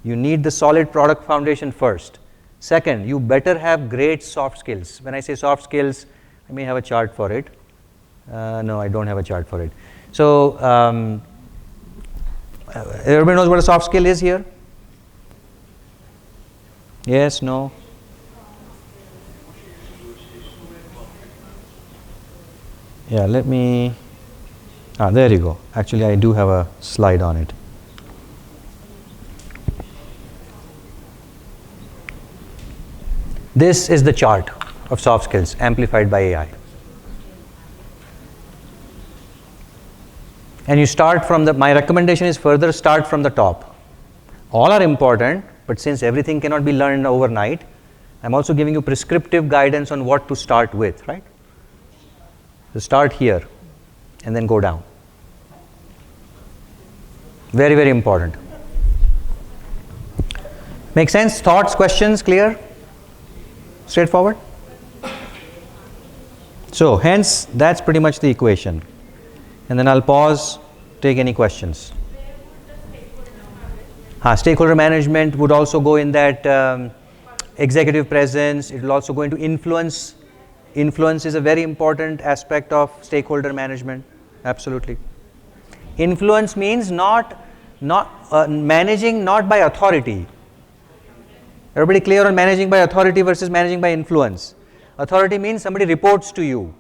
You need the solid product foundation first. Second, you better have great soft skills. When I say soft skills, I may have a chart for it. No, I don't have a chart for it. So, everybody knows what a soft skill is here? Yes, no? Yeah, let me, there you go. Actually, I do have a slide on it. This is the chart of soft skills amplified by AI. And you start from my recommendation is further start from the top. All are important, but since everything cannot be learned overnight, I'm also giving you prescriptive guidance on what to start with, right? So start here and then go down. Very, very important. Make sense? Thoughts, questions, clear? Straightforward? So hence, that's pretty much the equation. And then I'll pause, take any questions. Stakeholder management would also go in that executive presence. It will also go into influence. Influence is a very important aspect of stakeholder management. Absolutely. Influence means not managing not by authority. Everybody clear on managing by authority versus managing by influence? Authority means somebody reports to you,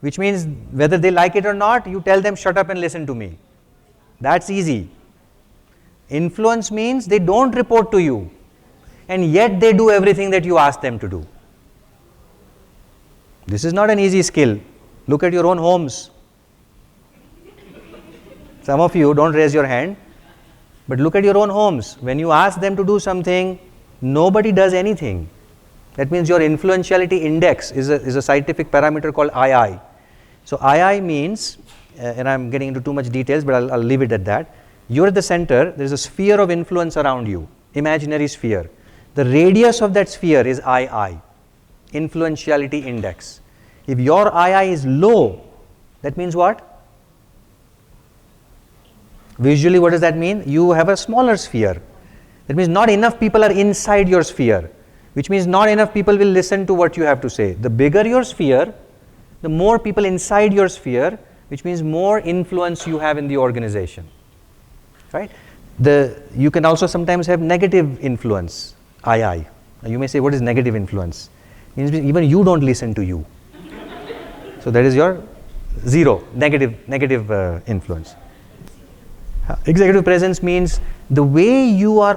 which means whether they like it or not, you tell them shut up and listen to me. That's easy. Influence means they don't report to you and yet they do everything that you ask them to do. This is not an easy skill. Look at your own homes. Some of you don't raise your hand, but look at your own homes. When you ask them to do something, nobody does anything. That means your influentiality index is a scientific parameter called II. So II means, and I'm getting into too much details, but I'll leave it at that. You're at the center, there's a sphere of influence around you, imaginary sphere. The radius of that sphere is II, influentiality index. If your II is low, that means what? Visually, what does that mean? You have a smaller sphere. That means not enough people are inside your sphere, which means not enough people will listen to what you have to say. The bigger your sphere, the more people inside your sphere, which means more influence you have in the organization. Right? You can also sometimes have negative influence, II. Now you may say, what is negative influence? It means even you don't listen to you. So that is your zero, negative influence. Executive presence means the way you are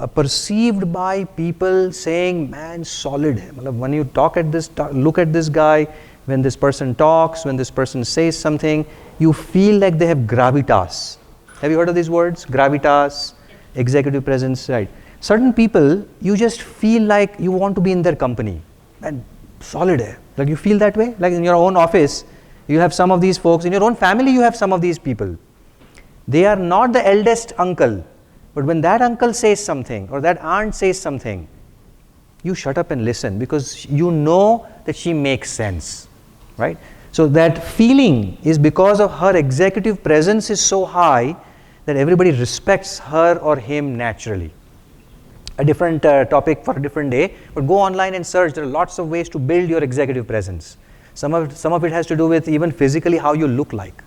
perceived by people saying, man, solid. When you look at this guy, when this person talks, when this person says something, you feel like they have gravitas. Have you heard of these words? Gravitas, executive presence, right? Certain people, you just feel like you want to be in their company. Man, solid. Like you feel that way? Like in your own office, you have some of these folks. In your own family, you have some of these people. They are not the eldest uncle, but when that uncle says something or that aunt says something, you shut up and listen because you know that she makes sense, right? So that feeling is because of her executive presence is so high that everybody respects her or him naturally. A different topic for a different day, but go online and search. There are lots of ways to build your executive presence. Some of it has to do with even physically how you look like.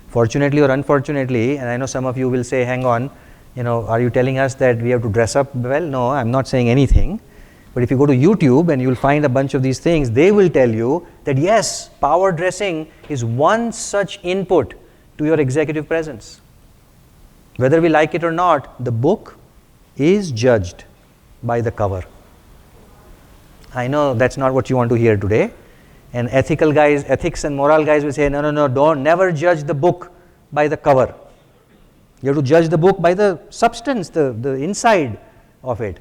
Fortunately or unfortunately, and I know some of you will say, hang on, are you telling us that we have to dress up well? No, I'm not saying anything. But if you go to YouTube and you'll find a bunch of these things, they will tell you that yes, power dressing is one such input to your executive presence. Whether we like it or not, the book is judged by the cover. I know that's not what you want to hear today. And ethical guys, ethics and moral guys will say, no, never judge the book by the cover. You have to judge the book by the substance, the inside of it.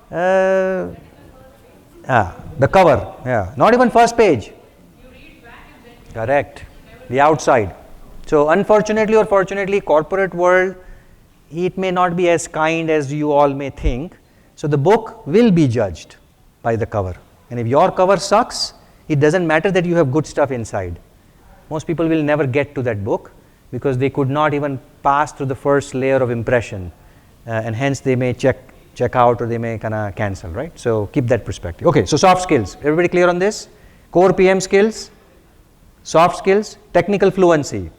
The cover, not even first page. Correct, the outside. So unfortunately or fortunately, corporate world, it may not be as kind as you all may think. So the book will be judged by the cover. And if your cover sucks, it doesn't matter that you have good stuff inside. Most people will never get to that book because they could not even pass through the first layer of impression, and hence they may check out or they may kind of cancel, right? So keep that perspective. Okay, so soft skills. Everybody clear on this? Core PM skills, soft skills, technical fluency.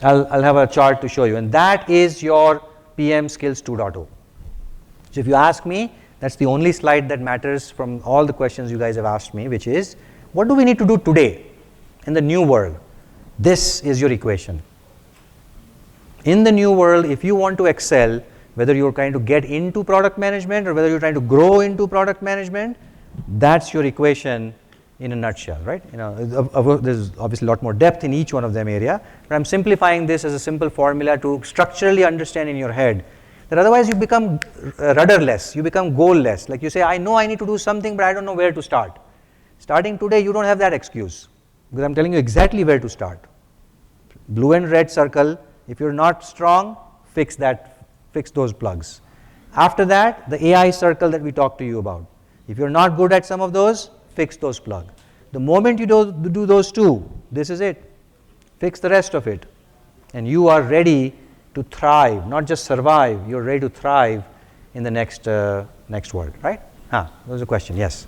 I'll have a chart to show you, and that is your PM skills 2.0. So if you ask me, that's the only slide that matters from all the questions you guys have asked me, which is, what do we need to do today in the new world? This is your equation. In the new world, if you want to excel, whether you're trying to get into product management or whether you're trying to grow into product management, that's your equation in a nutshell, right? There's obviously a lot more depth in each one of them area, but I'm simplifying this as a simple formula to structurally understand in your head that otherwise you become rudderless, you become goal-less. Like you say, I know I need to do something, but I don't know where to start. Starting today, you don't have that excuse because I'm telling you exactly where to start. Blue and red circle, if you're not strong, fix those plugs. After that, the AI circle that we talked to you about. If you're not good at some of those, fix those plugs. The moment you do those two, this is it. Fix the rest of it. And you are ready to thrive, not just survive, you're ready to thrive in the next world, right? There was a question, yes.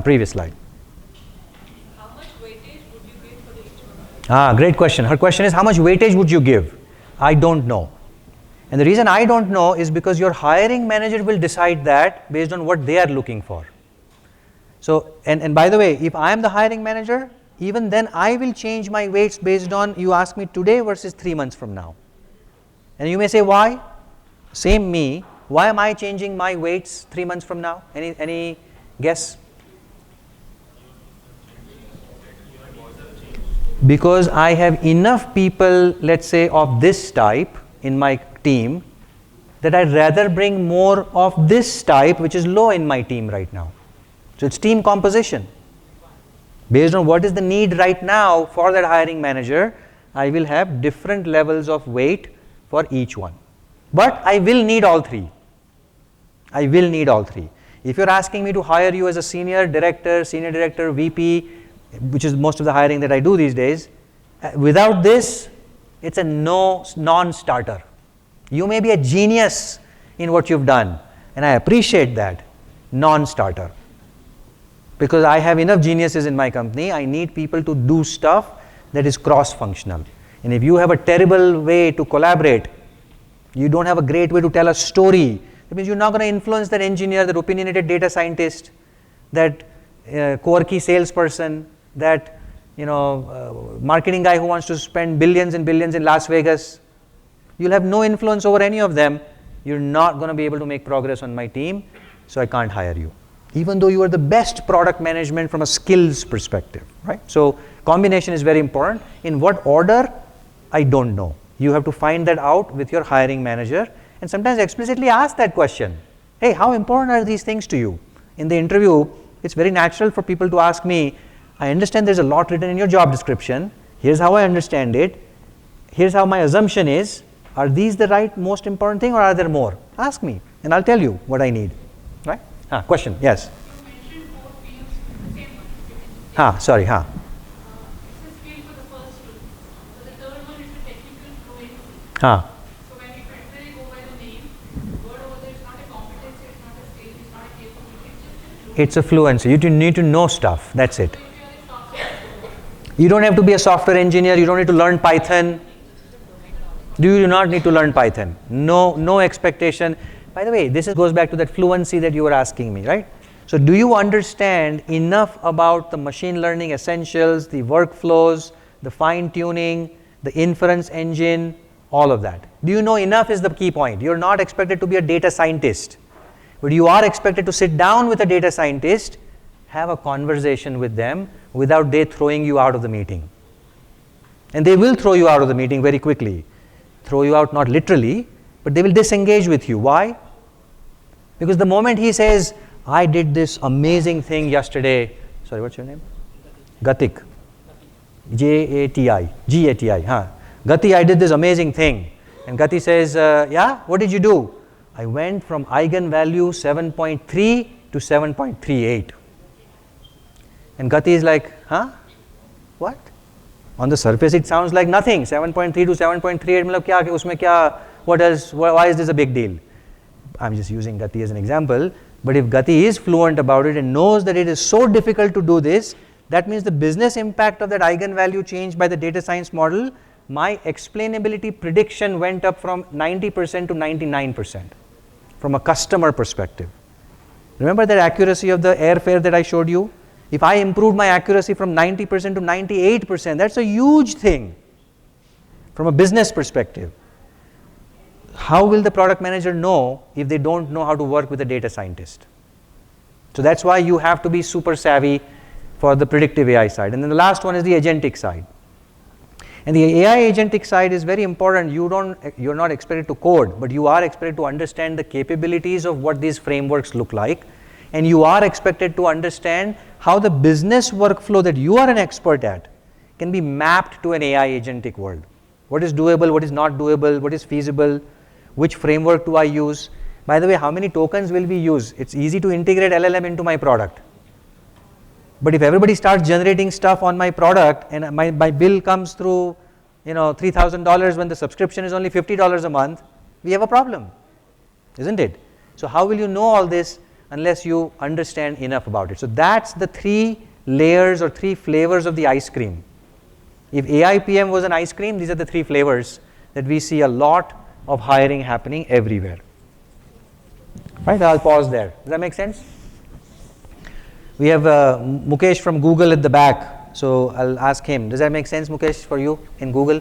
Previous slide. How much weightage would you give for each one? Great question. Her question is, how much weightage would you give? I don't know. And the reason I don't know is because your hiring manager will decide that based on what they are looking for. So, and by the way, if I am the hiring manager, even then I will change my weights based on you ask me today versus 3 months from now. And you may say, why? Same me. Why am I changing my weights 3 months from now? Any guess? Because I have enough people, let's say, of this type in my team that I'd rather bring more of this type, which is low in my team right now. So it's team composition. Based on what is the need right now for that hiring manager, I will have different levels of weight for each one. But I will need all three. I will need all three. If you're asking me to hire you as a senior director, VP, which is most of the hiring that I do these days, without this, it's a non-starter. You may be a genius in what you've done, and I appreciate that, non-starter. Because I have enough geniuses in my company, I need people to do stuff that is cross-functional. And if you have a terrible way to collaborate, you don't have a great way to tell a story, that means you're not going to influence that engineer, that opinionated data scientist, that quirky salesperson, that marketing guy who wants to spend billions and billions in Las Vegas. You'll have no influence over any of them. You're not going to be able to make progress on my team, so I can't hire you. Even though you are the best product management from a skills perspective, right? So combination is very important. In what order, I don't know. You have to find that out with your hiring manager, and sometimes explicitly ask that question. Hey, how important are these things to you? In the interview, it's very natural for people to ask me, I understand there's a lot written in your job description. Here's how I understand it. Here's how my assumption is. Are these the right most important thing, or are there more? Ask me, and I'll tell you what I need. Right? Question, yes. You mentioned 4 fields, same one. Sorry, It says field for the first two. So the third one is the technical fluency. So when you particularly go by the name, word over there is not a competency, it's not a skill, it's not a capability, it's just a It's a fluency. You need to know stuff. That's it. You don't have to be a software engineer. You don't need to learn Python. You do not need to learn Python. No expectation. By the way, this goes back to that fluency that you were asking me, right? So do you understand enough about the machine learning essentials, the workflows, the fine tuning, the inference engine, all of that? Do you know enough is the key point. You're not expected to be a data scientist, but you are expected to sit down with a data scientist, have a conversation with them without they throwing you out of the meeting. And they will throw you out of the meeting very quickly. Throw you out not literally, but they will disengage with you. Why? Because the moment he says, I did this amazing thing yesterday. Sorry, what's your name? Gatik. G-A-T-I. Gati, I did this amazing thing. And Gati says, yeah, what did you do? I went from eigenvalue 7.3 to 7.38. And Gati is like, what? On the surface, it sounds like nothing. 7.3 to 7.38, what else? Why is this a big deal? I'm just using Gati as an example. But if Gati is fluent about it and knows that it is so difficult to do this, that means the business impact of that eigenvalue change by the data science model, my explainability prediction went up from 90% to 99% from a customer perspective. Remember that accuracy of the airfare that I showed you? If I improved my accuracy from 90% to 98%, that's a huge thing from a business perspective. How will the product manager know if they don't know how to work with a data scientist? So that's why you have to be super savvy for the predictive AI side. And then the last one is the agentic side. And the AI agentic side is very important. You're not expected to code, but you are expected to understand the capabilities of what these frameworks look like. And you are expected to understand how the business workflow that you are an expert at can be mapped to an AI agentic world. What is doable, what is not doable, what is feasible, which framework do I use? By the way, how many tokens will we use? It's easy to integrate LLM into my product. But if everybody starts generating stuff on my product and my bill comes through $3,000 when the subscription is only $50 a month, we have a problem, isn't it? So how will you know all this unless you understand enough about it? So that's the 3 layers or 3 flavors of the ice cream. If AI PM was an ice cream, these are the 3 flavors that we see a lot of hiring happening everywhere. Right, I'll pause there. Does that make sense? We have Mukesh from Google at the back, so I'll ask him. Does that make sense, Mukesh, for you in Google?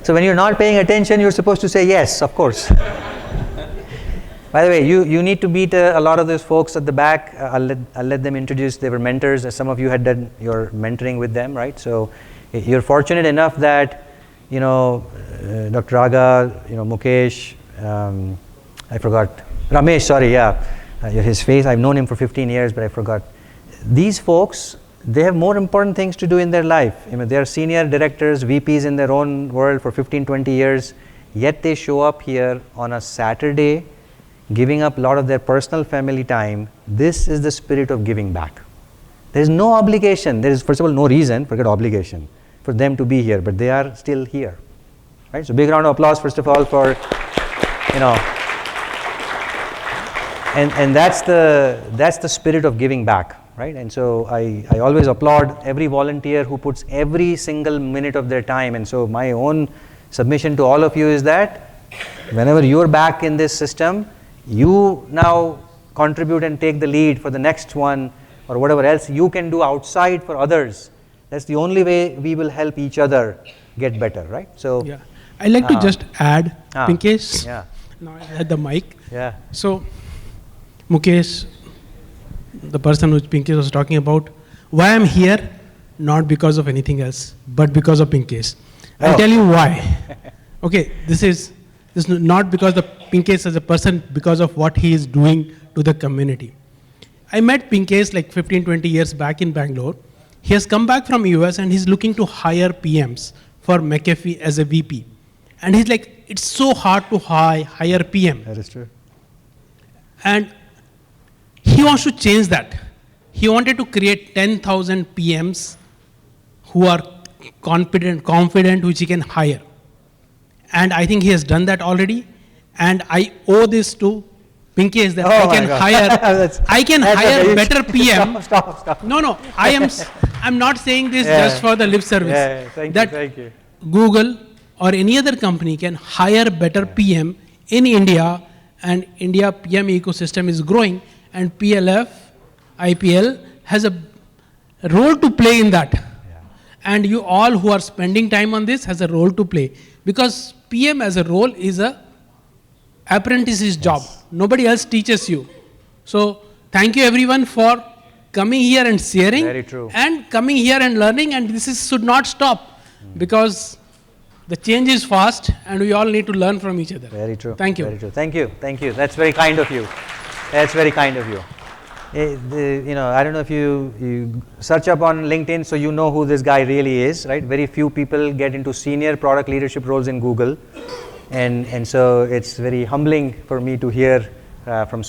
So when you're not paying attention, you're supposed to say yes, of course. By the way, you need to meet a lot of those folks at the back. I'll let them introduce. They were mentors. Some of you had done your mentoring with them, right? So you're fortunate enough that Dr. Raga, Mukesh, I forgot, Ramesh, sorry, yeah. his face, I've known him for 15 years, but I forgot. These folks, they have more important things to do in their life. They are senior directors, VPs in their own world for 15, 20 years, yet they show up here on a Saturday, giving up a lot of their personal family time. This is the spirit of giving back. There is no obligation. There is, first of all, no reason, forget obligation, for them to be here, but they are still here. Right? So big round of applause, first of all, for, and that's the spirit of giving back. Right? And so I always applaud every volunteer who puts every single minute of their time. And so my own submission to all of you is that whenever you're back in this system, you now contribute and take the lead for the next one or whatever else you can do outside for others. That's the only way we will help each other get better, right? So yeah, I'd like to just add, Pinkesh. Yeah. Now I had the mic. Yeah. So Mukesh, the person which Pinkesh was talking about, why I'm here, not because of anything else, but because of Pinkesh. I'll tell you why. Okay, this is not because the Pinkesh as a person, because of what he is doing to the community. I met Pinkesh like 15, 20 years back in Bangalore. He has come back from US and he's looking to hire PMs for McAfee as a VP. And he's like, it's so hard to hire PM. That is true. And he wants to change that. He wanted to create 10,000 PMs who are confident, which he can hire. And I think he has done that already. And I owe this to Pinkesh that I can hire better PM. Stop. No, I'm not saying this just for the lip service. Yeah, thank you. Google or any other company can hire better PM in India, and India PM ecosystem is growing, and PLF, IPL has a role to play in that. Yeah. And you all who are spending time on this has a role to play, because PM as a role is a apprentice's job. Nobody else teaches you. So thank you everyone for coming here and sharing. Very true. And coming here and learning, and this should not stop because the change is fast and we all need to learn from each other. Very true. Thank you. Very true. Thank you. That's very kind of you. That's very kind of you. I don't know if you search up on LinkedIn, so you know who this guy really is, right? Very few people get into senior product leadership roles in Google. And so it's very humbling for me to hear from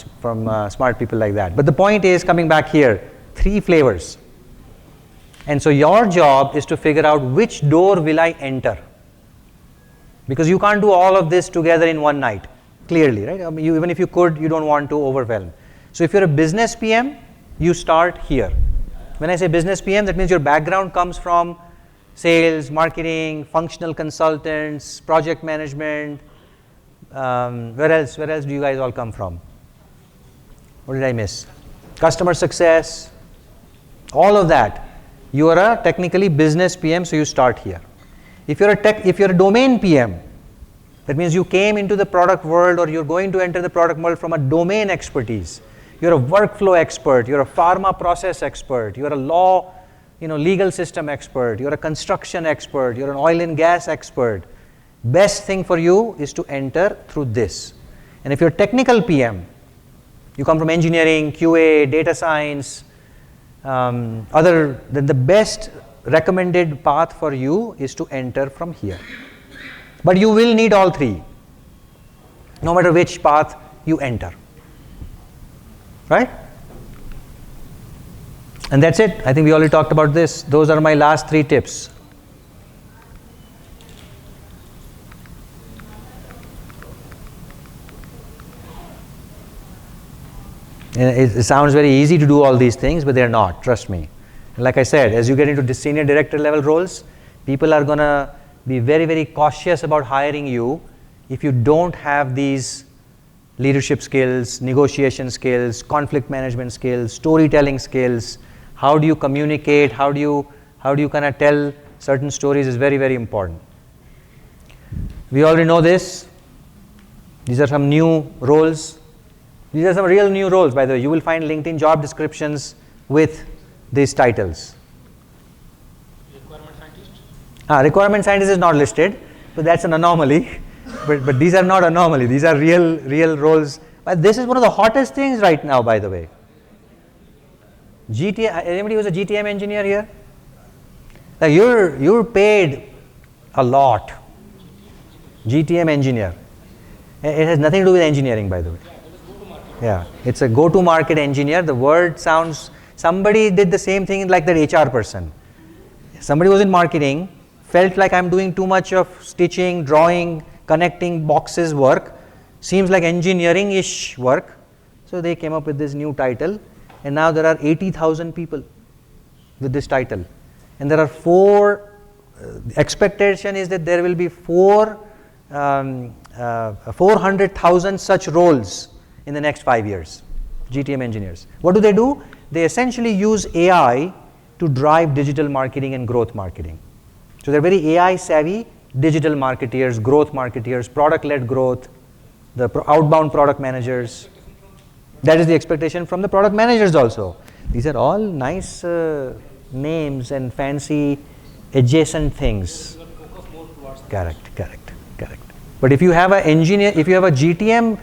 smart people like that. But the point is, coming back here, 3 flavors. And so your job is to figure out which door will I enter. Because you can't do all of this together in one night, clearly, right? I mean, even if you could, you don't want to overwhelm. So if you're a business PM, you start here. When I say business PM, that means your background comes from sales, marketing, functional consultants, project management. Where else do you guys all come from? What did I miss? Customer success, all of that. You are a technically business PM, so you start here. If you're a domain PM, that means you came into the product world, or you're going to enter the product world from a domain expertise. You're a workflow expert, you're a pharma process expert, you're a law, legal system expert, you're a construction expert, you're an oil and gas expert. Best thing for you is to enter through this. And if you're technical PM, you come from engineering, QA, data science, then the best recommended path for you is to enter from here. But you will need all 3, no matter which path you enter. Right? And that's it. I think we already talked about this. Those are my last 3 tips. It sounds very easy to do all these things, but they're not, trust me. Like I said, as you get into the senior director level roles, people are going to be very, very cautious about hiring you if you don't have these leadership skills, negotiation skills, conflict management skills, storytelling skills. How do you communicate? How do you kind of tell certain stories is very, very important. We already know this. These are some new roles. These are some real new roles, by the way. You will find LinkedIn job descriptions with these titles. Requirement scientist? Requirement scientist is not listed, but that's an anomaly. But these are not anomaly. These are real roles But this is one of the hottest things right now, by the way. GTM, anybody who's a GTM engineer here? Like you're paid a lot. GTM engineer. It has nothing to do with engineering, by the way. Yeah, it's a go-to-market engineer. The word sounds, somebody did the same thing like that HR person. Somebody was in marketing, felt like I'm doing too much of stitching, drawing, connecting boxes work. Seems like engineering-ish work. So they came up with this new title. And now there are 80,000 people with this title. And there are expectation is that there will be 400,000 such roles in the next 5 years, GTM engineers. What do? They essentially use AI to drive digital marketing and growth marketing. So they're very AI savvy, digital marketeers, growth marketeers, product-led growth, the outbound product managers. That is the expectation from the product managers also. These are all nice names and fancy adjacent things. Correct. But if you have an engineer, if you have a GTM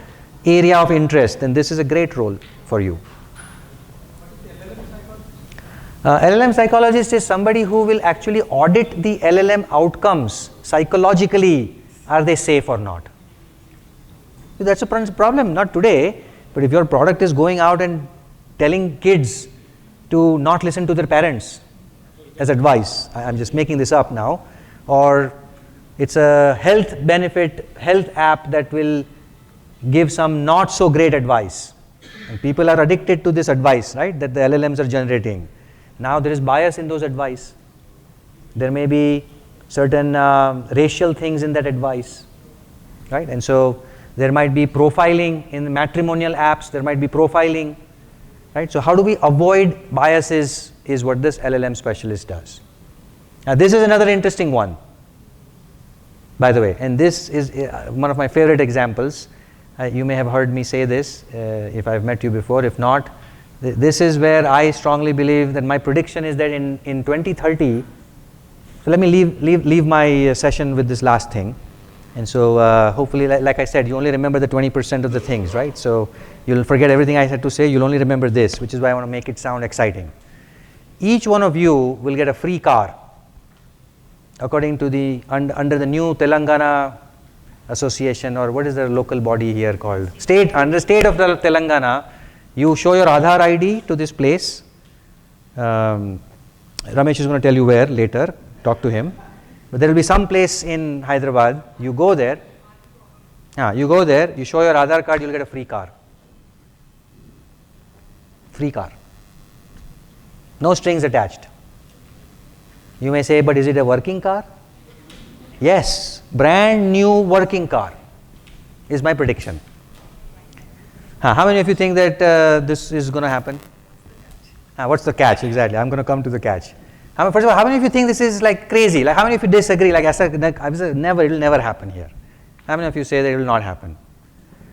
area of interest, then this is a great role for you. LLM psychologist is somebody who will actually audit the LLM outcomes psychologically. Are they safe or not? That's a problem, not today. But if your product is going out and telling kids to not listen to their parents as advice, I'm just making this up now, or it's a health app that will give some not so great advice. And people are addicted to this advice, right, that the LLMs are generating. Now there is bias in those advice. There may be certain racial things in that advice, right? And so there might be profiling in matrimonial apps, there might be profiling, right? So how do we avoid biases is what this LLM specialist does. Now this is another interesting one, by the way, and this is one of my favorite examples. You may have heard me say this if I've met you before. If not, this is where I strongly believe that my prediction is that in 2030, so let me leave my session with this last thing. And so hopefully, like I said, you only remember the 20% of the things, right? So you'll forget everything I had to say, you'll only remember this, which is why I want to make it sound exciting. Each one of you will get a free car according to the, under the new Telangana Association, or what is the local body here called? Under the state of Telangana, you show your Aadhaar ID to this place. Ramesh is going to tell you where later, talk to him. But there will be some place in Hyderabad, you go there, you show your Aadhaar card, you'll get a free car. Free car. No strings attached. You may say, but is it a working car? Yes, brand new working car is my prediction. How many of you think that this is going to happen? What's the catch? Exactly, I'm going to come to the catch. First of all, how many of you think this is like crazy? Like how many of you disagree? Like I said, it will never happen here. How many of you say that it will not happen?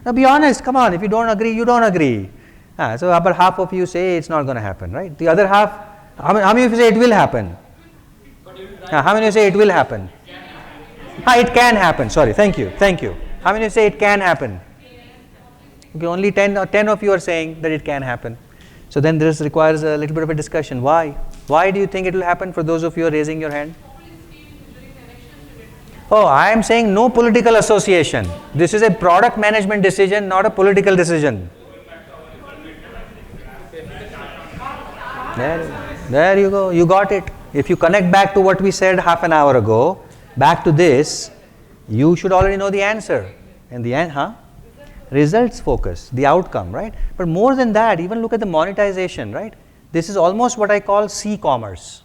Now be honest, come on, if you don't agree, you don't agree. So about half of you say it's not going to happen, right? The other half, how many of you say it will happen? How many of you say it will happen? It can happen, sorry, thank you. How many of you say it can happen? Okay, only 10 of you are saying that it can happen. So then this requires a little bit of a discussion. Why? Why do you think it will happen, for those of you who are raising your hand? Oh, I am saying no political association. This is a product management decision, not a political decision. There you go, you got it. If you connect back to what we said half an hour ago, back to this, you should already know the answer. And the end, results focus, the outcome, right? But more than that, even look at the monetization, right? This is almost what I call C-commerce.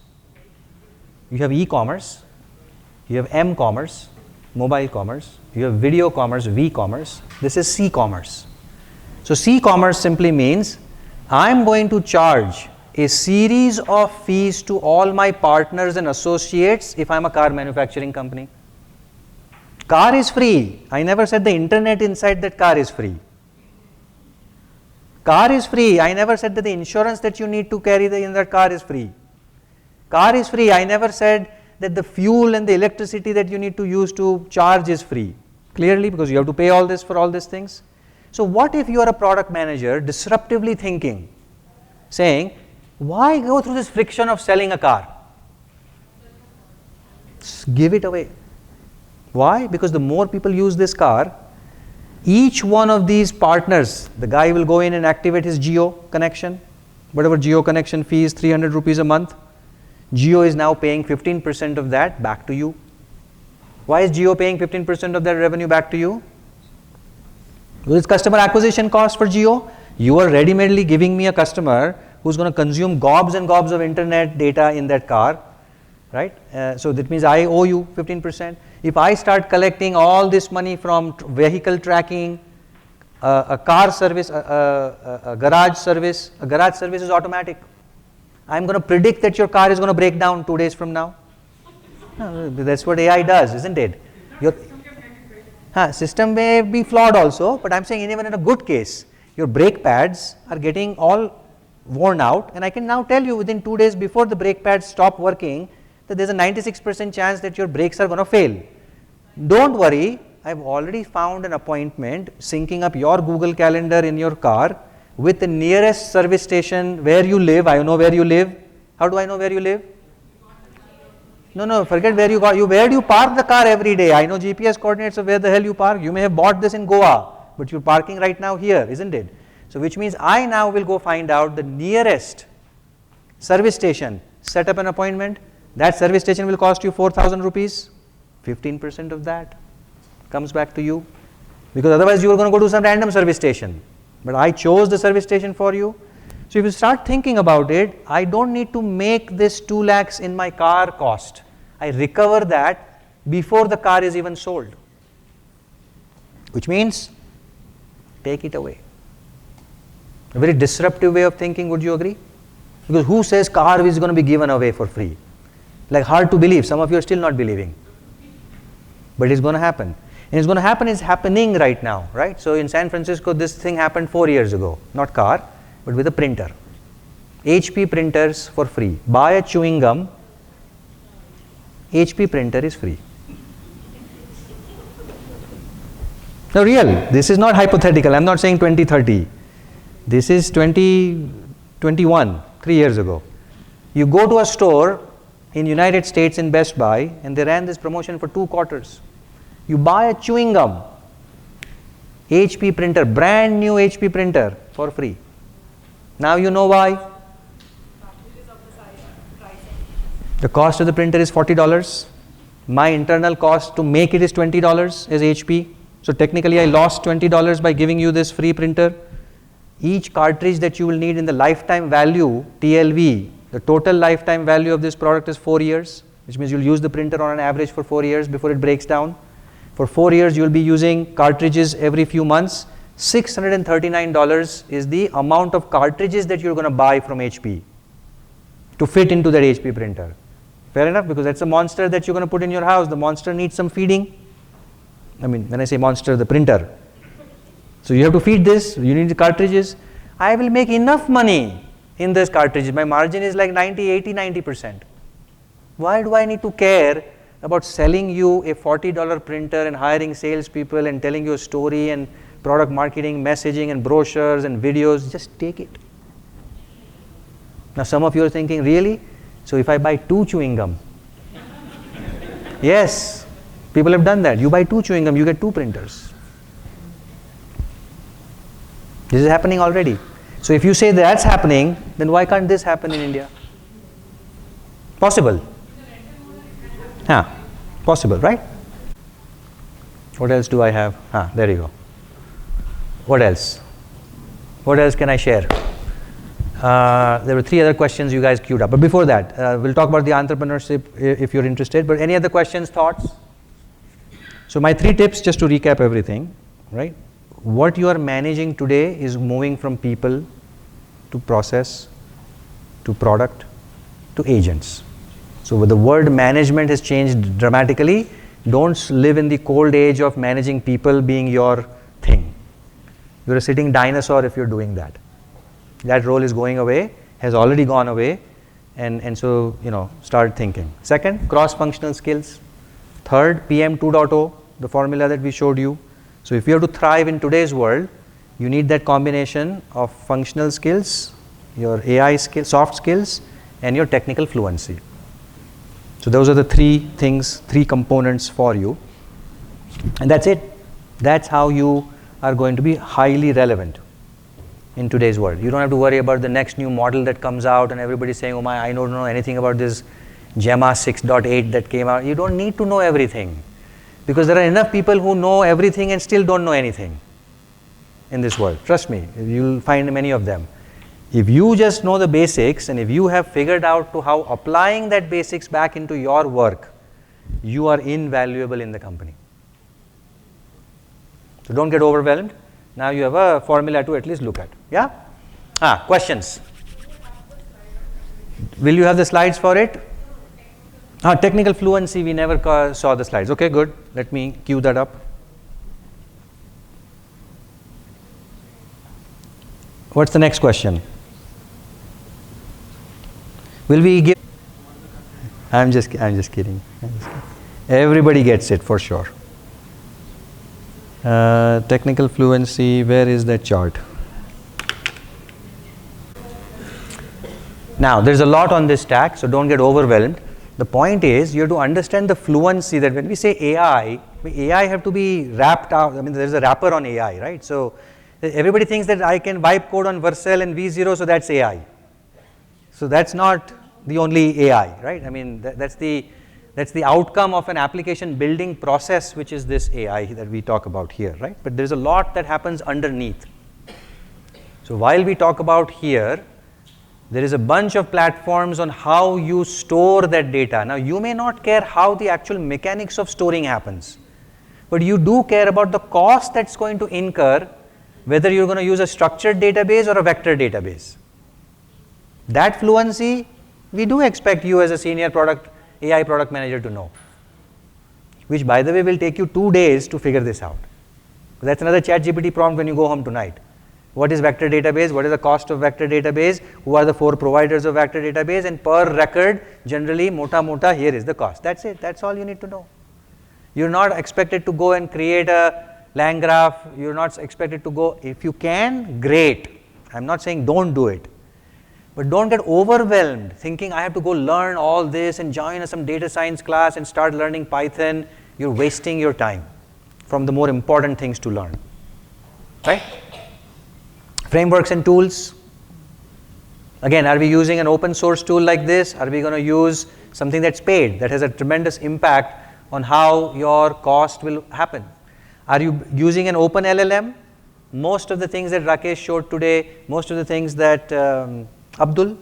You have e-commerce, you have M-commerce, mobile commerce, you have video commerce, V-commerce. This is C-commerce. So C-commerce simply means I'm going to charge a series of fees to all my partners and associates if I'm a car manufacturing company. Car is free. I never said the internet inside that car is free. Car is free. I never said that the insurance that you need to carry in that car is free. Car is free. I never said that the fuel and the electricity that you need to use to charge is free. Clearly, because you have to pay all this for all these things. So what if you are a product manager disruptively thinking, saying, why go through this friction of selling a car? Just give it away. Why? Because the more people use this car, each one of these partners, the guy will go in and activate his Geo connection, whatever Geo connection fee is 300 rupees a month. Geo is now paying 15% of that back to you. Why is Geo paying 15% of that revenue back to you? Because it's customer acquisition cost for Geo. You are ready-madely giving me a customer who's going to consume gobs and gobs of internet data in that car, right? So that means I owe you 15%. If I start collecting all this money from vehicle tracking, a car service, a garage service is automatic. I'm going to predict that your car is going to break down 2 days from now. That's what AI does, isn't it? Your system may be flawed also, but I'm saying even in a good case, your brake pads are getting all worn out, and I can now tell you within 2 days before the brake pads stop working that there's a 96% chance that your brakes are going to fail. Don't worry, I've already found an appointment syncing up your Google Calendar in your car with the nearest service station where you live. I know where you live. How do I know where you live? No, forget where you got. Where do you park the car every day? I know GPS coordinates of where the hell you park. You may have bought this in Goa, but you're parking right now here, isn't it? So which means I now will go find out the nearest service station, set up an appointment. That service station will cost you 4,000 rupees. 15% of that comes back to you, because otherwise you are going to go to some random service station. But I chose the service station for you. So if you start thinking about it, I don't need to make this 2 lakhs in my car cost. I recover that before the car is even sold. Which means, take it away. A very disruptive way of thinking, would you agree? Because who says car is going to be given away for free? Like, hard to believe. Some of you are still not believing. But it's going to happen. And it's going to happen, it's happening right now, right? So in San Francisco, this thing happened 4 years ago. Not car, but with a printer. HP printers for free. Buy a chewing gum, HP printer is free. No, real. This is not hypothetical. I'm not saying 2030. This is 2021, 3 years ago. You go to a store in United States in Best Buy, and they ran this promotion for 2 quarters. You buy a chewing gum, HP printer, brand new HP printer for free. Now you know why. The cost of the printer is $40. My internal cost to make it is $20 as HP. So technically I lost $20 by giving you this free printer. Each cartridge that you will need in the lifetime value, TLV, the total lifetime value of this product is 4 years, which means you'll use the printer on an average for 4 years before it breaks down. For 4 years, you'll be using cartridges every few months. $639 is the amount of cartridges that you're going to buy from HP to fit into that HP printer. Fair enough, because that's a monster that you're going to put in your house. The monster needs some feeding. I mean, when I say monster, the printer. So you have to feed this, you need the cartridges. I will make enough money in this cartridges. My margin is like 90%. Why do I need to care about selling you a $40 printer and hiring salespeople and telling you a story and product marketing, messaging and brochures and videos? Just take it. Now some of you are thinking, really? So if I buy 2 chewing gum? Yes, people have done that. You buy 2 chewing gum, you get 2 printers. This is happening already. So if you say that's happening, then why can't this happen in India? Possible. Possible, right? What else do I have? There you go. What else? What else can I share? There were 3 other questions you guys queued up. But before that, we'll talk about the entrepreneurship if you're interested. But any other questions, thoughts? So my 3 tips, just to recap everything, right? What you are managing today is moving from people to process to product to agents. So the word management has changed dramatically. Don't live in the cold age of managing people being your thing. You're a sitting dinosaur if you're doing that. That role is going away, has already gone away, and so, start thinking. Second, cross-functional skills. Third, PM 2.0, the formula that we showed you. So if you have to thrive in today's world, You need that combination of functional skills, your AI skills, soft skills, and your technical fluency. So those are the three things, three components for you. And that's it. That's how you are going to be highly relevant in today's world. You don't have to worry about the next new model that comes out and everybody's saying, oh my, I don't know anything about this Gemma 6.8 that came out. You don't need to know everything, because there are enough people who know everything and still don't know anything in this world. Trust me, you'll find many of them. If you just know the basics, and if you have figured out to how applying that basics back into your work, you are invaluable in the company. So don't get overwhelmed. Now you have a formula to at least look at. Yeah? Questions? Will you have the slides for it? Technical fluency, we never saw the slides. Okay, good. Let me cue that up. What's the next question? Will we give? I'm just kidding. Everybody gets it for sure. Technical fluency, where is that chart? Now, there's a lot on this stack, so don't get overwhelmed. The point is, you have to understand the fluency that when we say AI have to be wrapped out. I mean, there's a wrapper on AI, right? So everybody thinks that I can wipe code on Vercel and V0, so that's AI. So that's not the only AI, right? I mean, that's the outcome of an application building process, which is this AI that we talk about here, right? But there's a lot that happens underneath. So while we talk about here, there is a bunch of platforms on how you store that data. Now, you may not care how the actual mechanics of storing happens, but you do care about the cost that's going to incur, whether you're going to use a structured database or a vector database. That fluency, we do expect you as a senior AI product manager to know, which by the way will take you 2 days to figure this out. That's another ChatGPT prompt when you go home tonight. What is vector database? What is the cost of vector database? Who are the 4 providers of vector database? And per record, generally, mota, here is the cost. That's it. That's all you need to know. You're not expected to go and create a Lang graph. You're not expected to go. If you can, great. I'm not saying don't do it. But don't get overwhelmed thinking I have to go learn all this and join some data science class and start learning Python. You're wasting your time from the more important things to learn. Right? Frameworks and tools. Again, are we using an open source tool like this? Are we going to use something that's paid, that has a tremendous impact on how your cost will happen? Are you using an open LLM? Most of the things that Rakesh showed today, most of the things that Abdul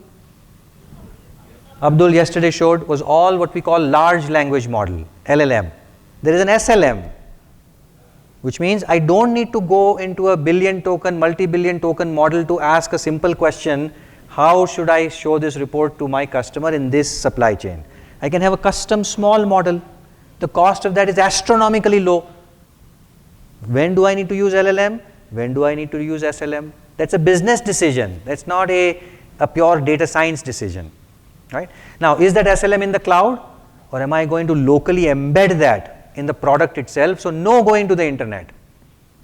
yesterday showed was all what we call large language model, LLM. There is an SLM, which means I don't need to go into a billion token, multi-billion token model to ask a simple question, how should I show this report to my customer in this supply chain? I can have a custom small model. The cost of that is astronomically low. When do I need to use LLM? When do I need to use SLM? That's a business decision. That's not a pure data science decision. Right? Now, is that SLM in the cloud, or am I going to locally embed that in the product itself? So no going to the internet.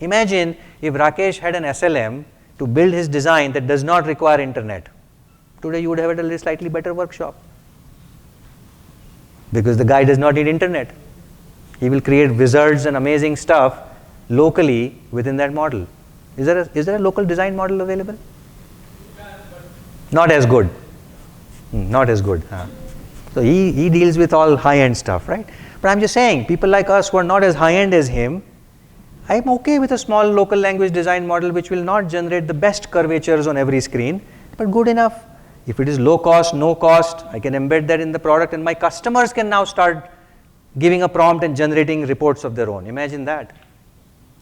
Imagine if Rakesh had an SLM to build his design that does not require internet. Today you would have had a slightly better workshop, because the guy does not need internet. He will create wizards and amazing stuff locally within that model. Is there a local design model available? Not as good. Not as good. So he deals with all high-end stuff, right? But I'm just saying, people like us who are not as high-end as him, I'm okay with a small local language design model which will not generate the best curvatures on every screen, but good enough. If it is low cost, no cost, I can embed that in the product, and my customers can now start giving a prompt and generating reports of their own. Imagine that.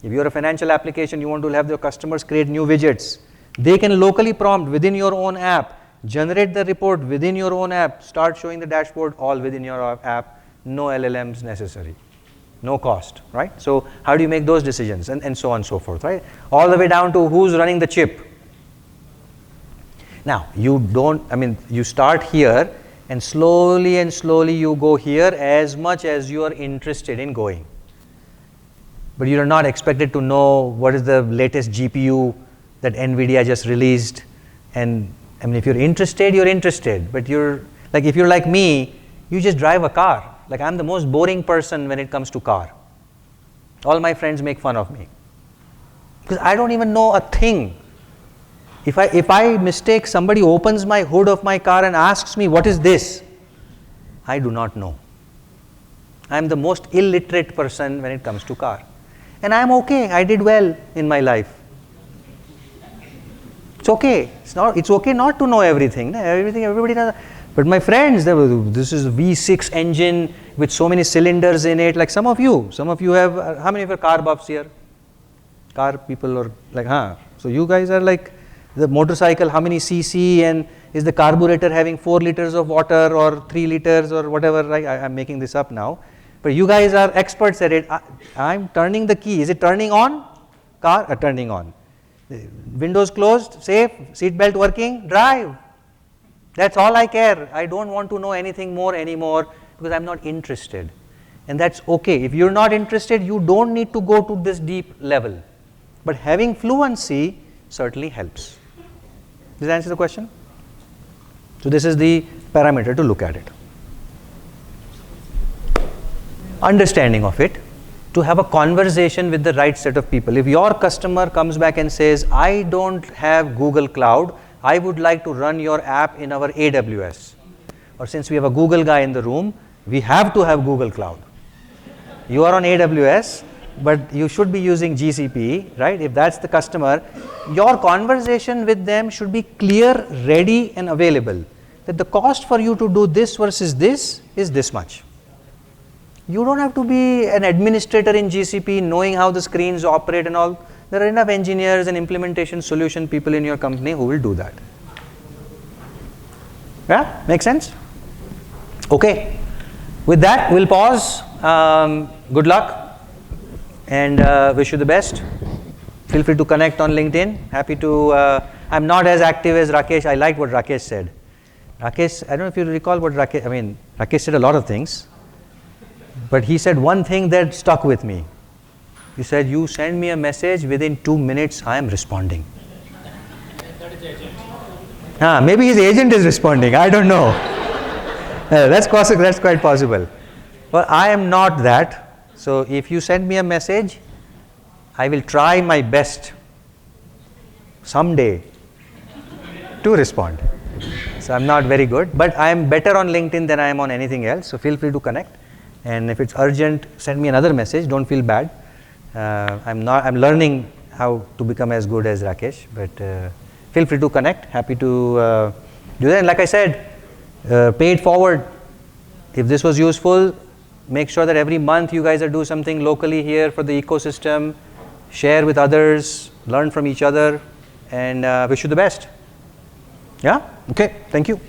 If you're a financial application, you want to have your customers create new widgets. They can locally prompt within your own app, generate the report within your own app, start showing the dashboard all within your app, no LLMs necessary, no cost, right? So how do you make those decisions, and so on and so forth, right? All the way down to who's running the chip. Now, you start here and slowly you go here as much as you are interested in going. but you are not expected to know what is the latest GPU that NVIDIA just released. And I mean, if you're interested, you're interested. But you're like, if you're like me, you just drive a car. Like, I'm the most boring person when it comes to car. All my friends make fun of me because I don't even know a thing. If I mistake, somebody opens my hood of my car and asks me, what is this? I do not know. I'm the most illiterate person when it comes to car. And I'm okay. I did well in my life. It's okay. It's okay not to know everything. Everybody knows. But my friends, this is a V6 engine with so many cylinders in it. Like some of you have, how many of you are car buffs here? Car people are like, So you guys are like, the motorcycle, how many cc, and is the carburetor having 4 liters of water or 3 liters or whatever, right? I'm making this up now. But you guys are experts at it. I'm turning the key. Is it turning on? Car, turning on. Windows closed, safe, seat belt working, drive. That's all I care. I don't want to know anything more anymore because I'm not interested. And that's okay. If you're not interested, you don't need to go to this deep level. But having fluency certainly helps. Does that answer the question? So this is the parameter to look at it. Understanding of it, to have a conversation with the right set of people. If your customer comes back and says, I don't have Google Cloud, I would like to run your app in our AWS. Or since we have a Google guy in the room, we have to have Google Cloud. You are on AWS, but you should be using GCP, right? If that's the customer, your conversation with them should be clear, ready, and available. That the cost for you to do this versus this is this much. You don't have to be an administrator in GCP knowing how the screens operate and all. There are enough engineers and implementation solution people in your company who will do that. Yeah, make sense? Okay. With that, we'll pause. Good luck and wish you the best. Feel free to connect on LinkedIn. Happy to, I'm not as active as Rakesh. I liked what Rakesh said. Rakesh, I don't know if you recall what Rakesh said a lot of things. But he said one thing that stuck with me. He said, you send me a message, within 2 minutes, I am responding. Maybe his agent is responding, I don't know. That's quite possible. Well, I am not that. So if you send me a message, I will try my best someday to respond. So I'm not very good, but I am better on LinkedIn than I am on anything else. So feel free to connect. And if it's urgent, send me another message. Don't feel bad. I'm learning how to become as good as Rakesh, but feel free to connect. Happy to do that. And like I said, pay it forward. If this was useful, make sure that every month you guys are doing something locally here for the ecosystem. Share with others, learn from each other, and wish you the best. Yeah? Okay. Thank you.